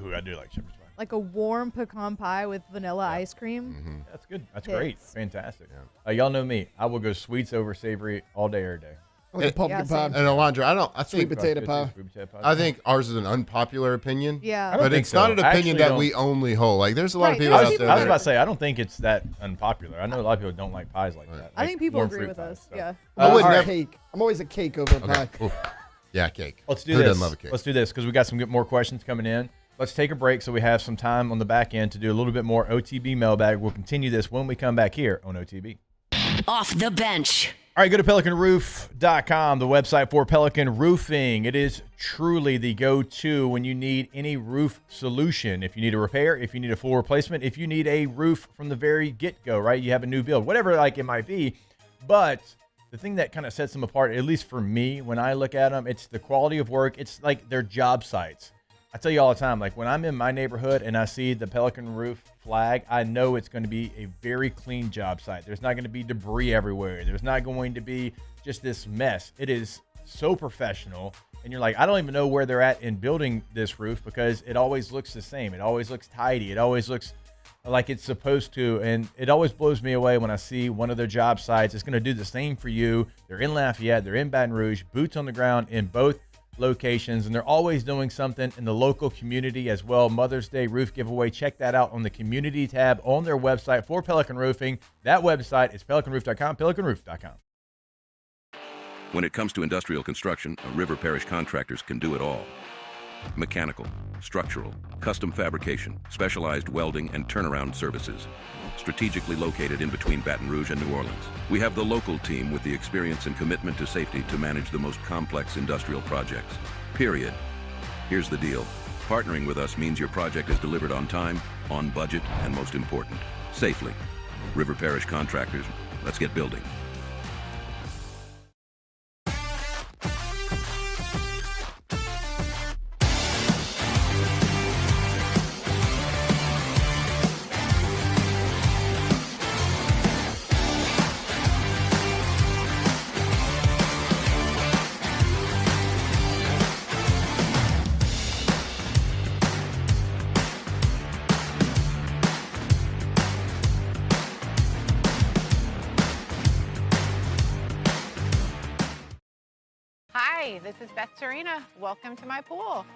I: Ooh, I do like shepherd's pie.
H: Like a warm pecan pie with vanilla ice cream.
G: Mm-hmm.
I: That's good. That's
H: Hits.
I: great. Fantastic. Y'all know me. I will go sweets over savory all day, every day.
F: I like a pumpkin pie.
G: And Alondra, I
F: Sweet
G: think
F: potato pie.
I: Sweet potato pie.
G: I think ours is an unpopular opinion.
H: Yeah.
I: I don't
G: But
I: think
G: it's not
I: so.
G: an
I: I
G: opinion
I: actually
G: that we only hold. Like there's a lot of
H: Right,
G: people
H: there's
G: out
H: people
G: there.
I: I was
G: that
I: about
G: are-
I: to say, I don't think it's that unpopular. I know a lot of people don't like pies like that.
H: I
I: like
H: think people
I: warm
H: agree
I: fruit
H: with
I: pies,
H: us.
I: so.
H: Yeah.
F: I'm always
I: all
F: a
I: right.
F: cake. I'm always a cake over a pie.
G: Ooh. Yeah, cake.
I: Let's do
G: Who
I: this.
G: doesn't love a cake?
I: Let's do this because we got some more questions coming in. Let's take a break so we have some time on the back end to do a little bit more OTB mailbag. We'll continue this when we come back here on OTB.
E: Off the bench.
I: All right, go to PelicanRoof.com, the website for Pelican Roofing. It is truly the go-to when you need any roof solution. If you need a repair, if you need a full replacement, if you need a roof from the very get-go, right? You have a new build, whatever like it might be. But the thing that kind of sets them apart, at least for me, when I look at them, it's the quality of work. It's like their job sites. I tell you all the time, like when I'm in my neighborhood and I see the Pelican Roof flag, I know it's going to be a very clean job site. There's not going to be debris everywhere. There's not going to be just this mess. It is so professional. And you're like, I don't even know where they're at in building this roof because it always looks the same. It always looks tidy. It always looks like it's supposed to. And it always blows me away when I see one of their job sites. It's going to do the same for you. They're in Lafayette. They're in Baton Rouge. Boots on the ground in both locations, and they're always doing something in the local community as well. Mother's Day roof giveaway. Check that out on the community tab on their website for Pelican Roofing. That website is pelicanroof.com, pelicanroof.com.
L: When it comes to industrial construction, River Parish contractors can do it all. Mechanical, structural, custom fabrication, specialized welding, and turnaround services. Strategically located in between Baton Rouge and New Orleans, we have the local team with the experience and commitment to safety to manage the most complex industrial projects. Period. Here's the deal. Partnering with us means your project is delivered on time, on budget, and most important, safely. River Parish Contractors, let's get building.
Q: Hi, this is Beth Serena. Welcome to my pool.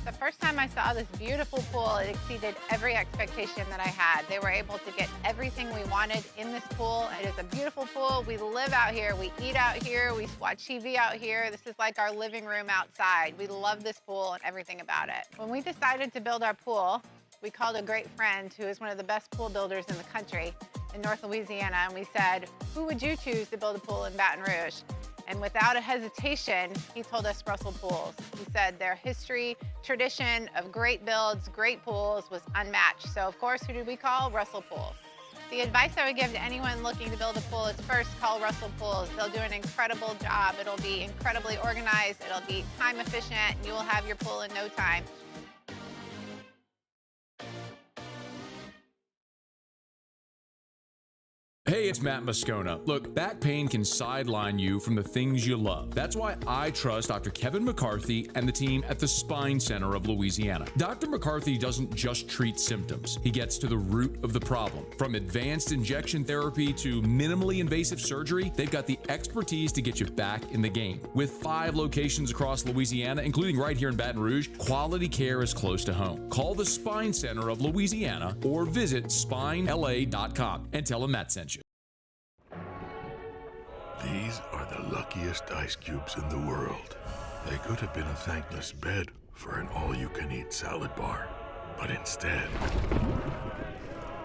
Q: The first time I saw this beautiful pool, it exceeded every expectation that I had. They were able to get everything we wanted in this pool. It is a beautiful pool. We live out here, we eat out here, we watch TV out here. This is like our living room outside. We love this pool and everything about it. When we decided to build our pool, we called a great friend who is one of the best pool builders in the country in North Louisiana, and we said, who would you choose to build a pool in Baton Rouge? And without a hesitation, he told us Russell Pools. He said their history, tradition of great builds, great pools was unmatched. So of course, who did we call? Russell Pools. The advice I would give to anyone looking to build a pool is first call Russell Pools. They'll do an incredible job. It'll be incredibly organized. It'll be time efficient, and you will have your pool in no time.
V: Hey, it's Matt Moscona. Look, back pain can sideline you from the things you love. That's why I trust Dr. Kevin McCarthy and the team at the Spine Center of Louisiana. Dr. McCarthy doesn't just treat symptoms. He gets to the root of the problem. From advanced injection therapy to minimally invasive surgery, they've got the expertise to get you back in the game. With 5 locations across Louisiana, including right here in Baton Rouge, quality care is close to home. Call the Spine Center of Louisiana or visit spinela.com and tell them Matt sent you.
N: These are the luckiest ice cubes in the world. They could have been a thankless bed for an all-you-can-eat salad bar. But instead,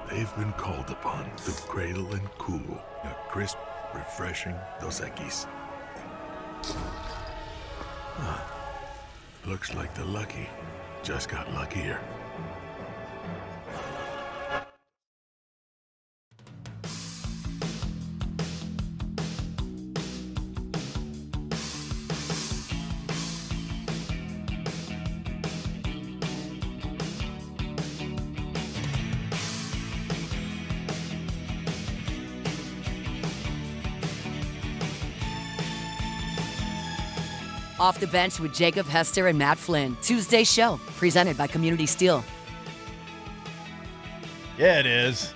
N: they've been called upon to cradle and cool a crisp, refreshing Dos Equis. Looks like the lucky just got luckier.
E: Off the Bench with Jacob, Hester, and Matt Flynn. Tuesday show, presented by Community Steel.
I: Yeah, it is.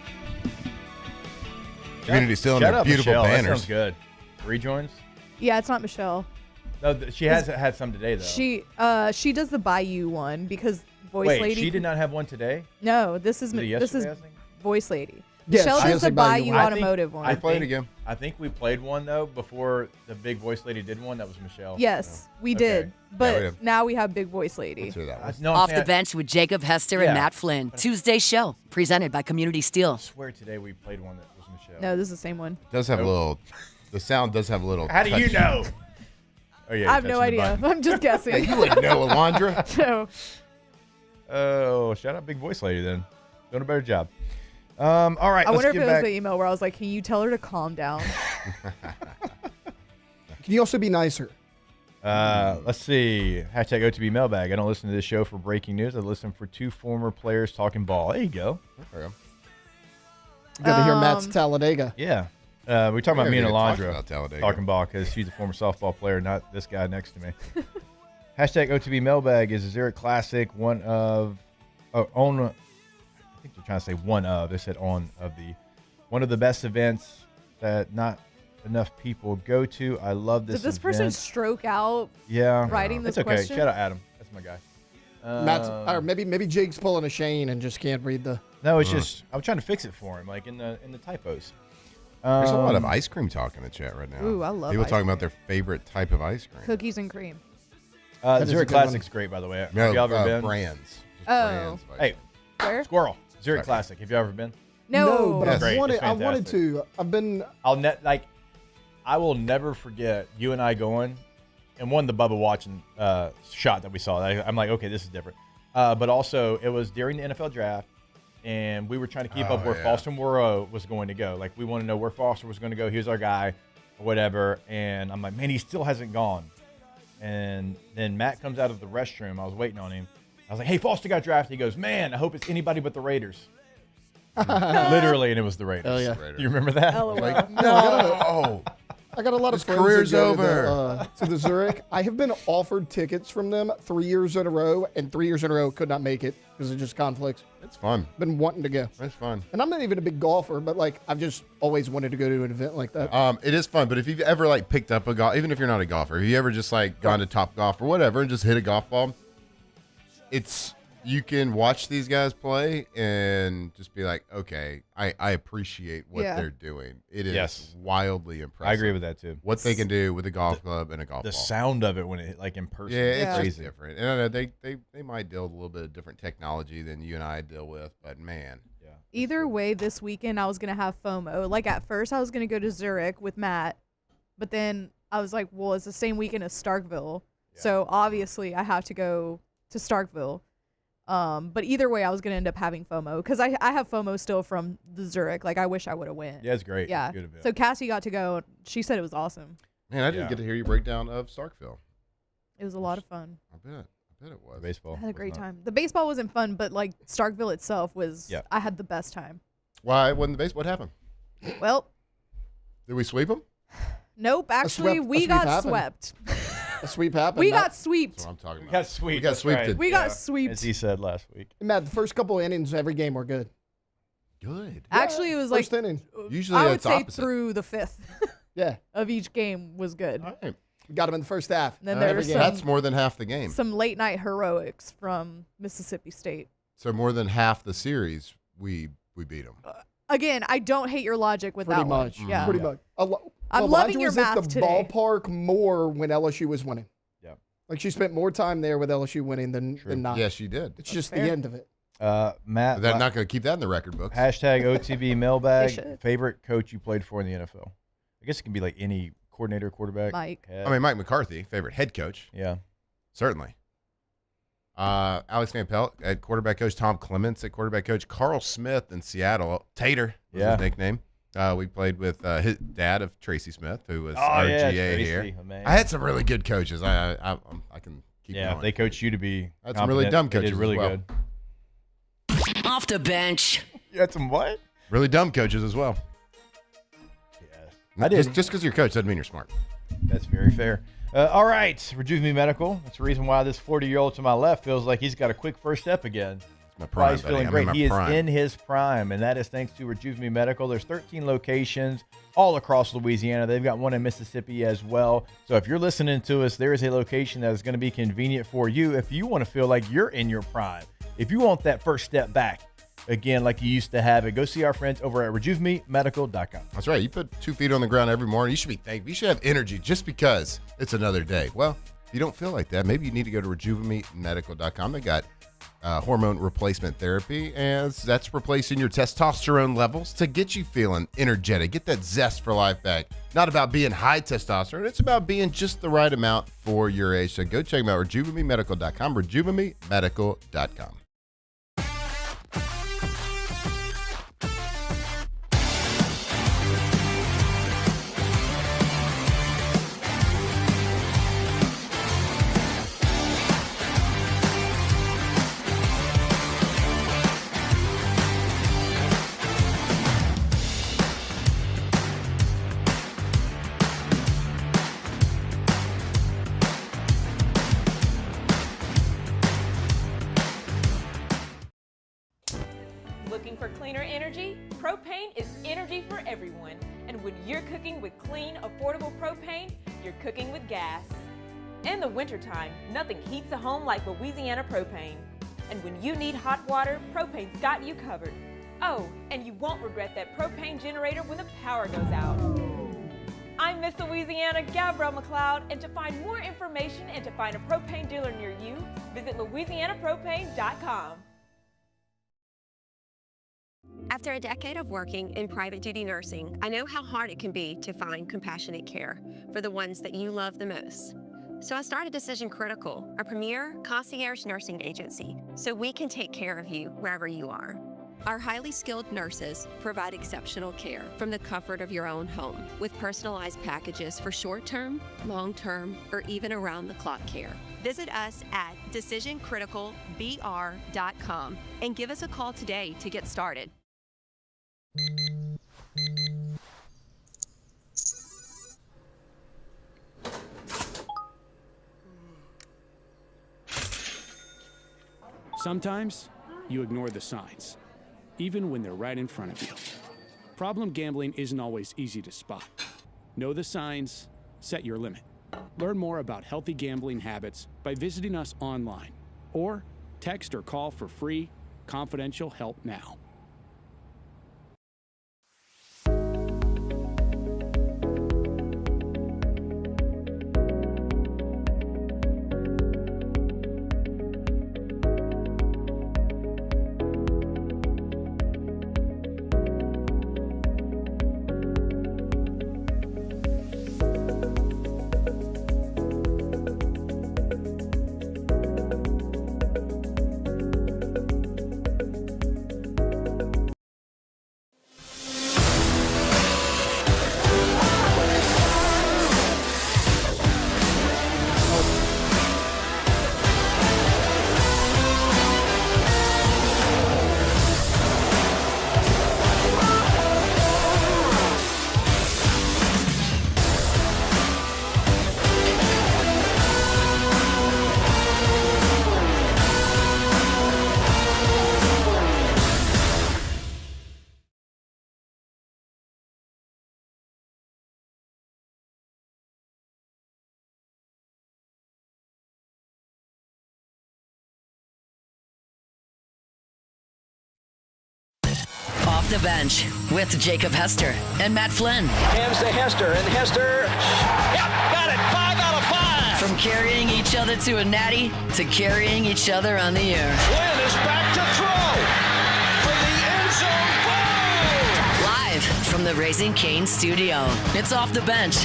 G: Community Steel and
I: Shout
G: their
I: out
G: beautiful
I: Michelle. That
G: banners.
I: sounds good. Rejoins?
H: Yeah, it's not Michelle.
I: No, she has had some today, though.
H: She does the Bayou one because Voice
I: Wait,
H: Lady.
I: she did not have one today?
H: No, this is
I: Was it
H: this is
I: yesterday, I think?
H: Voice Lady.
F: Yeah,
H: Michelle
F: she
H: does
F: has
H: the
F: a Bayou
H: Bayou
F: one.
H: Automotive one.
G: I played again.
I: I think we played one, though, before the big Voice Lady did one. That was Michelle.
H: Yes, we
I: Okay.
H: did. But
G: Yeah, we did.
H: now we have Big Voice Lady.
I: No, I'm
E: Off
I: saying-
E: the Bench with Jacob, Hester,
I: Yeah.
E: and Matt Flynn. Tuesday show, presented by Community Steel.
I: I swear today we played one that was Michelle.
H: No, this is the same one.
G: It does have a little. The sound does have a little.
I: How do you
G: touch.
I: know? Oh, yeah,
H: I have no
I: touching the
H: idea.
I: button.
H: I'm just guessing.
G: You wouldn't know, Alondra.
H: No.
I: Oh, shout out Big Voice Lady then. Doing a better job. All right,
H: I
I: let's
H: wonder if
I: get
H: it was
I: back.
H: the email where I was like, "Can you tell her to calm down?"
F: Can you also be nicer?
I: Let's see. Hashtag OTB Mailbag. I don't listen to this show for breaking news. I listen for 2 former players talking ball. There you go.
F: You got to hear Matt's Talladega.
I: Yeah. We're talking about me and
G: Talked
I: Alondra
G: about Talladega.
I: talking ball because she's a former softball player, not this guy next to me. Hashtag OTB Mailbag is a Zurich Classic, one of I think they're trying to say one of. They said one of the best events that not enough people go to. I love this.
H: Did this person
I: event.
H: stroke out?
I: Yeah,
H: writing this
I: it's okay.
H: question?
I: Shout out Adam. That's my guy.
F: Matt's, or maybe Jake's pulling a Shane and just can't read the.
I: No, it's just I'm trying to fix it for him, like in the typos.
G: There's a lot of ice cream talk in the chat right now.
H: Ooh, I love
G: people
H: ice
G: talking about their favorite type of ice cream.
H: Cookies and cream.
F: That is a
I: Zurich
F: good one.
I: Classic's great, by the way.
G: No,
I: Have you ever been?
G: brands. Just
H: Oh.
G: brands, like-
I: Hey,
H: Where?
I: Squirrel. Zurich
G: Sorry.
I: Classic. Have you ever been?
H: No.
F: but
G: Yes.
F: I wanted.
I: It's
F: I wanted
I: fantastic.
F: to. I've been.
I: I will never forget you and I going, and one the Bubba watching shot that we saw. I'm like, okay, this is different. But also, it was during the NFL draft, and we were trying to keep up where
G: yeah.
I: Foster Moreau was going to go. Like, we want to know where Foster was going to go. He was our guy, or whatever. And I'm like, man, he still hasn't gone. And then Matt comes out of the restroom. I was waiting on him. I was like, hey, Foster got drafted. He goes, man, I hope it's anybody but the Raiders. Literally, and it was the Raiders.
F: Hell yeah.
I: You remember that?
H: LOL.
G: Like,
F: No, I got a lot of
G: His
F: friends
G: career's
F: that go
G: over.
F: to the Zurich. I have been offered tickets from them 3 years in a row, and 3 years in a row could not make it because of just conflicts.
G: It's fun.
F: Been wanting to go,
G: It's fun.
F: and I'm not even a big golfer, but like I've just always wanted to go to an event like that.
G: It is fun, but if you've ever like picked up a golf, even if you're not a golfer, if you ever just like gone to Top Golf or whatever and just hit a golf ball, you can watch these guys play and just be like, okay, I appreciate what
H: Yeah.
G: they're doing. It is
I: Yes.
G: wildly impressive.
I: I agree with that, too.
G: What they can do with a golf club and a golf
I: The
G: ball.
I: sound of it when it, like, in person.
G: Yeah,
I: is
G: it's
I: crazy.
G: just different. And I know they might deal with a little bit of different technology than you and I deal with, but man.
I: Yeah.
H: Either way, this weekend I was gonna have FOMO. Like at first, I was gonna go to Zurich with Matt, but then I was like, well, it's the same weekend as Starkville, so obviously I have to go to Starkville. But either way, I was gonna end up having FOMO because I have FOMO still from the Zurich. Like I wish I would have went.
I: Yeah, it's great.
H: Yeah.
I: It's a good event.
H: So Cassie got to go. She said it was awesome.
G: Man, I didn't
I: Yeah.
G: get to hear your breakdown of Starkville.
H: It was a lot of fun.
G: I bet it was.
I: Baseball.
H: I had a
I: was
H: great
I: not-
H: time. The baseball wasn't fun, but like Starkville itself was.
I: Yeah.
H: I had the best time.
G: Why wasn't the base? What happened?
H: Well,
G: Did we sweep them?
H: Nope. Actually, we got swept.
F: A sweep happened.
H: We got sweeped.
G: That's what I'm talking about.
I: We got sweeped.
G: We got
I: that's
G: sweeped.
I: right.
H: We got sweeped.
I: As he said last week.
F: Matt, the first couple innings, every game were good.
G: Good.
H: Actually, it was
F: First
H: like
F: inning.
G: Usually
H: I would
G: it's
H: say
G: opposite.
H: through the fifth
F: Yeah.
H: of each game was good.
G: All right.
F: Got him in the first half.
H: And then there
F: Every
H: was
F: game.
G: That's more than half the game.
H: some late night heroics from Mississippi State.
G: So more than half the series, we beat them.
H: Again, I don't hate your logic with
F: Pretty
H: that
F: much.
H: one. Yeah.
F: Pretty much.
H: I'm
F: Elijah
H: loving your
F: was at
H: math
F: the
H: today.
F: ballpark more when LSU was winning.
I: Yeah.
F: Like she spent more time there with LSU winning than not.
G: Yes, she did.
F: It's just
H: fair.
F: the end of it.
I: Matt,
G: They're not going to keep that in the record books.
I: Hashtag OTB
H: They
I: mailbag.
H: should.
I: Favorite coach you played for in the NFL? I guess it can be like any coordinator, quarterback.
H: Mike.
I: head.
G: I mean, Mike McCarthy, favorite head coach.
I: Yeah.
G: Certainly. Alex Van Pelt at quarterback coach, Tom Clements at quarterback coach, Carl Smith in Seattle, Tater was his nickname. We played with his dad of Tracy Smith, who was our GA here.
I: Amazing.
G: I had some really good coaches. I can keep
I: Yeah,
G: going.
I: if they coach you to be
G: I had some really
I: competent,
G: dumb
I: they
G: coaches
I: did really
G: as well.
I: good.
E: Off the bench.
I: You had some what?
G: Really dumb coaches as well.
I: Yeah. I did.
G: Just because you're a coach doesn't mean you're smart.
I: That's very fair. All right, Rejuve Me Medical. That's the reason why this 40-year-old to my left feels like he's got a quick first step again.
G: My
I: Why
G: prime,
I: he's
G: buddy.
I: feeling
G: I'm
I: great.
G: in my
I: He
G: prime.
I: is in his prime, and that is thanks to Rejuve Me Medical. There's 13 locations all across Louisiana. They've got one in Mississippi as well. So if you're listening to us, there is a location that is going to be convenient for you if you want to feel like you're in your prime. If you want that first step back, again, like you used to have it, go see our friends over at RejuveMeMedical.com.
G: That's right. You put 2 feet on the ground every morning. You should be thankful. You should have energy just because it's another day. Well, if you don't feel like that, maybe you need to go to RejuveMeMedical.com. They got hormone replacement therapy, and that's replacing your testosterone levels to get you feeling energetic. Get that zest for life back. Not about being high testosterone. It's about being just the right amount for your age. So go check them out, RejuveMeMedical.com, RejuveMeMedical.com.
O: Looking for cleaner energy? Propane is energy for everyone. And when you're cooking with clean, affordable propane, you're cooking with gas. In the wintertime, nothing heats a home like Louisiana propane. And when you need hot water, propane's got you covered. Oh, and you won't regret that propane generator when the power goes out. I'm Miss Louisiana, Gabrielle McLeod, and to find more information and to find a propane dealer near you, visit LouisianaPropane.com.
P: After a decade of working in private duty nursing, I know how hard it can be to find compassionate care for the ones that you love the most. So I started Decision Critical, a premier concierge nursing agency, so we can take care of you wherever you are. Our highly skilled nurses provide exceptional care from the comfort of your own home with personalized packages for short-term, long-term, or even around-the-clock care. Visit us at decisioncriticalbr.com and give us a call today to get started.
W: Sometimes you ignore the signs, even when they're right in front of you. Problem gambling isn't always easy to spot. Know the signs, set your limit. Learn more about healthy gambling habits by visiting us online or text or call for free, confidential help now.
E: Off the Bench with Jacob Hester and Matt Flynn.
K: Hands to Hester, and Hester, yep, got it, 5 out of 5.
E: From carrying each other to a natty to carrying each other on the air.
K: Flynn is back to throw for the end zone. Boom!
E: Live from the Raising Cane studio, it's Off the Bench.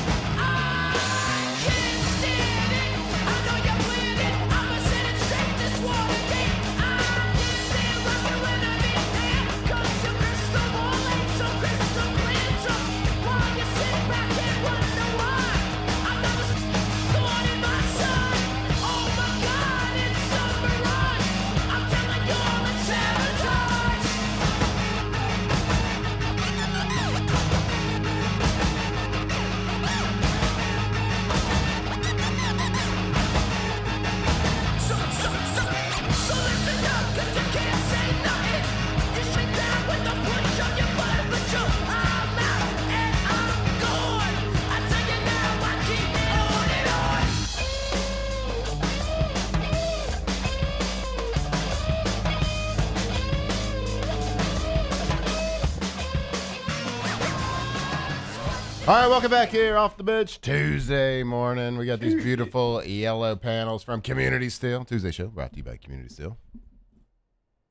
G: All right, welcome back here off the bench Tuesday morning. We got these beautiful yellow panels from Community Steel. Tuesday show brought to you by Community Steel.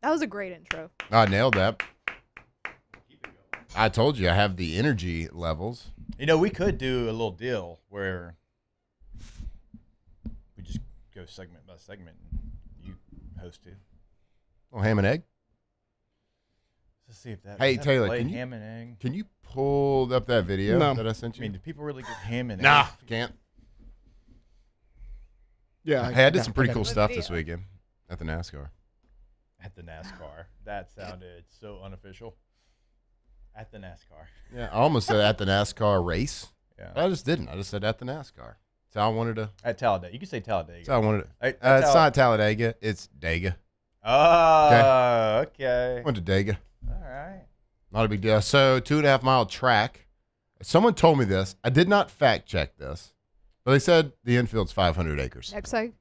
H: That was a great intro.
G: I nailed that. I told you I have the energy levels.
I: You know, we could do a little deal where we just go segment by segment and you host it.
G: Oh, ham and egg?
I: Let's see if that.
G: Hey,
I: that
G: Taylor,
I: play,
G: can
I: ham and egg?
G: you pull up that video
F: No.
G: that I sent
I: I
G: you?
I: mean, do people really get ham and
G: Nah,
I: egg?
G: can't.
F: Yeah.
G: Hey, I did some pretty
F: got
G: cool
F: it.
G: stuff this weekend at the NASCAR.
I: At the NASCAR. That sounded so unofficial. At the NASCAR.
G: Yeah, I almost said at the NASCAR race.
I: Yeah.
G: But I just didn't. I just said at the NASCAR. That's how I wanted to.
I: At Talladega. You can say Talladega.
G: That's how I wanted to.
I: Hey,
G: It's not Talladega. It's Dega.
I: Oh, okay.
G: Went to Dega.
I: All right.
G: Not a big deal. So 2.5 mile track. Someone told me this. I did not fact check this, but they said the infield's 500 acres.
H: Next seg.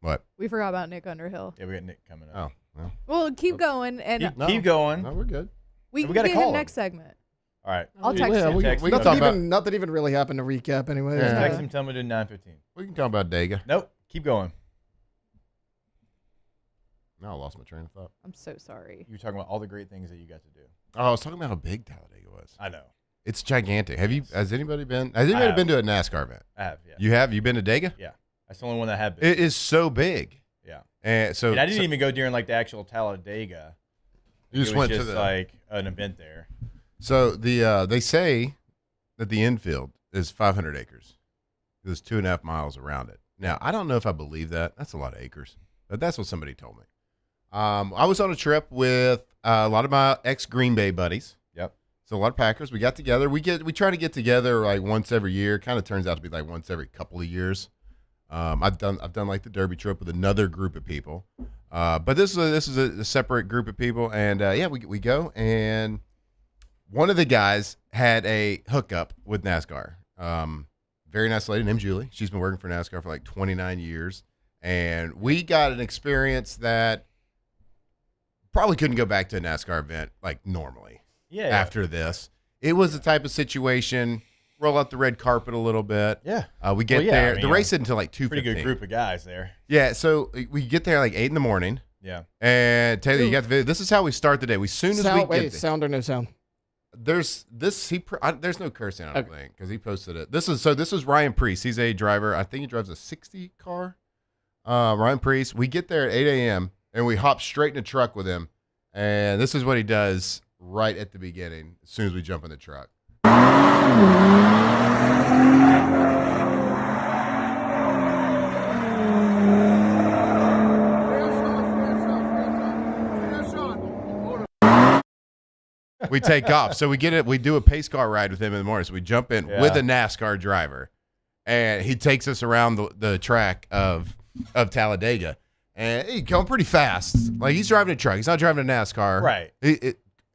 G: What?
H: We forgot about Nick Underhill.
I: Yeah, we got Nick coming up.
G: Oh, well.
H: Well, keep going, and
I: Keep going.
G: No, we're good.
H: we
I: we
H: can
I: gotta
H: get
I: call
H: him
I: him.
H: next segment.
I: All right.
H: I'll text
G: Yeah,
H: him.
G: we
I: Text
G: can
I: him.
G: talk about.
F: Nothing even really happened to recap anyway.
G: Yeah.
I: Text him, tell me to 9:15.
G: We can talk about Dega.
I: Nope. Keep going.
G: No, I lost my train of thought.
H: I'm so sorry.
I: You were talking about all the great things that you got to do.
G: Oh, I was talking about how big Talladega was.
I: I know.
G: It's gigantic. Has anybody been to a NASCAR event?
I: I have, yeah.
G: You have? You been to Dega?
I: Yeah. That's the only one that had been.
G: It is so big.
I: Yeah.
G: And so
I: And I didn't even go during like the actual Talladega.
G: You just
I: it was
G: went to
I: just
G: the
I: like an event there.
G: So the they say that the infield is 500 acres. There's 2.5 miles around it. Now I don't know if I believe that. That's a lot of acres, but that's what somebody told me. I was on a trip with a lot of my ex Green Bay buddies.
I: Yep.
G: So a lot of Packers. We got together. We try to get together like once every year. Kind of turns out to be like once every couple of years. I've done like the Derby trip with another group of people. But this is a separate group of people, and we go, and one of the guys had a hookup with NASCAR. Very nice lady named Julie. She's been working for NASCAR for like 29 years, and we got an experience that probably couldn't go back to a NASCAR event like normally.
I: Yeah.
G: After this, it was the type of situation. Roll out the red carpet a little bit.
I: Yeah.
G: We get there.
I: I mean,
G: the race isn't until like 2:15.
I: Pretty good group of guys there.
G: Yeah, so we get there like 8 in the morning.
I: Yeah.
G: And Taylor, you got the video. This is how we start the day. Soon as we get there.
F: Sound or no sound?
G: There's there's no cursing, I don't think, because he posted it. This is Ryan Priest. He's a driver. I think he drives a 60 car. Ryan Priest. We get there at 8 a.m. and we hop straight in a truck with him. And this is what he does right at the beginning, as soon as we jump in the truck. We take off. So we do a pace car ride with him in the morning. So we jump in with a NASCAR driver, and he takes us around the track of Talladega. And he's going pretty fast. Like, he's driving a truck. He's not driving a NASCAR.
I: Right.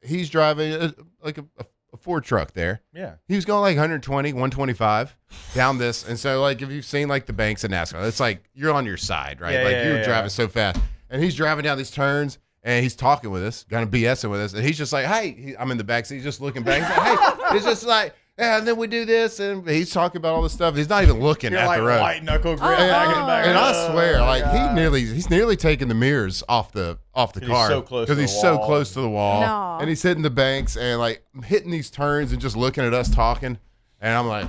G: He's driving a Ford truck there.
I: Yeah.
G: He was going like 120, 125 down this. And so, like, if you've seen, like, the banks of NASCAR, it's like you're on your side, right?
I: Yeah,
G: like,
I: yeah,
G: you're
I: yeah.
G: driving so fast. And he's driving down these turns, And he's talking with us, kind of BSing with us, and he's just like, "Hey," I'm in the back seat, he's just looking back. He's like, "Hey," it's just like, "Yeah," and then we do this, and he's talking about all this stuff. He's not even looking at the road.
I: White knuckle grip back in the back.
G: And I swear, like he's nearly taking the mirrors off the car
I: so close
G: because
I: to
G: he's
I: the
G: so
I: wall.
G: close to the wall,
H: No.
G: and he's hitting the banks and like hitting these turns and just looking at us talking, and I'm like,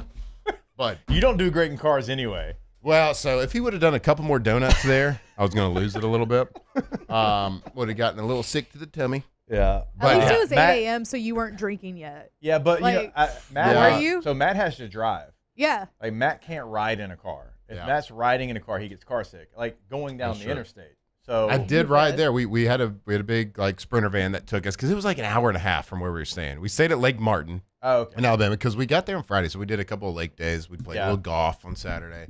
G: "Bud,
I: You don't do great in cars anyway.
G: well, so if he would have done a couple more donuts there, I was going to lose it a little bit. Would have gotten a little sick to the tummy.
I: Yeah.
H: At least
G: yeah,
H: it was 8
I: Matt-
H: a.m., so you weren't drinking yet.
I: Yeah, but
H: Like,
I: Matt,
H: were you?
I: So Matt has to drive.
H: Yeah.
I: Like Matt can't ride in a car. If
G: Yeah.
I: Matt's riding in a car, he gets car sick. Like going down
G: That's
I: the
G: true.
I: interstate. So
G: I did ride there. We had a big like Sprinter van that took us because it was like an hour and a half from where we were staying. We stayed at Lake Martin in Alabama because we got there on Friday, so we did a couple of lake days. We played a little golf on Saturday.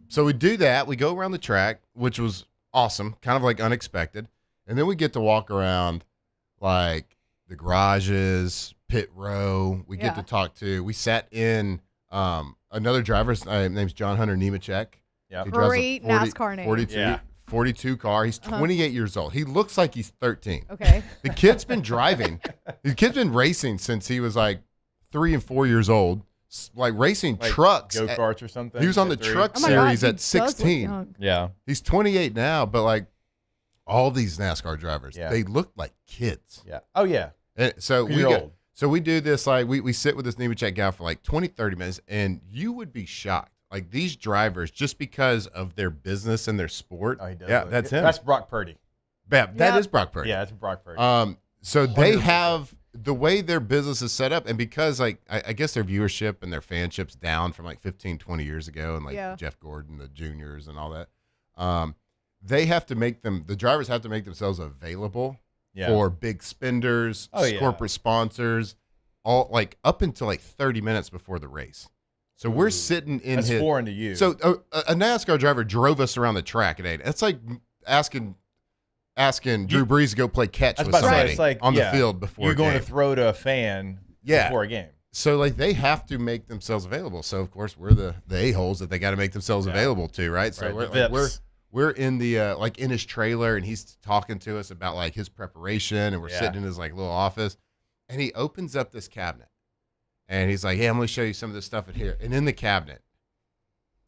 G: So we do that. We go around the track, which was awesome, kind of like unexpected, and then we get to walk around like the garages, pit row. We get to talk to. We sat in another driver's name's John Hunter Nemechek.
I: Yeah,
G: He drives a
H: Great NASCAR name.
G: 42 car. He's 28 years old. He looks like he's 13.
H: Okay.
G: The kid's been driving. The kid's been racing since he was like 3 and 4 years old, like racing
I: Like
G: trucks.
I: go-karts or something
G: He was on the
I: at 3?
G: truck
H: Oh my God,
G: series
H: he
G: at
H: does look
G: 16.
H: young.
I: Yeah.
G: He's 28 now, but like all these NASCAR drivers,
I: Yeah.
G: they look like kids.
I: Yeah. Oh yeah.
G: And so
I: 'Cause
G: we
I: you're
G: get,
I: old.
G: so we do this like we sit with this Nemechek guy for like 20, 30 minutes, and you would be shocked. Like these drivers, just because of their business and their sport.
I: Oh, he does.
G: Yeah,
I: look-
G: that's him.
I: That's Brock Purdy.
G: That is Brock Purdy.
I: Yeah, that's Brock Purdy.
G: So they
I: 100%.
G: have the way their business is set up, and because like I guess their viewership and their fanship's down from like 15, 20 years ago, and like Jeff Gordon, the juniors, and all that. They have to make the drivers have to make themselves available for big spenders, corporate sponsors, all like up until like 30 minutes before the race. So we're sitting in
I: That's
G: his
I: foreign to you.
G: So a NASCAR driver drove us around the track at 8. That's like asking Drew Brees to go play catch with somebody
I: it's like,
G: on the field before
I: you're
G: a
I: going
G: game.
I: to throw to a fan before a game.
G: So like they have to make themselves available. So of course we're the a-holes that they got to make themselves available to, right? So
I: Right,
G: we're,
I: the
G: like,
I: Vips.
G: we're in the like in his trailer, and he's talking to us about like his preparation, and we're sitting in his like little office, and he opens up this cabinet, and he's like, "Hey, I'm going to show you some of this stuff in here." And in the cabinet,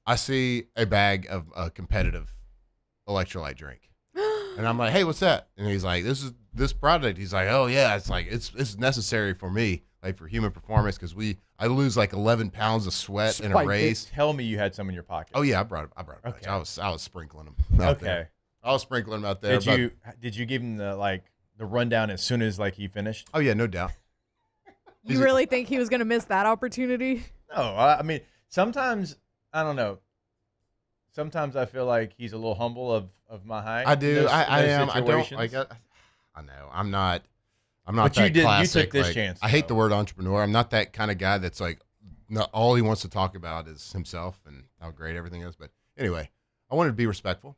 G: I see a bag of a competitive electrolyte drink. And I'm like, "Hey, what's that?" And he's like, "This is this product." He's like, "Oh yeah, it's like it's necessary for me, like for human performance, because I lose like 11 pounds of sweat in a race."
I: Tell me you had some in your pocket.
G: Oh yeah, I brought it.
I: Okay.
G: I was sprinkling them out there. I was sprinkling them out there.
I: Did you give him the rundown as soon as like he finished?
G: Oh yeah, no doubt.
H: You really think he was going to miss that opportunity?
I: No, I mean sometimes I don't know. Sometimes I feel like he's a little humble of my height.
G: I do. I am. I don't
I: situations.
G: like. I know. I'm not.
I: But
G: that
I: you did.
G: classic.
I: You took this
G: like,
I: chance.
G: I hate the word entrepreneur. I'm not that kind of guy that's like, not all he wants to talk about is himself and how great everything is. But anyway, I wanted to be respectful.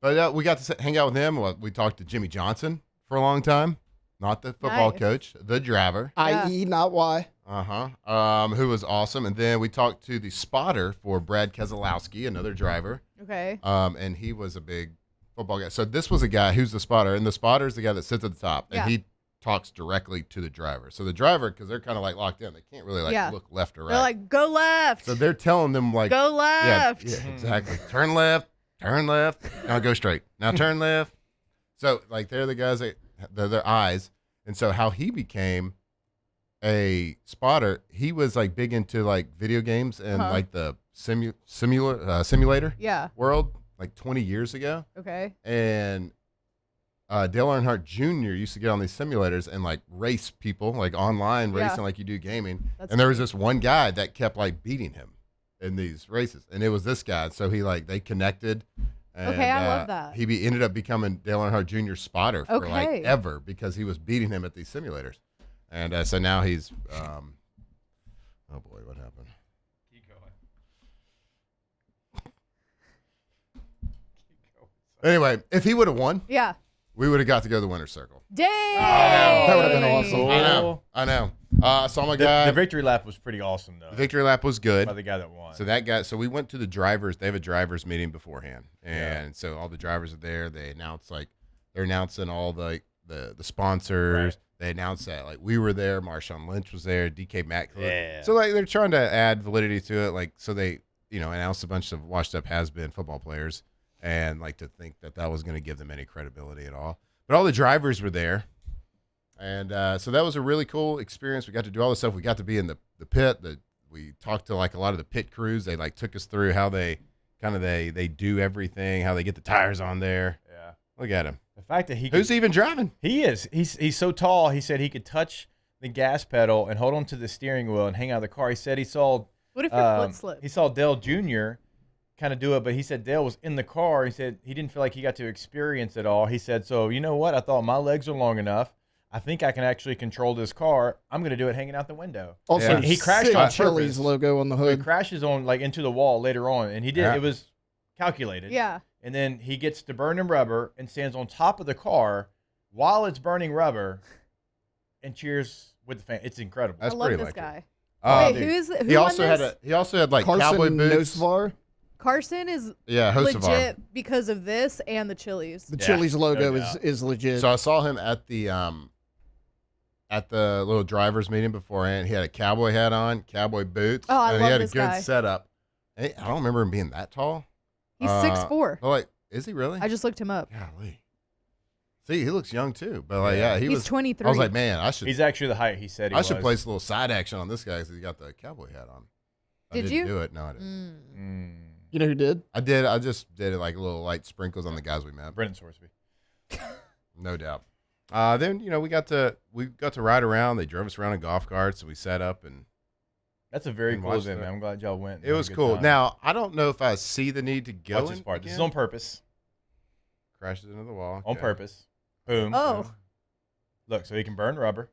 G: But we got to hang out with him. We talked to Jimmy Johnson for a long time, not the football coach, the driver,
F: i.e., not why.
G: Who was awesome. And then we talked to the spotter for Brad Keselowski, another driver.
H: Okay.
G: And he was a big football guy. So this was a guy who's the spotter, and the spotter is the guy that sits at the top, and he talks directly to the driver. So the driver, because they're kind of like locked in, they can't really look left or right.
H: They're like, go left.
G: So they're telling them like,
H: go left.
G: Yeah, exactly. Turn left. Now go straight. Now turn left. So like they're the guys that they're their eyes. And so how he became a spotter, he was like big into like video games and like the simulator world like 20 years ago.
H: Okay.
G: And Dale Earnhardt Jr. used to get on these simulators and like race people, like online racing like you do gaming. And there was this one guy that kept like beating him in these races. And it was this guy. So they connected. And,
H: okay, I love that.
G: He ended up becoming Dale Earnhardt Jr.'s spotter for like ever because he was beating him at these simulators. And so now he's, oh boy, what happened?
I: Keep going.
G: Anyway, if he would have won, we would have got to go to the winner's circle.
H: Dang!
F: That would have been awesome.
G: I know. I saw my guy.
I: The victory lap was pretty awesome, though.
G: The victory lap was good.
I: By the guy that won.
G: So that guy. So we went to the drivers. They have a drivers meeting beforehand, and so all the drivers are there. They announce like they're announcing all the sponsors. Right. They announced that like we were there, Marshawn Lynch was there, DK Metcalf.
I: Yeah.
G: So like they're trying to add validity to it, like so they announced a bunch of washed up has-been football players, and like to think that was going to give them any credibility at all. But all the drivers were there, and so that was a really cool experience. We got to do all this stuff. We got to be in the pit. We talked to like a lot of the pit crews. They like took us through how they do everything, how they get the tires on there.
I: Yeah,
G: look at him.
I: The fact that
G: who's even driving?
I: He is. He's so tall. He said he could touch the gas pedal and hold on to the steering wheel and hang out of the car. He said he saw.
H: What if your foot slipped?
I: He saw Dale Jr. kind of do it, but he said Dale was in the car. He said he didn't feel like he got to experience it all. He said, so you know what? I thought my legs are long enough. I think I can actually control this car. I'm going to do it hanging out the window.
F: Also,
I: he crashed on
F: Chili's logo on the hood.
I: He crashes on like into the wall later on, and he did.
G: Yeah.
I: It was calculated.
H: Yeah.
I: And then he gets to burning rubber and stands on top of the car while it's burning rubber and cheers with the fan. It's incredible.
G: That's
H: I love
G: pretty
H: this
G: electric.
H: guy. Wait, who
G: He
H: won
G: also
H: this?
G: had like
F: Carson
G: cowboy boots.
F: Nosvar.
H: Carson is
G: Hocevar.
H: legit because of this and the Chili's.
F: The Chili's logo is legit.
G: So I saw him at the little drivers meeting beforehand. He had a cowboy hat on, cowboy boots,
H: Oh, I
G: and
H: love
G: he had
H: this
G: a good
H: guy.
G: setup. I don't remember him being that tall.
H: He's 6'4".
G: Oh, like, is he really?
H: I just looked him up.
G: Golly. See, he looks young too. But like, yeah,
H: He's
G: was
H: 23.
G: I was like, man, I should.
I: He's actually the height he said he
G: I
I: was.
G: should place a little side action on this guy because he got the cowboy hat on. I
H: Did
G: didn't
H: you?
G: do it? No, I didn't.
F: You know who did?
G: I did. I just did it like little light sprinkles on the guys we met.
I: Brennan Sorsby.
G: No doubt. Then we got to ride around. They drove us around in golf carts, and we sat up and.
I: That's a very
G: and
I: cool
G: watched
I: event,
G: it.
I: man. I'm glad y'all went.
G: It was cool. Now I don't know if I see the need to go.
I: Watch this part. This is on purpose.
G: Crashes into the wall.
I: On
G: Okay.
I: purpose. Boom.
H: Oh.
I: Look, so he can burn rubber,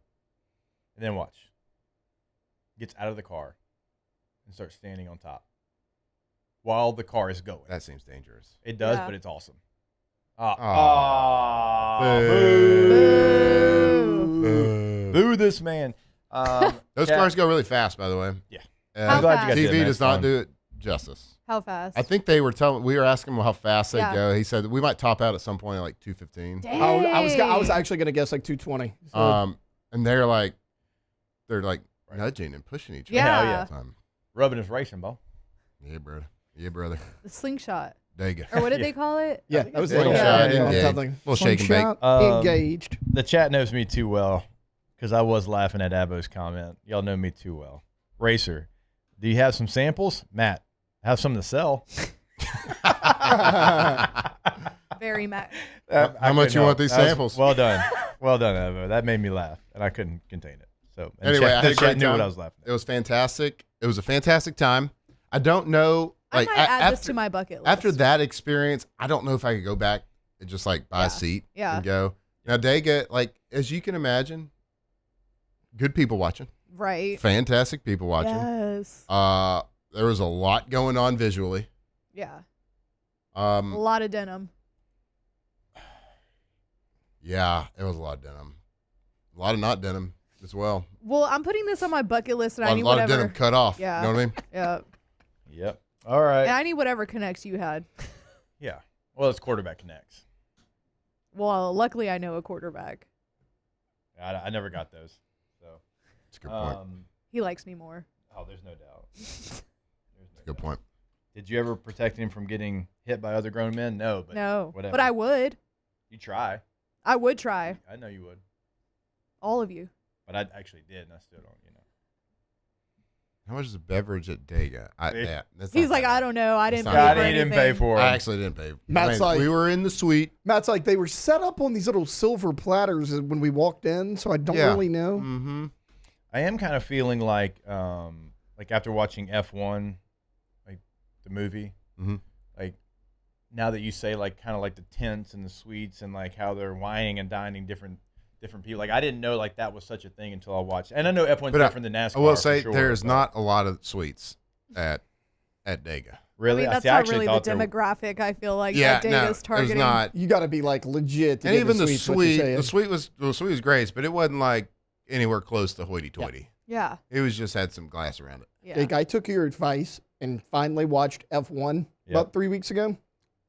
I: and then watch. Gets out of the car and starts standing on top while the car is going.
G: That seems dangerous.
I: It does,
H: Yeah.
I: but it's awesome. Boo this man.
G: Those
I: Chat-
G: cars go really fast, by the way.
I: Yeah.
H: How glad you
I: got
G: TV
I: that, man.
G: does
I: It's
G: not
I: fun.
G: do it justice.
H: How fast?
G: I think we were asking him how fast they
H: Yeah.
G: go. He said we might top out at some point at like 215.
H: Dang.
F: I was actually going to guess like 220. So
G: And they're like nudging and pushing each other.
H: Yeah.
I: Hell yeah.
G: all the time.
I: Rubbing his racing ball.
G: Yeah, brother. Yeah, brother.
H: The slingshot.
G: There you go.
H: Or what did they call it?
F: yeah, that was
G: Yeah.
F: the little
G: Yeah.
F: shot.
G: Yeah.
F: Something.
G: Little shake and bake.
F: Slingshot, engaged.
I: The chat knows me too well because I was laughing at Abo's comment. Y'all know me too well. Racer, do you have some samples? Matt, I have some to sell.
H: Very Matt.
G: How much you want these
I: That was
G: samples?
I: Well done. Well done, Abo. That made me laugh, and I couldn't contain it. So and
G: Anyway,
I: chat,
G: I had
I: the
G: a
I: chat
G: great
I: knew
G: time.
I: what I was laughing at.
G: It was fantastic. It was a fantastic time. I don't know.
H: I
G: Like
H: might add
G: after,
H: this to my bucket list.
G: after that experience, I don't know if I could go back and just like buy a seat
H: Yeah.
G: and go. Now, Dega, like as you can imagine, good people watching.
H: Right.
G: Fantastic people watching.
H: Yes.
G: There was a lot going on visually.
H: Yeah.
G: A
H: A lot of denim.
G: Yeah, it was a lot of denim. A lot of not denim as well.
H: Well, I'm putting this on my bucket list, and I need
G: A lot of
H: whatever.
G: denim cut off.
H: Yeah.
G: You know what I mean?
H: Yeah.
I: Yep. All right.
H: And I need whatever connects you had.
I: Yeah. Well, it's quarterback connects.
H: Well, luckily I know a quarterback.
I: I never got those. So.
G: That's a good point.
H: He likes me more.
I: Oh, there's no doubt.
G: That's a good point.
I: Did you ever protect him from getting hit by other grown men? No, but
H: No,
I: whatever.
H: but I would.
I: You try.
H: I would try.
I: I know you would.
H: All of you.
I: But I actually did, and I still don't.
G: How much is a beverage at Dega?
H: He's like, I don't know. I didn't pay
I: God,
H: for
I: he didn't pay
H: anything.
I: for it.
G: I actually didn't pay.
F: Matt's like,
G: we were in the suite.
F: Matt's like, they were set up on these little silver platters when we walked in, so I don't really know.
G: Mm-hmm.
I: I am kind of feeling like after watching F1, like the movie, like now that you say like kind of like the tents and the suites and like how they're wining and dining different people. Like I didn't know like that was such a thing until I watched. And I know F1's different than NASCAR.
G: I will say
I: for sure,
G: there's
I: but-
G: not a lot of suites at Dega.
I: Really?
H: I mean, that's
I: see,
H: not
I: actually
H: really the
I: thought there-
H: demographic. I feel like
G: Yeah,
H: that
G: no,
H: Data's targeting.
G: it was not.
F: You got to be like legit. To
G: And
F: get
G: even the
F: suites, what you're
G: suite,
F: saying.
G: the suite was great, but it wasn't like anywhere close to hoity-toity.
H: Yeah.
G: It was just had some glass around it.
H: Yeah.
F: Jake, I took your advice and finally watched F1
I: Yep.
F: about 3 weeks ago.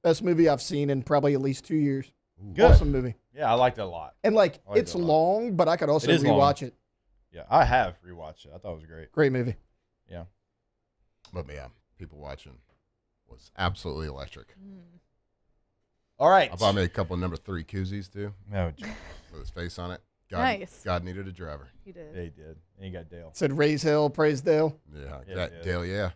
F: Best movie I've seen in probably at least 2 years.
I: Good.
F: Awesome movie.
I: Yeah, I liked it a lot.
F: And it's long, but I could also rewatch it.
I: Yeah, I have rewatched it. I thought it was great.
F: Great movie.
I: Yeah.
G: But yeah, people watching was absolutely electric.
I: All right.
G: I bought me a couple of number 3 koozies too.
I: No,
G: with his face on it.
H: Nice.
G: God needed a driver.
H: He did.
I: Yeah, he did. And he got Dale.
F: Said raise hell, praise Dale.
G: Yeah, Dale, yeah.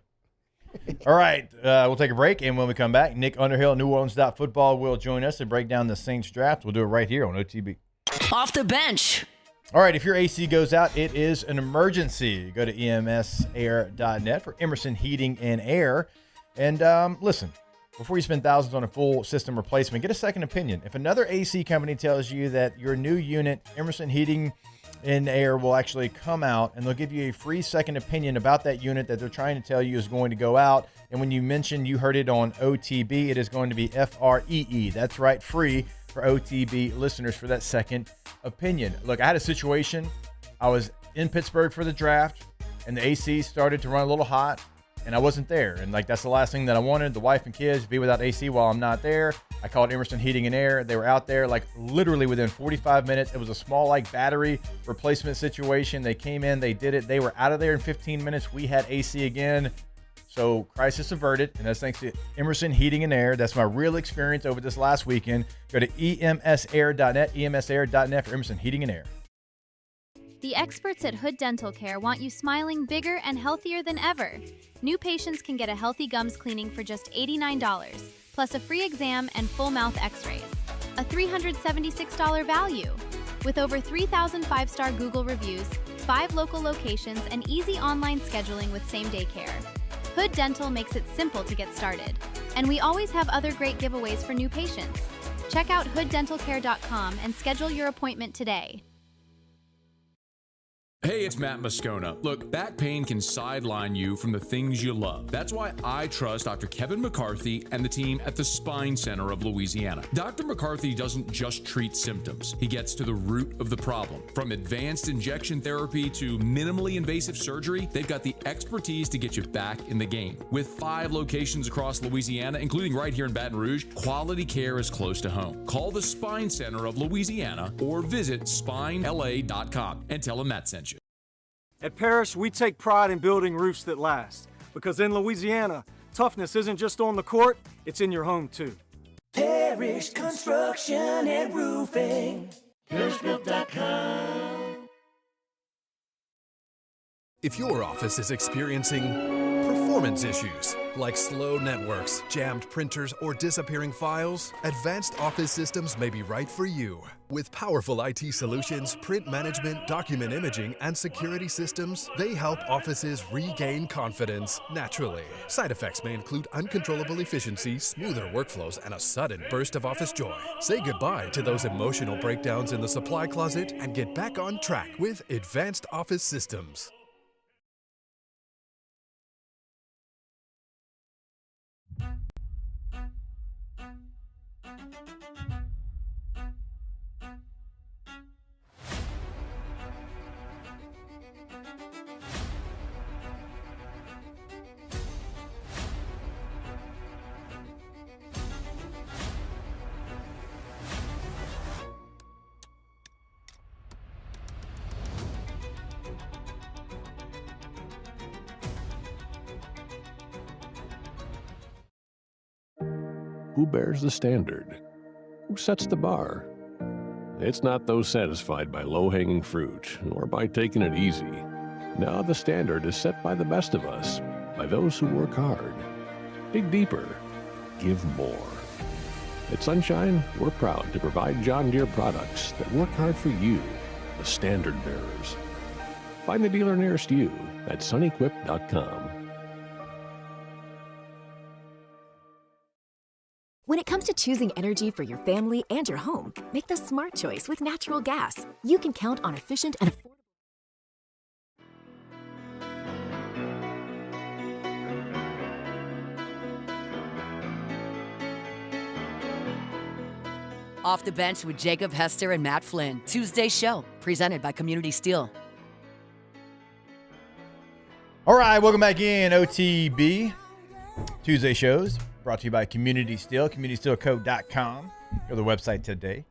I: All right, we'll take a break, and when we come back, Nick Underhill at New Orleans Football will join us to break down the Saints draft. We'll do it right here on OTB.
E: Off the bench.
I: All right, if your AC goes out, it is an emergency. Go to emsair.net for Emerson Heating and Air. And listen, before you spend thousands on a full system replacement, get a second opinion. If another AC company tells you that your new unit, Emerson Heating and Air, will actually come out and they'll give you a free second opinion about that unit that they're trying to tell you is going to go out. And when you mention you heard it on OTB, it is going to be FREE. That's right, free for OTB listeners for that second opinion. Look, I had a situation. I was in Pittsburgh for the draft and the AC started to run a little hot and I wasn't there. And that's the last thing that I wanted. The wife and kids be without AC while I'm not there. I called Emerson Heating and Air. They were out there literally within 45 minutes. It was a small battery replacement situation. They came in, they did it. They were out of there in 15 minutes. We had AC again. So crisis averted. And that's thanks to Emerson Heating and Air. That's my real experience over this last weekend. Go to emsair.net, emsair.net for Emerson Heating and Air.
B: The experts at Hood Dental Care want you smiling bigger and healthier than ever. New patients can get a healthy gums cleaning for just $89, plus a free exam and full mouth x-rays. A $376 value. With over 3,000 five-star Google reviews, 5 local locations, and easy online scheduling with same-day care. Hood Dental makes it simple to get started. And we always have other great giveaways for new patients. Check out hooddentalcare.com and schedule your appointment today.
V: Hey, it's Matt Moscona. Look, back pain can sideline you from the things you love. That's why I trust Dr. Kevin McCarthy and the team at the Spine Center of Louisiana. Dr. McCarthy doesn't just treat symptoms. He gets to the root of the problem. From advanced injection therapy to minimally invasive surgery, they've got the expertise to get you back in the game. With 5 locations across Louisiana, including right here in Baton Rouge, quality care is close to home. Call the Spine Center of Louisiana or visit spinela.com and tell them Matt sent you.
D: At Parish, we take pride in building roofs that last. Because in Louisiana, toughness isn't just on the court, it's in your home too.
X: Parish Construction and Roofing. ParishBuilt.com.
T: If your office is experiencing performance issues like slow networks, jammed printers, or disappearing files, Advanced Office Systems may be right for you. With powerful IT solutions, print management, document imaging, and security systems, they help offices regain confidence naturally. Side effects may include uncontrollable efficiency, smoother workflows, and a sudden burst of office joy. Say goodbye to those emotional breakdowns in the supply closet and get back on track with Advanced Office Systems.
C: Who bears the standard? Who sets the bar? It's not those satisfied by low-hanging fruit or by taking it easy. Now the standard is set by the best of us, by those who work hard. Dig deeper. Give more. At Sunshine, we're proud to provide John Deere products that work hard for you, the standard bearers. Find the dealer nearest you at sunequip.com.
A: When it comes to choosing energy for your family and your home, make the smart choice with natural gas. You can count on efficient and affordable.
E: Off the Bench with Jacob, Hester, and Matt Flynn. Tuesday show, presented by Community Steel.
I: All right, welcome back in OTB. Tuesday shows brought to you by Community Steel, communitysteelco.com. Go to the website today.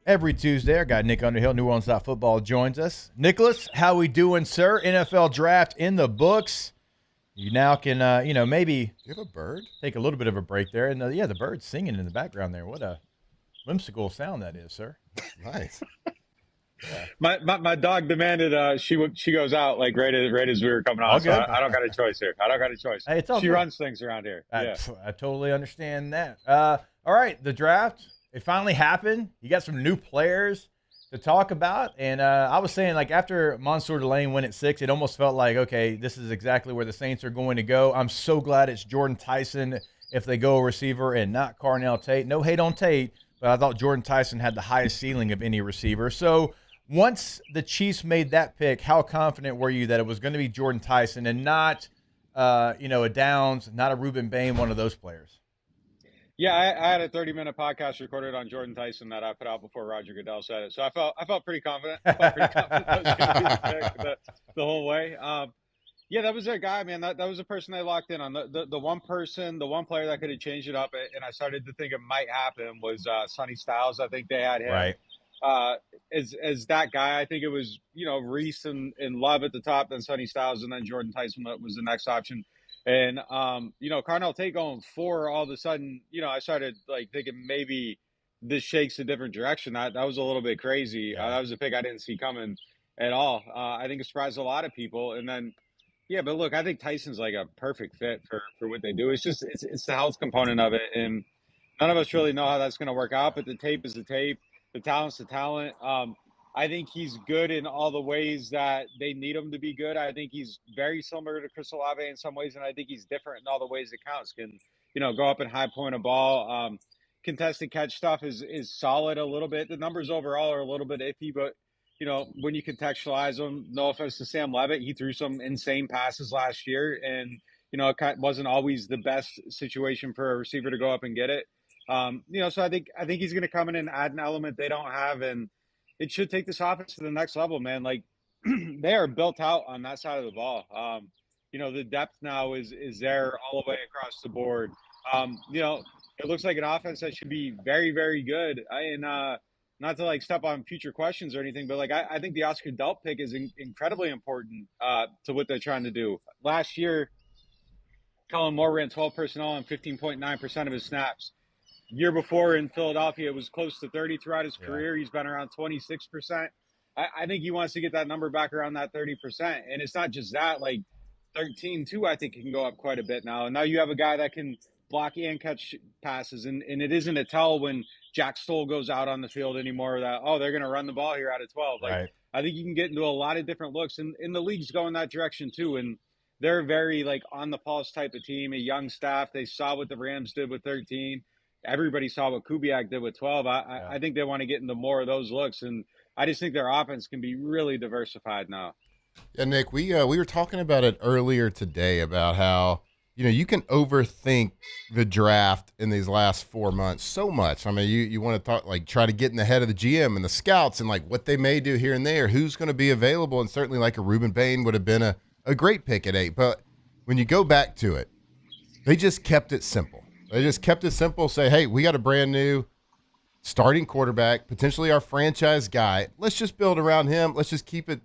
I: Every Tuesday, our guy Nick Underhill, New Orleans Football, joins us. Nicholas, how we doing, sir? NFL draft in the books. You now can, maybe
G: you have a bird?
I: Take a little bit of a break there. And, the bird's singing in the background there. What a whimsical sound that is, sir.
G: Nice.
M: Yeah. My dog demanded she goes out like right as we were coming on. So I don't got a choice here. I don't got a choice.
I: Hey, it's all
M: she
I: good.
M: runs things around here.
I: I totally understand that. All right, the draft, it finally happened. You got some new players to talk about. And I was saying, like, after Mansour Delane went at 6, it almost felt like, okay, this is exactly where the Saints are going to go. I'm so glad it's Jordan Tyson if they go a receiver and not Carnell Tate. No hate on Tate, but I thought Jordan Tyson had the highest ceiling of any receiver. So once the Chiefs made that pick, how confident were you that it was going to be Jordan Tyson and not, a Downs, not a Reuben Bain, one of those players?
M: Yeah, I had a 30-minute podcast recorded on Jordan Tyson that I put out before Roger Goodell said it. So I felt pretty confident. I felt pretty confident that was going to be the pick the whole way. That was their guy, man. That was the person they locked in on. The one player that could have changed it up, and I started to think it might happen, was Sonny Styles. I think they had him.
I: Right.
M: As that guy. I think it was, Reese and Love at the top, then Sonny Styles, and then Jordan Tyson was the next option. And, Carnell Tate going 4, all of a sudden, I started thinking maybe this shakes a different direction. That was a little bit crazy. That was a pick I didn't see coming at all. I think it surprised a lot of people. And then, but look, I think Tyson's like a perfect fit for what they do. It's just, it's the health component of it. And none of us really know how that's going to work out, but the tape is the tape. The talent's the talent. I think he's good in all the ways that they need him to be good. I think he's very similar to Chris Olave in some ways, and I think he's different in all the ways it counts. Can, go up and high point a ball. Contested catch stuff is solid a little bit. The numbers overall are a little bit iffy, but, when you contextualize them, no offense to Sam Levitt, he threw some insane passes last year, and, it wasn't always the best situation for a receiver to go up and get it. So I think he's going to come in and add an element they don't have, and it should take this offense to the next level, man. Like, they are built out on that side of the ball. The depth now is there all the way across the board. It looks like an offense that should be very, very good. Not to step on future questions or anything, but I think the Oscar Delp pick is incredibly important to what they're trying to do. Last year, Kellen Moore ran 12 personnel on 15.9% of his snaps. Year before in Philadelphia, it was close to 30 throughout his career. He's been around 26%. I think he wants to get that number back around that 30%. And it's not just that, 13 too, I think it can go up quite a bit now. And now you have a guy that can block and catch passes. And it isn't a tell when Jack Stoll goes out on the field anymore that, they're going to run the ball here out of 12.
I: Right.
M: I think you can get into a lot of different looks. And the league's going that direction too. And they're very on the pulse type of team, a young staff. They saw what the Rams did with 13. Everybody saw what Kubiak did with 12. I think they want to get into more of those looks, and I just think their offense can be really diversified now.
G: Yeah, Nick, we were talking about it earlier today about how, you can overthink the draft in these last 4 months so much. I mean, you want to talk, try to get in the head of the GM and the scouts and, what they may do here and there, who's going to be available, and certainly, a Reuben Bain would have been a great pick at 8. But when you go back to it, they just kept it simple. They just kept it simple, say, hey, we got a brand new starting quarterback, potentially our franchise guy. Let's just build around him. Let's just keep it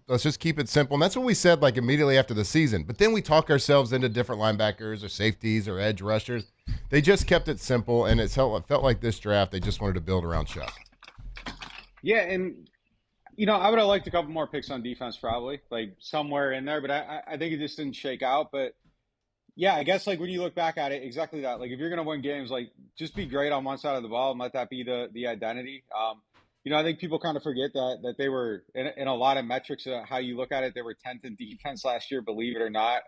G: simple. And that's what we said immediately after the season. But then we talk ourselves into different linebackers or safeties or edge rushers. They just kept it simple, and it felt like this draft they just wanted to build around Chuck.
M: Yeah, and I would have liked a couple more picks on defense probably, somewhere in there, but I think it just didn't shake out. But yeah, I guess when you look back at it, exactly that. If you're going to win games, just be great on one side of the ball and let that be the identity. I think people kind of forget that they were in a lot of metrics of how you look at it. They were 10th in defense last year, believe it or not.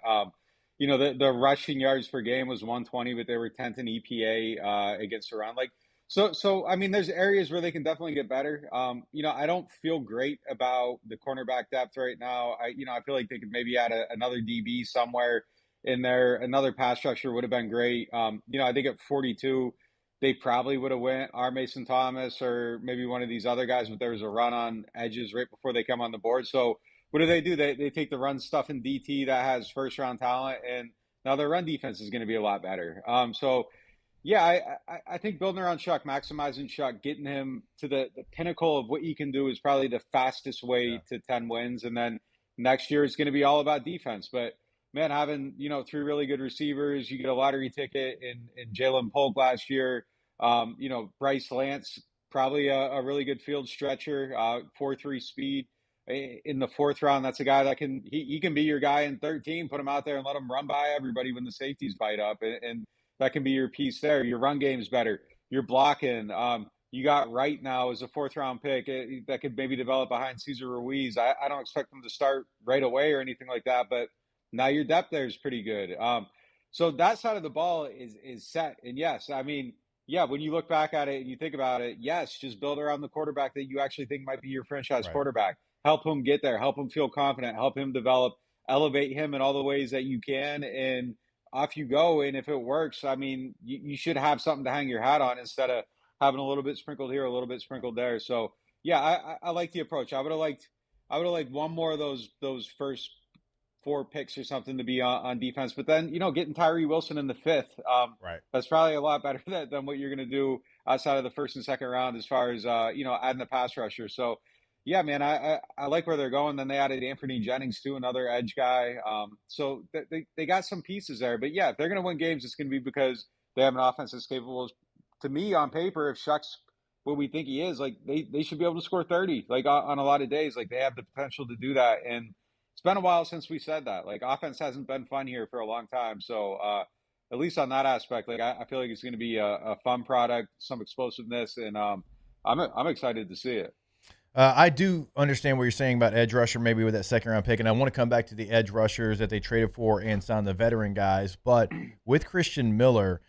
M: The rushing yards per game was 120, but they were 10th in EPA against the run. So I mean, there's areas where they can definitely get better. I don't feel great about the cornerback depth right now. I feel like they could maybe add another DB somewhere in there. Another pass rusher would have been great. I think at 42, they probably would have went R. Mason Thomas or maybe one of these other guys, but there was a run on edges right before they come on the board. So what do? They take the run stuff in DT that has first round talent, and Now their run defense is going to be a lot better. So yeah, I think building around Chuck, maximizing Chuck, getting him to the pinnacle of what he can do is probably the fastest way to 10 wins. And then next year is going to be all about defense. But man, having, 3 really good receivers, you get a lottery ticket in Jalen Polk last year. Bryce Lance, probably a really good field stretcher, 4.3 speed in the 4th round. That's a guy that he can be your guy in 13, put him out there and let him run by everybody when the safeties bite up. And that can be your piece there. Your run game's better. You're blocking. You got Wright now as a 4th round pick that could maybe develop behind Cesar Ruiz. I don't expect them to start right away or anything like that, but now your depth there is pretty good. So that side of the ball is set. And yes, I mean, yeah, when you look back at it and you think about it, yes, just build around the quarterback that you actually think might be your franchise quarterback. Help him get there. Help him feel confident. Help him develop. Elevate him in all the ways that you can. And off you go. And if it works, I mean, you should have something to hang your hat on instead of having a little bit sprinkled here, a little bit sprinkled there. So yeah, I like the approach. I would have liked one more of those first 4 picks or something to be on defense, but then, getting Tyree Wilson in the 5th, that's probably a lot better than what you're going to do outside of the 1st and 2nd round as far as, adding a pass rusher. So yeah, man, I like where they're going. Then they added Anthony Jennings too, another edge guy. So they got some pieces there. But yeah, if they're going to win games, it's going to be because they have an offense that's capable. To me, on paper, if Shuck's what we think he is, like they should be able to score 30, like on a lot of days. Like they have the potential to do that. And it's been a while since we said that. Like offense hasn't been fun here for a long time. So at least on that aspect, like I feel like it's going to be a fun product, some explosiveness, and I'm excited to see it.
I: I do understand what you're saying about edge rusher, maybe with that 2nd round pick, and I want to come back to the edge rushers that they traded for and signed the veteran guys. But with Christian Miller,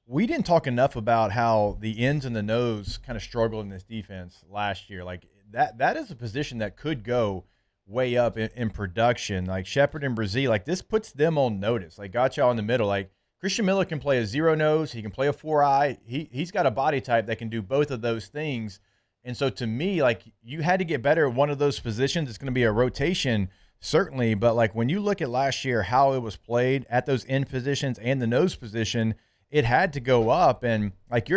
I: we didn't talk enough about how the ends and the nose kind of struggled in this defense last year. Like that is a position that could go way up in production. Like Shepard and Brazil, like this puts them on notice. Like got y'all in the middle. Like Christian Miller can play a 0 nose, he can play a 4-eye. He's got a body type that can do both of those things. And so to me, like you had to get better at one of those positions. It's going to be a rotation, certainly. But like when you look at last year, how it was played at those end positions and the nose position, it had to go up. And like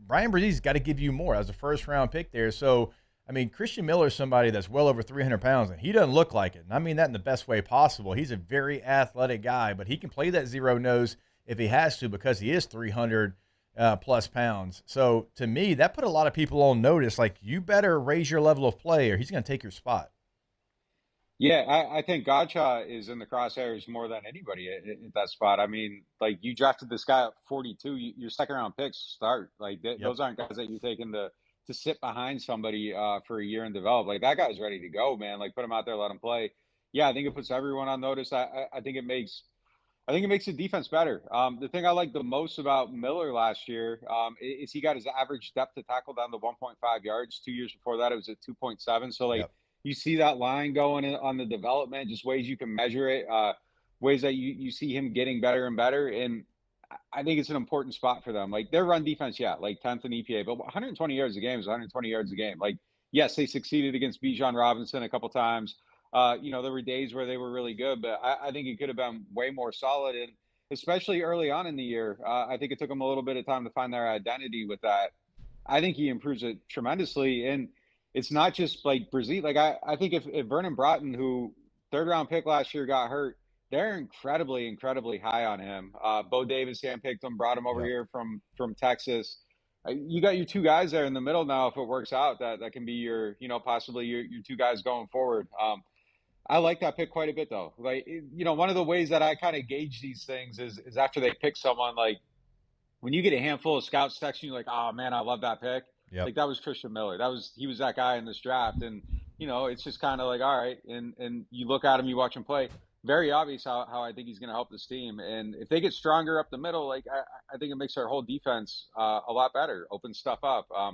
I: Brian Brazil's got to give you more as a 1st round pick there. So, I mean, Christian Miller is somebody that's well over 300 pounds, and he doesn't look like it. And I mean that in the best way possible. He's a very athletic guy, but he can play that 0 nose if he has to because he is 300 plus pounds. So to me, that put a lot of people on notice. Like you better raise your level of play or he's going to take your spot.
M: Yeah, I think Gotcha is in the crosshairs more than anybody at that spot. I mean, like you drafted this guy at 42, your 2nd round picks start. Like those aren't guys that you're taking to sit behind somebody for a year and develop. Like that guy's ready to go, man. Like put him out there, let him play. Yeah, I think it puts everyone on notice. I think it makes the defense better. The thing I like the most about Miller last year is he got his average depth to tackle down to 1.5 yards. 2 years before that, it was at 2.7. So like you see that line going on the development, just ways you can measure it, ways that you see him getting better and better. And I think it's an important spot for them. Like their run defense, yeah, like 10th in EPA, but 120 yards a game is 120 yards a game. Like, yes, they succeeded against Bijan Robinson a couple times. There were days where they were really good, but I think it could have been way more solid. And especially early on in the year, I think it took them a little bit of time to find their identity with that. I think he improves it tremendously. And it's not just like Brazil. Like I think if Vernon Broughton, who 3rd round pick last year, got hurt, they're incredibly, incredibly high on him. Bo Davis handpicked him, brought him over here from Texas. You got your 2 guys there in the middle now. If it works out, that can be your, possibly your 2 guys going forward. I like that pick quite a bit, though. Like, one of the ways that I kind of gauge these things is after they pick someone, like when you get a handful of scouts texting you like, oh man, I love that pick. Like that was Christian Miller. He was that guy in this draft. And, it's just kind of like, all right. And you look at him, you watch him play. Very obvious how I think he's going to help this team. And if they get stronger up the middle, like I think it makes our whole defense a lot better, opens stuff up. I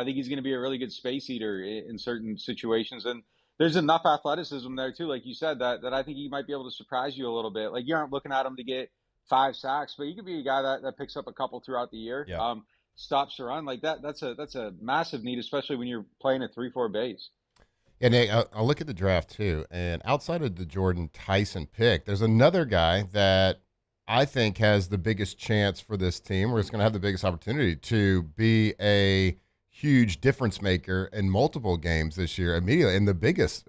M: think he's going to be a really good space eater in certain situations. And there's enough athleticism there too, like you said, that I think he might be able to surprise you a little bit. Like you aren't looking at him to get 5 sacks, but he could be a guy that picks up a couple throughout the year. Stops the run like that. That's a massive need, especially when you're playing a 3-4 base.
G: And I'll look at the draft too, and outside of the Jordan Tyson pick, there's another guy that I think has the biggest chance for this team, or is going to have the biggest opportunity to be a huge difference maker in multiple games this year immediately, and the biggest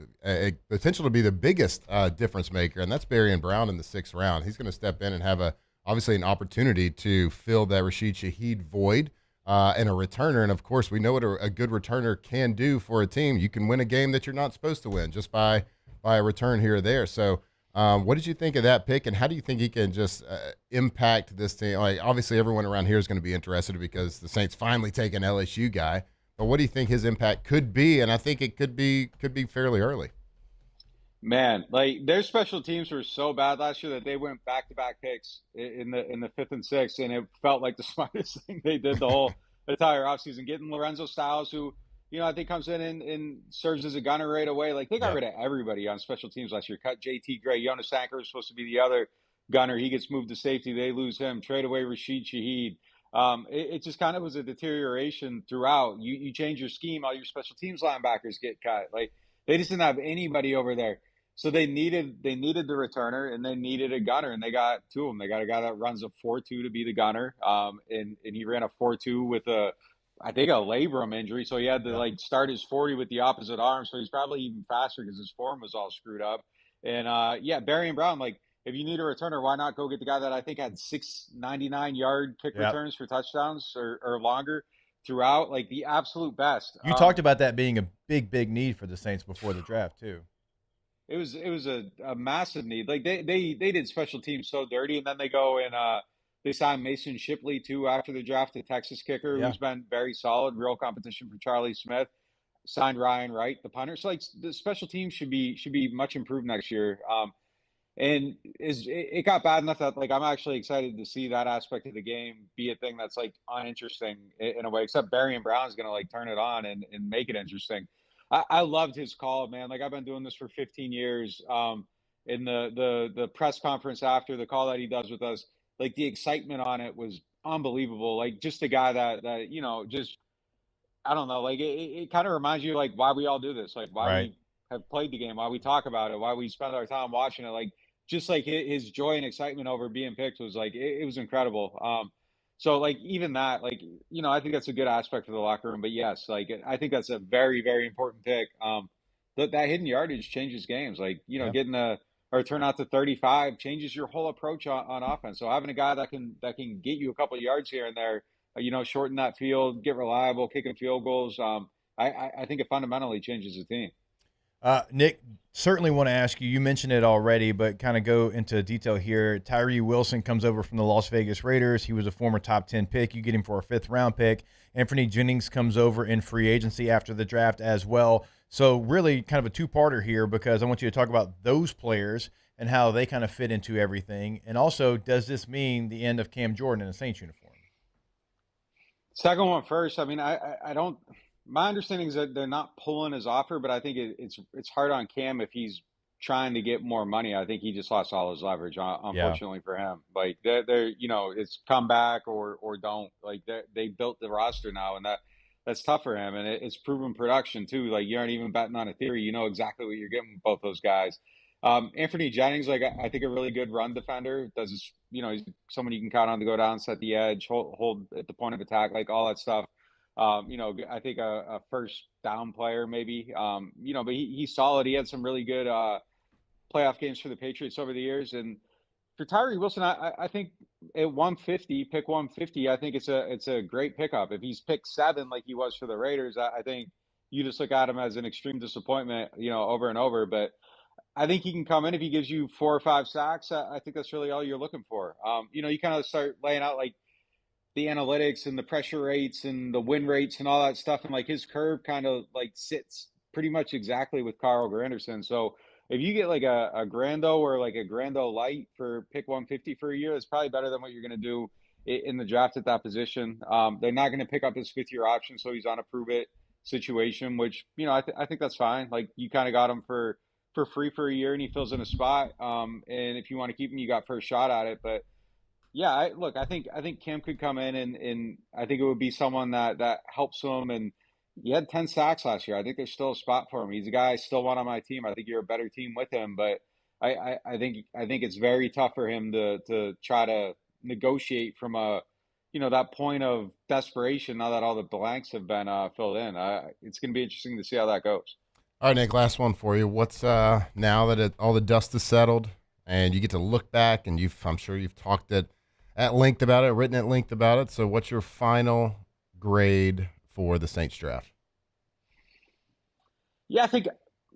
G: potential to be the biggest difference maker, and that's Barian Brown in the 6th round. He's going to step in and have obviously an opportunity to fill that Rashid Shaheed void. And a returner. And, of course, we know what a good returner can do for a team. You can win a game that you're not supposed to win just by a return here or there. So what did you think of that pick, and how do you think he can just impact this team? Like, obviously, everyone around here is going to be interested because the Saints finally take an LSU guy. But what do you think his impact could be? And I think it could be fairly early.
M: Man, like their special teams were so bad last year that they went back-to-back picks in the 5th and 6th, and it felt like the smartest thing they did the whole entire offseason. Getting Lorenzo Styles, who I think comes in and serves as a gunner right away. Like they got rid of everybody on special teams last year. Cut JT Gray, Jonas Sanker was supposed to be the other gunner. He gets moved to safety. They lose him. Trade away Rashid Shaheed. It just kind of was a deterioration throughout. You change your scheme, all your special teams linebackers get cut. Like they just didn't have anybody over there. So they needed the returner, and they needed a gunner, and they got 2 of them. They got a guy that runs a 4.2 to be the gunner, and he ran a 4.2 with I think a labrum injury, so he had to start his 40 with the opposite arm. So he's probably even faster because his form was all screwed up. And Barian Brown, like if you need a returner, why not go get the guy that I think had 6 99-yard kick returns for touchdowns or longer throughout, like the absolute best.
I: You talked about that being a big need for the Saints before the draft too.
M: It was a massive need. Like they did special teams so dirty, and then they go and they signed Mason Shipley too after the draft, a Texas kicker who's been very solid, real competition for Charlie Smith. Signed Ryan Wright, the punter. So like the special teams should be much improved next year. And it got bad enough that like I'm actually excited to see that aspect of the game be a thing that's like uninteresting in a way. Except Barian Brown's gonna like turn it on and make it interesting. I loved his call, man. Like I've been doing this for 15 years. In the press conference after the call that he does with us, like the excitement on it was unbelievable. Like just a guy that just I don't know. Like it kind of reminds you like why we all do this, like why we have played the game, why we talk about it, why we spend our time watching it. Like just like his joy and excitement over being picked was like it was incredible. So like even that, like I think that's a good aspect of the locker room. But yes, like I think that's a very, very important pick. That hidden yardage changes games. Like getting a turnout to 35 changes your whole approach on offense. So having a guy that can get you a couple of yards here and there, shorten that field, get reliable, kicking field goals. I think it fundamentally changes the team.
I: Nick, certainly want to ask you, you mentioned it already, but kind of go into detail here. Tyree Wilson comes over from the Las Vegas Raiders. He was a former top 10 pick. You get him for a 5th round pick. Anthony Jennings comes over in free agency after the draft as well. So really kind of a two-parter here because I want you to talk about those players and how they kind of fit into everything. And also, does this mean the end of Cam Jordan in a Saints uniform?
M: Second one first. I mean, I don't – my understanding is that they're not pulling his offer, but I think it's hard on Cam if he's trying to get more money. I think he just lost all his leverage, unfortunately for him. Like they're it's come back or don't. Like they built the roster now, and that's tough for him. And it's proven production too. Like you aren't even betting on a theory. You know exactly what you're getting with both those guys. Anthony Jennings, like I think a really good run defender. He's someone you can count on to go down, set the edge, hold at the point of attack, like all that stuff. I think a first down player maybe, but he's solid. He had some really good playoff games for the Patriots over the years. And for Tyree Wilson, I think at 150, pick 150, I think it's a great pickup. If he's picked 7 like he was for the Raiders, I think you just look at him as an extreme disappointment, over and over. But I think he can come in if he gives you 4 or 5 sacks. I think that's really all you're looking for. You kind of start laying out like the analytics and the pressure rates and the win rates and all that stuff. And like his curve kind of like sits pretty much exactly with Carl Granderson. So if you get like a Grando or like a Grando light for pick 150 for a year, it's probably better than what you're going to do in the draft at that position. They're not going to pick up his 5th-year option. So he's on a prove it situation, which, I think that's fine. Like you kind of got him for free for a year and he fills in a spot. And if you want to keep him, you got first shot at it. But yeah, I think Cam could come in and I think it would be someone that helps him and, he had 10 sacks last year. I think there's still a spot for him. He's a guy I still want on my team. I think you're a better team with him, but I think it's very tough for him to try to negotiate from that point of desperation now that all the blanks have been filled in. It's going to be interesting to see how that goes.
G: All right, Nick, last one for you. What's now that all the dust is settled and you get to look back, and I'm sure you've talked at length about it, written at length about it. So what's your final grade for the Saints draft?
M: Yeah,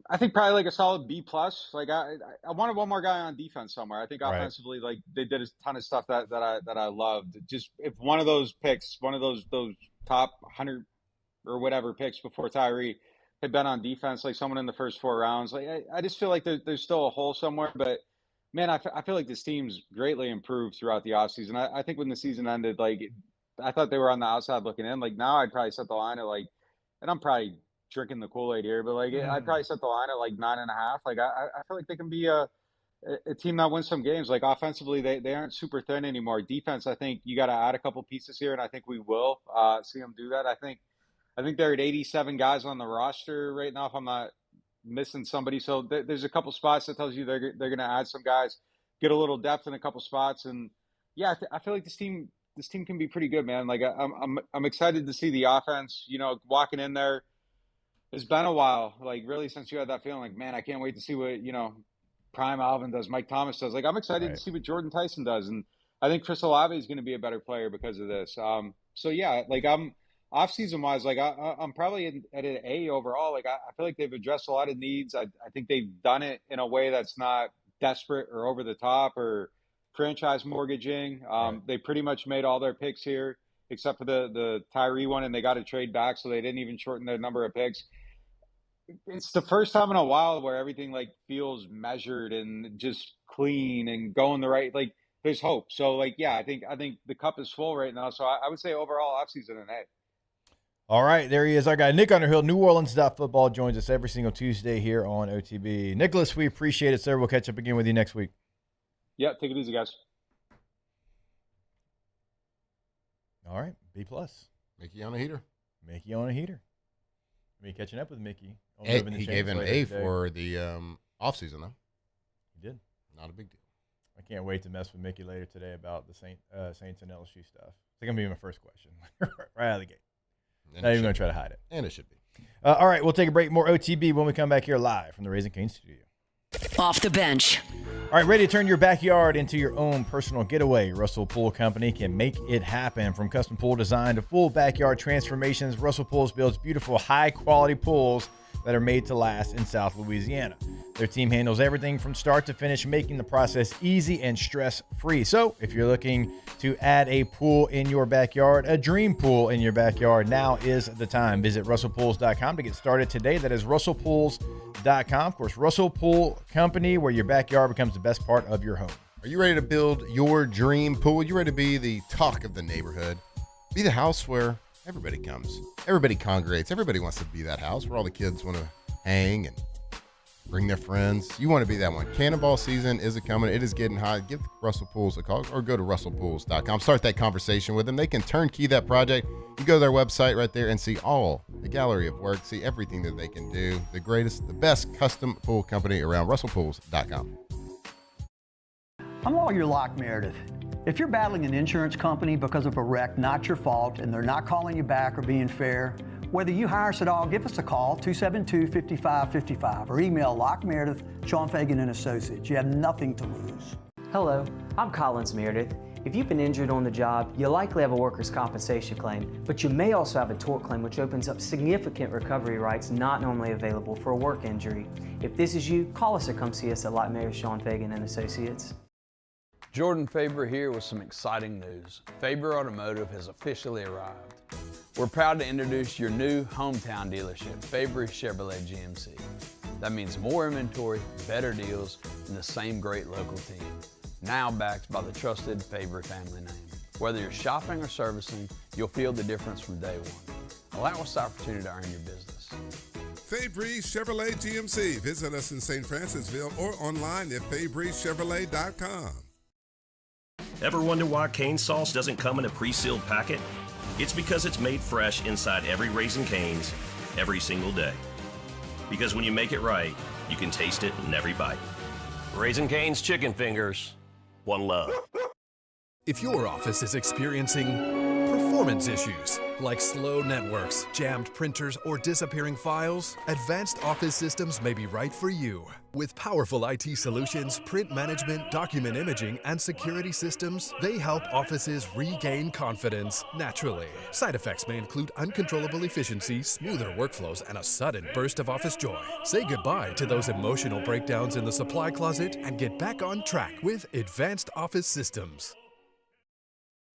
M: I think probably like a solid B+. Like I wanted one more guy on defense somewhere. I think offensively, like they did a ton of stuff that I loved. Just if one of those picks, one of those top 100 or whatever picks before Tyree had been on defense, like someone in the first 4 rounds, like I just feel like there's still a hole somewhere. But man, I feel like this team's greatly improved throughout the offseason. I think when the season ended, like I thought they were on the outside looking in. Like now I'd probably set the line at like, and I'm probably drinking the Kool-Aid here, but like I'd probably set the line at like 9.5. Like I feel like they can be a team that wins some games. Like offensively, they aren't super thin anymore. Defense, I think you got to add a couple pieces here, and I think we will see them do that. I think they're at 87 guys on the roster right now, if I'm not missing somebody. So there's a couple spots that tells you they're going to add some guys, get a little depth in a couple spots, and yeah, I feel like this team can be pretty good, man. Like I'm excited to see the offense. Walking in there. It's been a while, like really since you had that feeling like, man, I can't wait to see what, Prime Alvin does, Mike Thomas does. Like I'm excited to see what Jordan Tyson does. And I think Chris Olave is going to be a better player because of this. So yeah, like I'm off-season wise, like I'm probably at an A overall. Like I feel like they've addressed a lot of needs. I think they've done it in a way that's not desperate or over the top or franchise mortgaging. They pretty much made all their picks here except for the Tyree one, and they got to trade back. So they didn't even shorten their number of picks. It's the first time in a while where everything like feels measured and just clean and going the right, like there's hope. So like, yeah, I think the cup is full right now. So I would say overall offseason an A.
I: All right, there he is. Our guy, Nick Underhill, New Orleans.football, joins us every single Tuesday here on OTB. Nicholas, we appreciate it, sir. We'll catch up again with you next week.
M: Yeah, take it easy, guys.
I: All right, B+.
G: Mickey on a heater.
I: Mickey on a heater. Me catching up with Mickey.
G: He gave an A for the offseason, though.
I: He did.
G: Not a big deal.
I: I can't wait to mess with Mickey later today about the Saints and LSU stuff. It's going to be my first question right out of the gate. Not even going to try to hide it.
G: And it should be.
I: All right, we'll take a break. More OTB when we come back here live from the Raising Cane studio.
E: Off the bench.
I: All right, ready to turn your backyard into your own personal getaway? Russell Pool Company can make it happen. From custom pool design to full backyard transformations, Russell Pools builds beautiful, high-quality pools that are made to last in South Louisiana. Their team handles everything from start to finish, making the process easy and stress-free. So if you're looking to add a pool in your backyard, a dream pool in your backyard, now is the time. Visit russellpools.com to get started today. That is russellpools.com. Of course, Russell Pool Company, where your backyard becomes the best part of your home.
G: Are you ready to build your dream pool? You ready to be the talk of the neighborhood? Be the house where everybody comes. Everybody congregates. Everybody wants to be that house where all the kids want to hang and bring their friends. You want to be that one. Cannonball season is coming. It is getting hot. Give Russell Pools a call or go to russellpools.com. Start that conversation with them. They can turnkey that project. You go to their website right there and see all the gallery of work. See everything that they can do. The greatest, the best custom pool company around. russellpools.com.
J: I'm Lawyer Locke Meredith. If you're battling an insurance company because of a wreck not your fault and they're not calling you back or being fair, whether you hire us at all, give us a call, 272-5555, or email Locke Meredith, Sean Fagan and Associates. You have nothing to lose.
R: Hello, I'm Collins Meredith. If you've been injured on the job, you likely have a workers' compensation claim, but you may also have a tort claim, which opens up significant recovery rights not normally available for a work injury. If this is you, call us or come see us at Locke Meredith, Sean Fagan and Associates.
S: Jordan Faber here with some exciting news. Faber Automotive has officially arrived. We're proud to introduce your new hometown dealership, Faber Chevrolet GMC. That means more inventory, better deals, and the same great local team. Now backed by the trusted Faber family name. Whether you're shopping or servicing, you'll feel the difference from day one. Allow us the opportunity to earn your business.
N: Faber Chevrolet GMC. Visit us in St. Francisville or online at FabreChevrolet.com.
U: Ever wonder why cane sauce doesn't come in a pre-sealed packet? It's because it's made fresh inside every Raising Cane's every single day. Because when you make it right, you can taste it in every bite. Raising Cane's Chicken Fingers. One love.
T: If your office is experiencing performance issues like slow networks, jammed printers, or disappearing files, Advanced Office Systems may be right for you. With powerful IT solutions, print management, document imaging, and security systems, they help offices regain confidence naturally. Side effects may include uncontrollable efficiency, smoother workflows, and a sudden burst of office joy. Say goodbye to those emotional breakdowns in the supply closet and get back on track with Advanced Office Systems.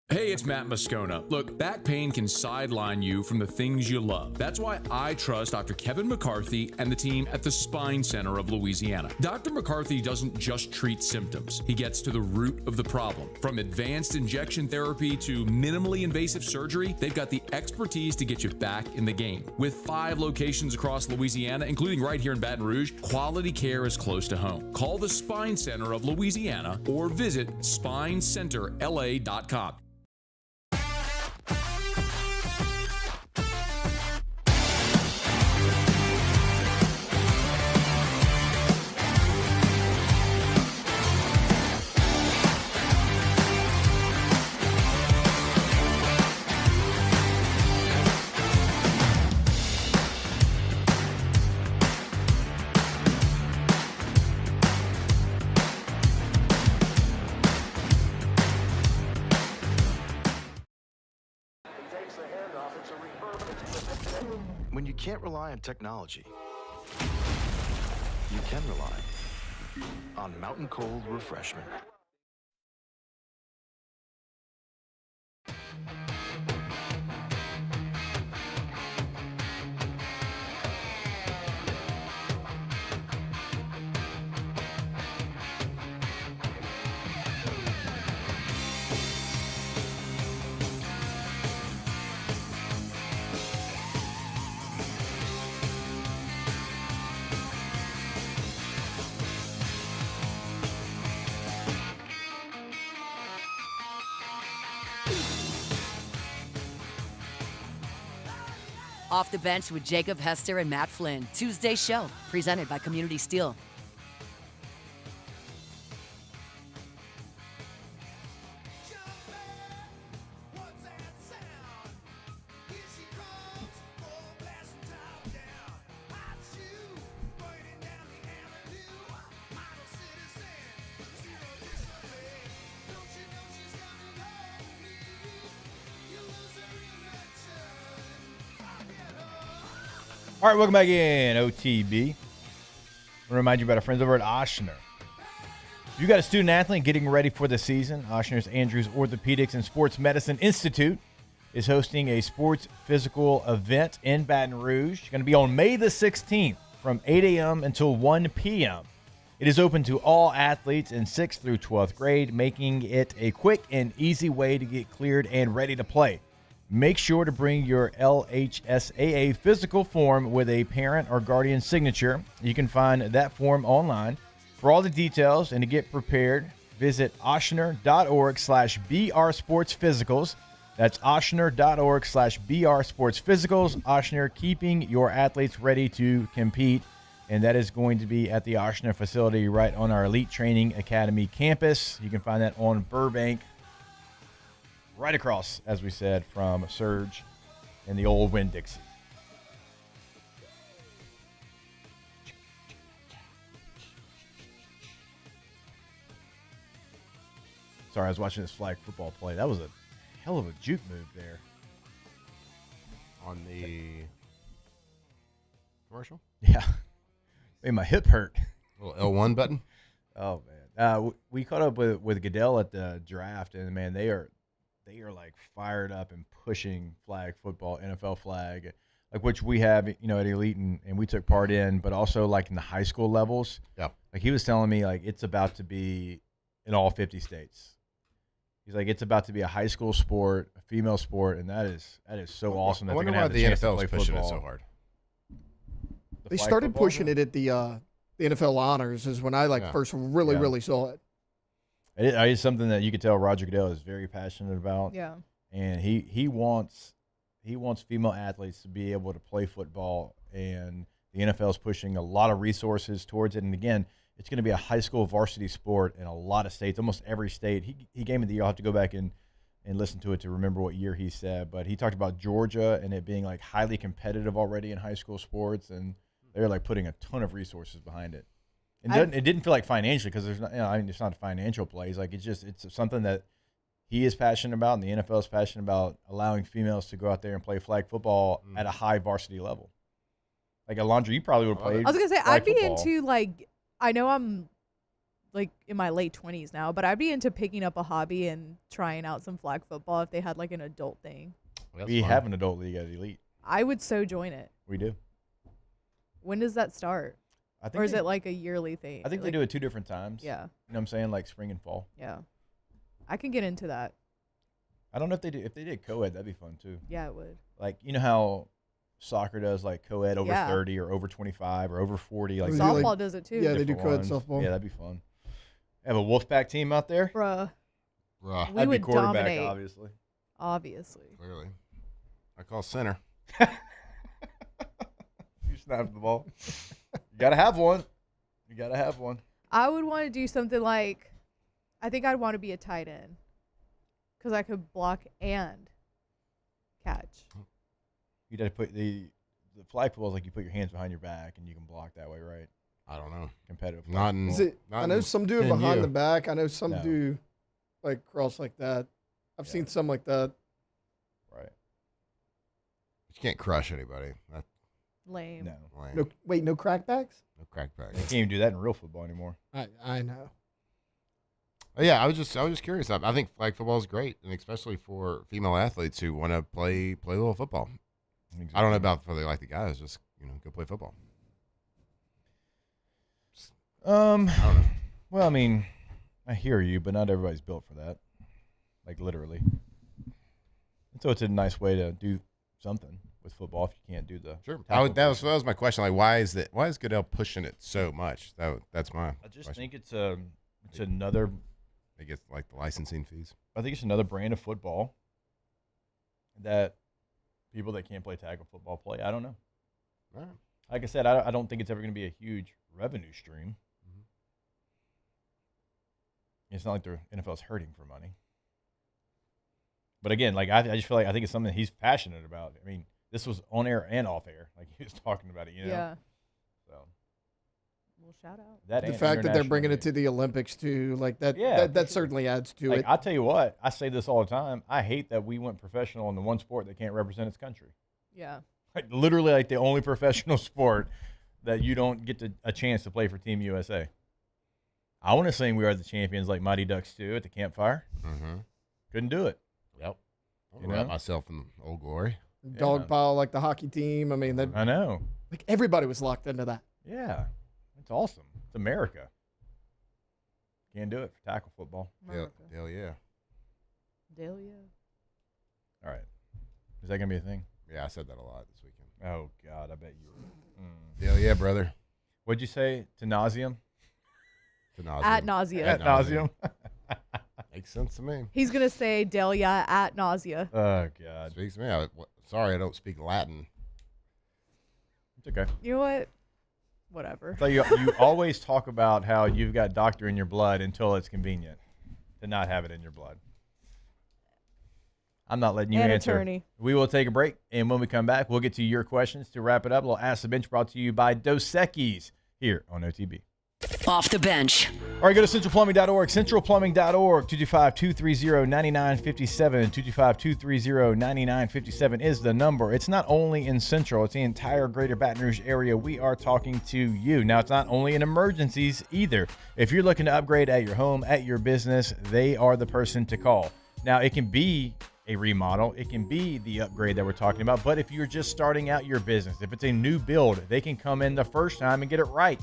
V: Hey, it's Matt Moscona. Look, back pain can sideline you from the things you love. That's why I trust Dr. Kevin McCarthy and the team at the Spine Center of Louisiana. Dr. McCarthy doesn't just treat symptoms. He gets to the root of the problem. From advanced injection therapy to minimally invasive surgery, they've got the expertise to get you back in the game. With 5 locations across Louisiana, including right here in Baton Rouge, quality care is close to home. Call the Spine Center of Louisiana or visit spinecenterla.com.
L: When you can't rely on technology, you can rely on Mountain Cold Refreshment.
E: Off the Bench with Jacob, Hester, and Matt Flynn. Tuesday show, presented by Community Steel.
I: All right, welcome back in, OTB. I want to remind you about our friends over at Oshner. If you got a student athlete getting ready for the season, Oshner's Andrews Orthopedics and Sports Medicine Institute is hosting a sports physical event in Baton Rouge. It's going to be on May the 16th from 8 a.m. until 1 p.m. It is open to all athletes in 6th through 12th grade, making it a quick and easy way to get cleared and ready to play. Make sure to bring your LHSAA physical form with a parent or guardian signature. You can find that form online. For all the details and to get prepared, visit oshner.org/brsportsphysicals. That's oshner.org/brsportsphysicals. Oshner, keeping your athletes ready to compete. And that is going to be at the Oshner facility right on our Elite Training Academy campus. You can find that on Burbank, right across, as we said, from Surge and the old Winn-Dixie. Sorry, I was watching this flag football play. That was a hell of a juke move there.
G: On the commercial?
I: Yeah. Made my hip hurt.
G: Little L1 button?
I: Oh, man. We caught up with Goodell at the draft, and, man, they are like fired up and pushing flag football, NFL flag, like which we have, at Elite and we took part in, but also like in the high school levels.
G: Yeah.
I: Like he was telling me like it's about to be in all 50 states. He's like, it's about to be a high school sport, a female sport, and that is so awesome.
G: I wonder why the NFL is pushing it so hard.
F: They started pushing it at the NFL Honors is when I first really saw it.
I: It is something that you could tell Roger Goodell is very passionate about.
H: Yeah.
I: And he wants he wants female athletes to be able to play football, and the NFL is pushing a lot of resources towards it. And again, it's going to be a high school varsity sport in a lot of states, almost every state. He gave me I'll have to go back and listen to it to remember what year he said, but he talked about Georgia and it being like highly competitive already in high school sports, and they're like putting a ton of resources behind it. And it didn't feel like financially, because there's not, it's not a financial play. It's like it's something that he is passionate about, and the NFL is passionate about allowing females to go out there and play flag football at a high varsity level. Like Alondra, you probably would have played.
H: I was gonna say I'd be
I: football.
H: into like, I know I'm like in my late 20s now, but I'd be into picking up a hobby and trying out some flag football if they had like an adult thing.
I: We have an adult league at Elite.
H: I would so join it.
I: We do.
H: When does that start?
I: I think
H: Or is it like a yearly thing?
I: I think they do it 2 different times.
H: Yeah.
I: You know what I'm saying? Like spring and fall.
H: Yeah. I can get into that.
I: I don't know if they did co-ed, that'd be fun too.
H: Yeah, it would.
I: Like, you know how soccer does like co-ed over
H: Yeah.
I: 30 or over 25 or over 40. Like
H: Softball does it too.
F: Yeah, they do
I: different
F: co-ed
I: ones.
F: softball.
I: Yeah, that'd be fun. Have a Wolfpack team out there?
H: Bruh.
G: Bruh.
H: We
I: I'd be
H: would
I: quarterback,
H: dominate.
I: obviously.
H: Obviously.
G: Clearly. I call center.
I: You snap the ball. You gotta have one. You gotta have one.
H: I would want to do something like, I think I'd want to be a tight end because I could block and catch.
I: You'd have to put the flag football is like you put your hands behind your back and you can block that way, right?
G: I don't know.
I: Competitive.
G: Not in.
F: Is it,
G: not
F: I know
G: in
F: some do it
G: 10U.
F: behind the back. I know some
I: No.
F: do like cross like that. I've seen some like that.
I: Right.
G: You can't crush anybody. That's
H: Lame.
I: No.
G: lame.
F: No, wait, no crackbacks?
G: No crackbacks.
I: They can't even do that in real football anymore.
F: I know.
G: Yeah, I was just curious. I think flag football is great, and especially for female athletes who want to play a little football. I don't know about for like the guys, just go play football.
I: I don't know. Well, I mean, I hear you, but not everybody's built for that. Like literally. And so it's a nice way to do something with football if you can't do the
G: Sure.
I: tackle
G: That was my question. Like, why is Goodell pushing it so much? That's my.
I: I just
G: question.
I: think it's another.
G: I guess like the licensing fees.
I: I think it's another brand of football that people that can't play tackle football play. I don't know.
G: All right.
I: Like I said, I don't think it's ever going to be a huge revenue stream. It's not like the NFL's hurting for money. But again, like I just feel like I think it's something he's passionate about. I mean, this was on air and off air. Like he was talking about it,
H: Yeah.
I: So.
H: Well, shout out.
I: That
F: The
I: and
F: fact that they're bringing
I: international
F: it to the Olympics too, like that.
I: Yeah,
F: that certainly adds to
I: like,
F: it.
I: I'll tell you what, I say this all the time. I hate that we went professional in the one sport that can't represent its country.
H: Yeah.
I: Like literally, like the only professional sport that you don't get a chance to play for Team USA. I want to sing "We Are the Champions" like Mighty Ducks 2 at the campfire.
G: Mm-hmm.
I: Couldn't do it.
G: Yep.
I: You
G: Wrap
I: know?
G: myself in Old Glory.
F: Dog pile like the hockey team. I mean, that.
I: I know.
F: Like everybody was locked into that.
I: Yeah, it's awesome. It's America. Can't do it for tackle football.
G: Hell yeah.
H: Delia.
I: All right. Is that gonna be a thing?
G: Yeah, I said that a lot this weekend.
I: Oh God, I bet you.
G: Hell yeah, brother.
I: What'd you say? To nauseum?
H: At nauseam.
I: At nauseum.
G: Makes sense to me.
H: He's gonna say Delia at nausea.
I: Oh God.
G: Speaks to me. Sorry, I don't speak Latin.
I: It's okay.
H: You know what? Whatever.
I: So you always talk about how you've got doctor in your blood until it's convenient to not have it in your blood. I'm not letting you
H: And
I: answer.
H: attorney.
I: We will take a break, and when we come back, we'll get to your questions. To wrap it up, we'll Ask the Bench brought to you by Dos Equis here on OTB.
E: Off the bench.
I: All right, go to centralplumbing.org, centralplumbing.org, 225-230-9957. 225-230-9957 is the number. It's not only in Central, it's the entire greater Baton Rouge area. We are talking to you. Now, it's not only in emergencies either. If you're looking to upgrade at your home, at your business, they are the person to call. Now, it can be a remodel. It can be the upgrade that we're talking about. But if you're just starting out your business, if it's a new build, they can come in the first time and get it right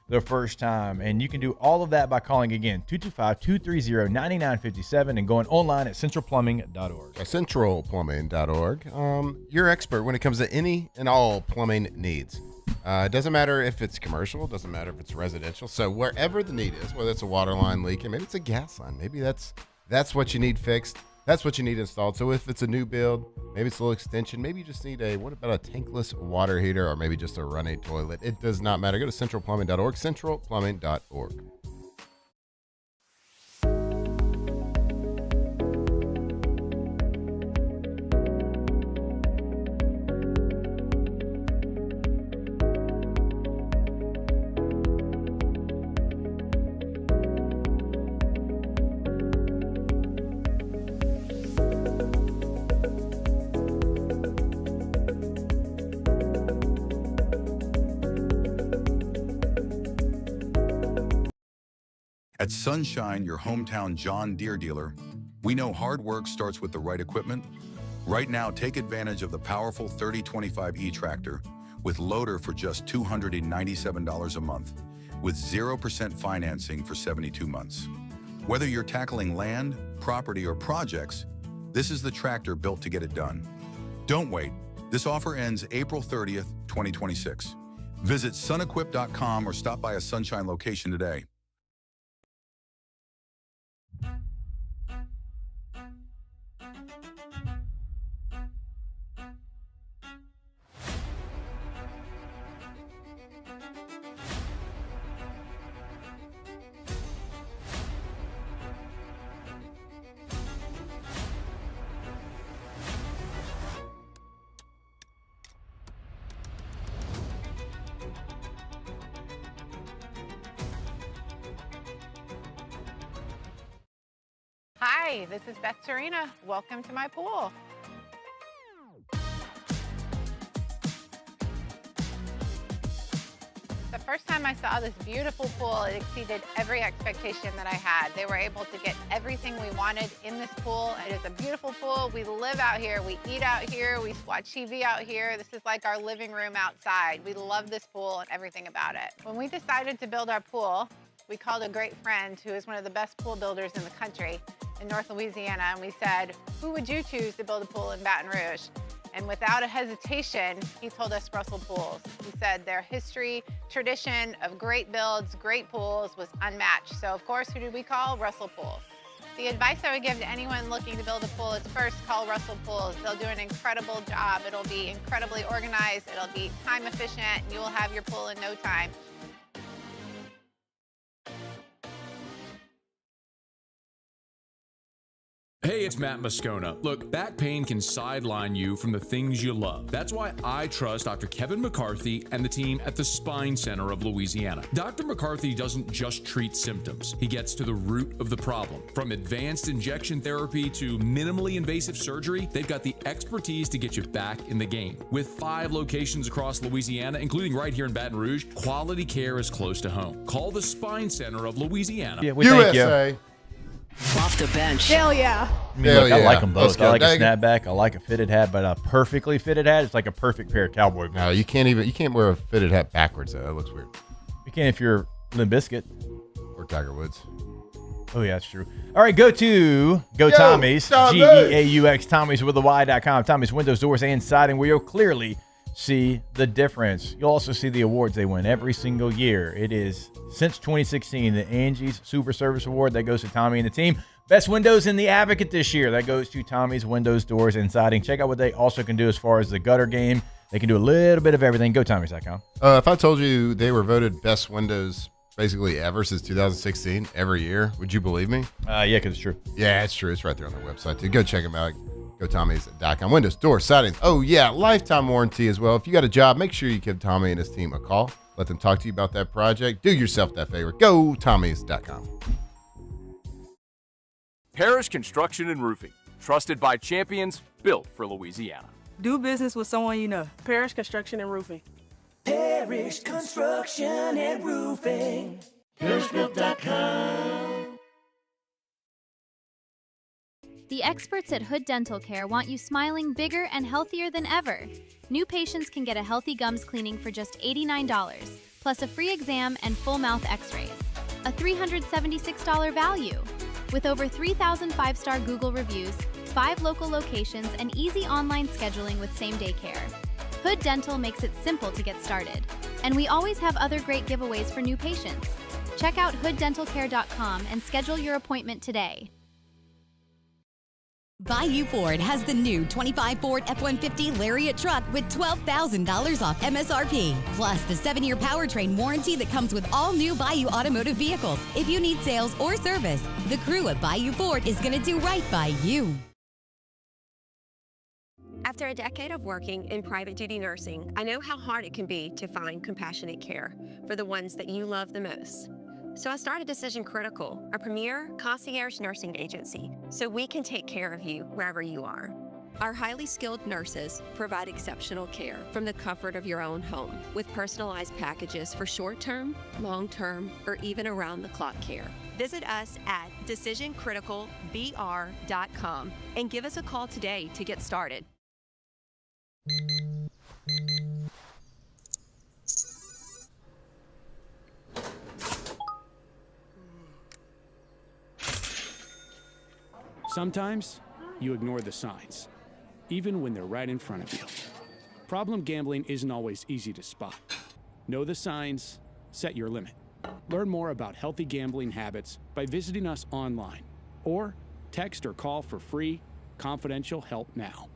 I: the first time. And you can do all of that by calling again, 225-230-9957 and going online at centralplumbing.org.
G: Centralplumbing.org. You're expert when it comes to any and all plumbing needs. It doesn't matter if it's commercial, doesn't matter if it's residential. So wherever the need is, whether it's a water line leaking, maybe it's a gas line, maybe that's what you need fixed. That's what you need installed. So if it's a new build, Maybe it's a little extension. Maybe you just need what about a tankless water heater, or maybe just a run-a toilet? It does not matter. Go to centralplumbing.org, centralplumbing.org.
O: At Sunshine, your hometown John Deere dealer, we know hard work starts with the right equipment. Right now, take advantage of the powerful 3025E tractor with loader for just $297 a month, with 0% financing for 72 months. Whether you're tackling land, property, or projects, this is the tractor built to get it done. Don't wait. This offer ends April 30th, 2026. Visit sunequip.com or stop by a Sunshine location today.
P: Hi, this is Beth Serena. Welcome to my pool. The first time I saw this beautiful pool, it exceeded every expectation that I had. They were able to get everything we wanted in this pool. It is a beautiful pool. We live out here, we eat out here, we watch TV out here. This is like our living room outside. We love this pool and everything about it. When we decided to build our pool, we called a great friend who is one of the best pool builders in the country in North Louisiana, and we said, who would you choose to build a pool in Baton Rouge? And without a hesitation, he told us Russell Pools. He said their history, tradition of great builds, great pools was unmatched. So of course, who did we call? Russell Pools. The advice I would give to anyone looking to build a pool is first call Russell Pools. They'll do an incredible job. It'll be incredibly organized. It'll be time efficient. You will have your pool in no time.
V: Hey, it's Matt Moscona. Look, back pain can sideline you from the things you love. That's why I trust Dr. Kevin McCarthy and the team at the Spine Center of Louisiana. Dr. McCarthy doesn't just treat symptoms. He gets to the root of the problem. From advanced injection therapy to minimally invasive surgery, they've got the expertise to get you back in the game. With 5 locations across Louisiana, including right here in Baton Rouge, quality care is close to home. Call the Spine Center of Louisiana.
I: Yeah, we thank you.
E: Off the bench.
H: Hell yeah.
I: I mean, look, I like them both. I like a snapback. I like a fitted hat, but a perfectly fitted hat is like a perfect pair of cowboy boots.
G: No, you can't wear a fitted hat backwards. That looks weird.
I: You can if you're Limp Bizkit
G: or Tiger Woods.
I: Oh yeah, that's true. All right, go Tommy's. GEAUX Tommy's with the Y.com. Tommy's windows, doors, and siding, where you'll clearly see the difference. You'll also see the awards they win every single year. It is, since 2016, the Angie's Super Service Award. That goes to Tommy and the team. Best windows in the Advocate this year. That goes to Tommy's Windows, Doors, and Siding. Check out what they also can do as far as the gutter game. They can do a little bit of everything. Go Tommy's.com.
G: If I told you they were voted best windows basically ever since 2016, every year, would you believe me?
I: Yeah, because it's true.
G: Yeah, it's true. It's right there on their website, too. Go check them out. GoTommys.com. Windows, doors, sidings. Oh, yeah, lifetime warranty as well. If you got a job, make sure you give Tommy and his team a call. Let them talk to you about that project. Do yourself that favor. GoTommys.com.
Q: Parish Construction and Roofing. Trusted by champions, built for Louisiana.
W: Do business with someone you know. Parish Construction and Roofing.
X: Parish Construction and Roofing. ParishBuilt.com.
B: The experts at Hood Dental Care want you smiling bigger and healthier than ever. New patients can get a healthy gums cleaning for just $89, plus a free exam and full mouth x-rays. A $376 value. With over 3,000 5-star Google reviews, 5 local locations, and easy online scheduling with same-day care. Hood Dental makes it simple to get started. And we always have other great giveaways for new patients. Check out hooddentalcare.com and schedule your appointment today.
A: Bayou Ford has the new 25 Ford F-150 Lariat truck with $12,000 off MSRP, plus the 7-year powertrain warranty that comes with all new Bayou automotive vehicles. If you need sales or service, the crew at Bayou Ford is going to do right by you.
C: After a decade of working in private duty nursing, I know how hard it can be to find compassionate care for the ones that you love the most. So I started Decision Critical, a premier concierge nursing agency, so we can take care of you wherever you are. Our highly skilled nurses provide exceptional care from the comfort of your own home, with personalized packages for short-term, long-term, or even around-the-clock care. Visit us at decisioncriticalbr.com and give us a call today to get started.
D: Sometimes you ignore the signs, even when they're right in front of you. Problem gambling isn't always easy to spot. Know the signs, set your limit. Learn more about healthy gambling habits by visiting us online or text or call for free, confidential help now.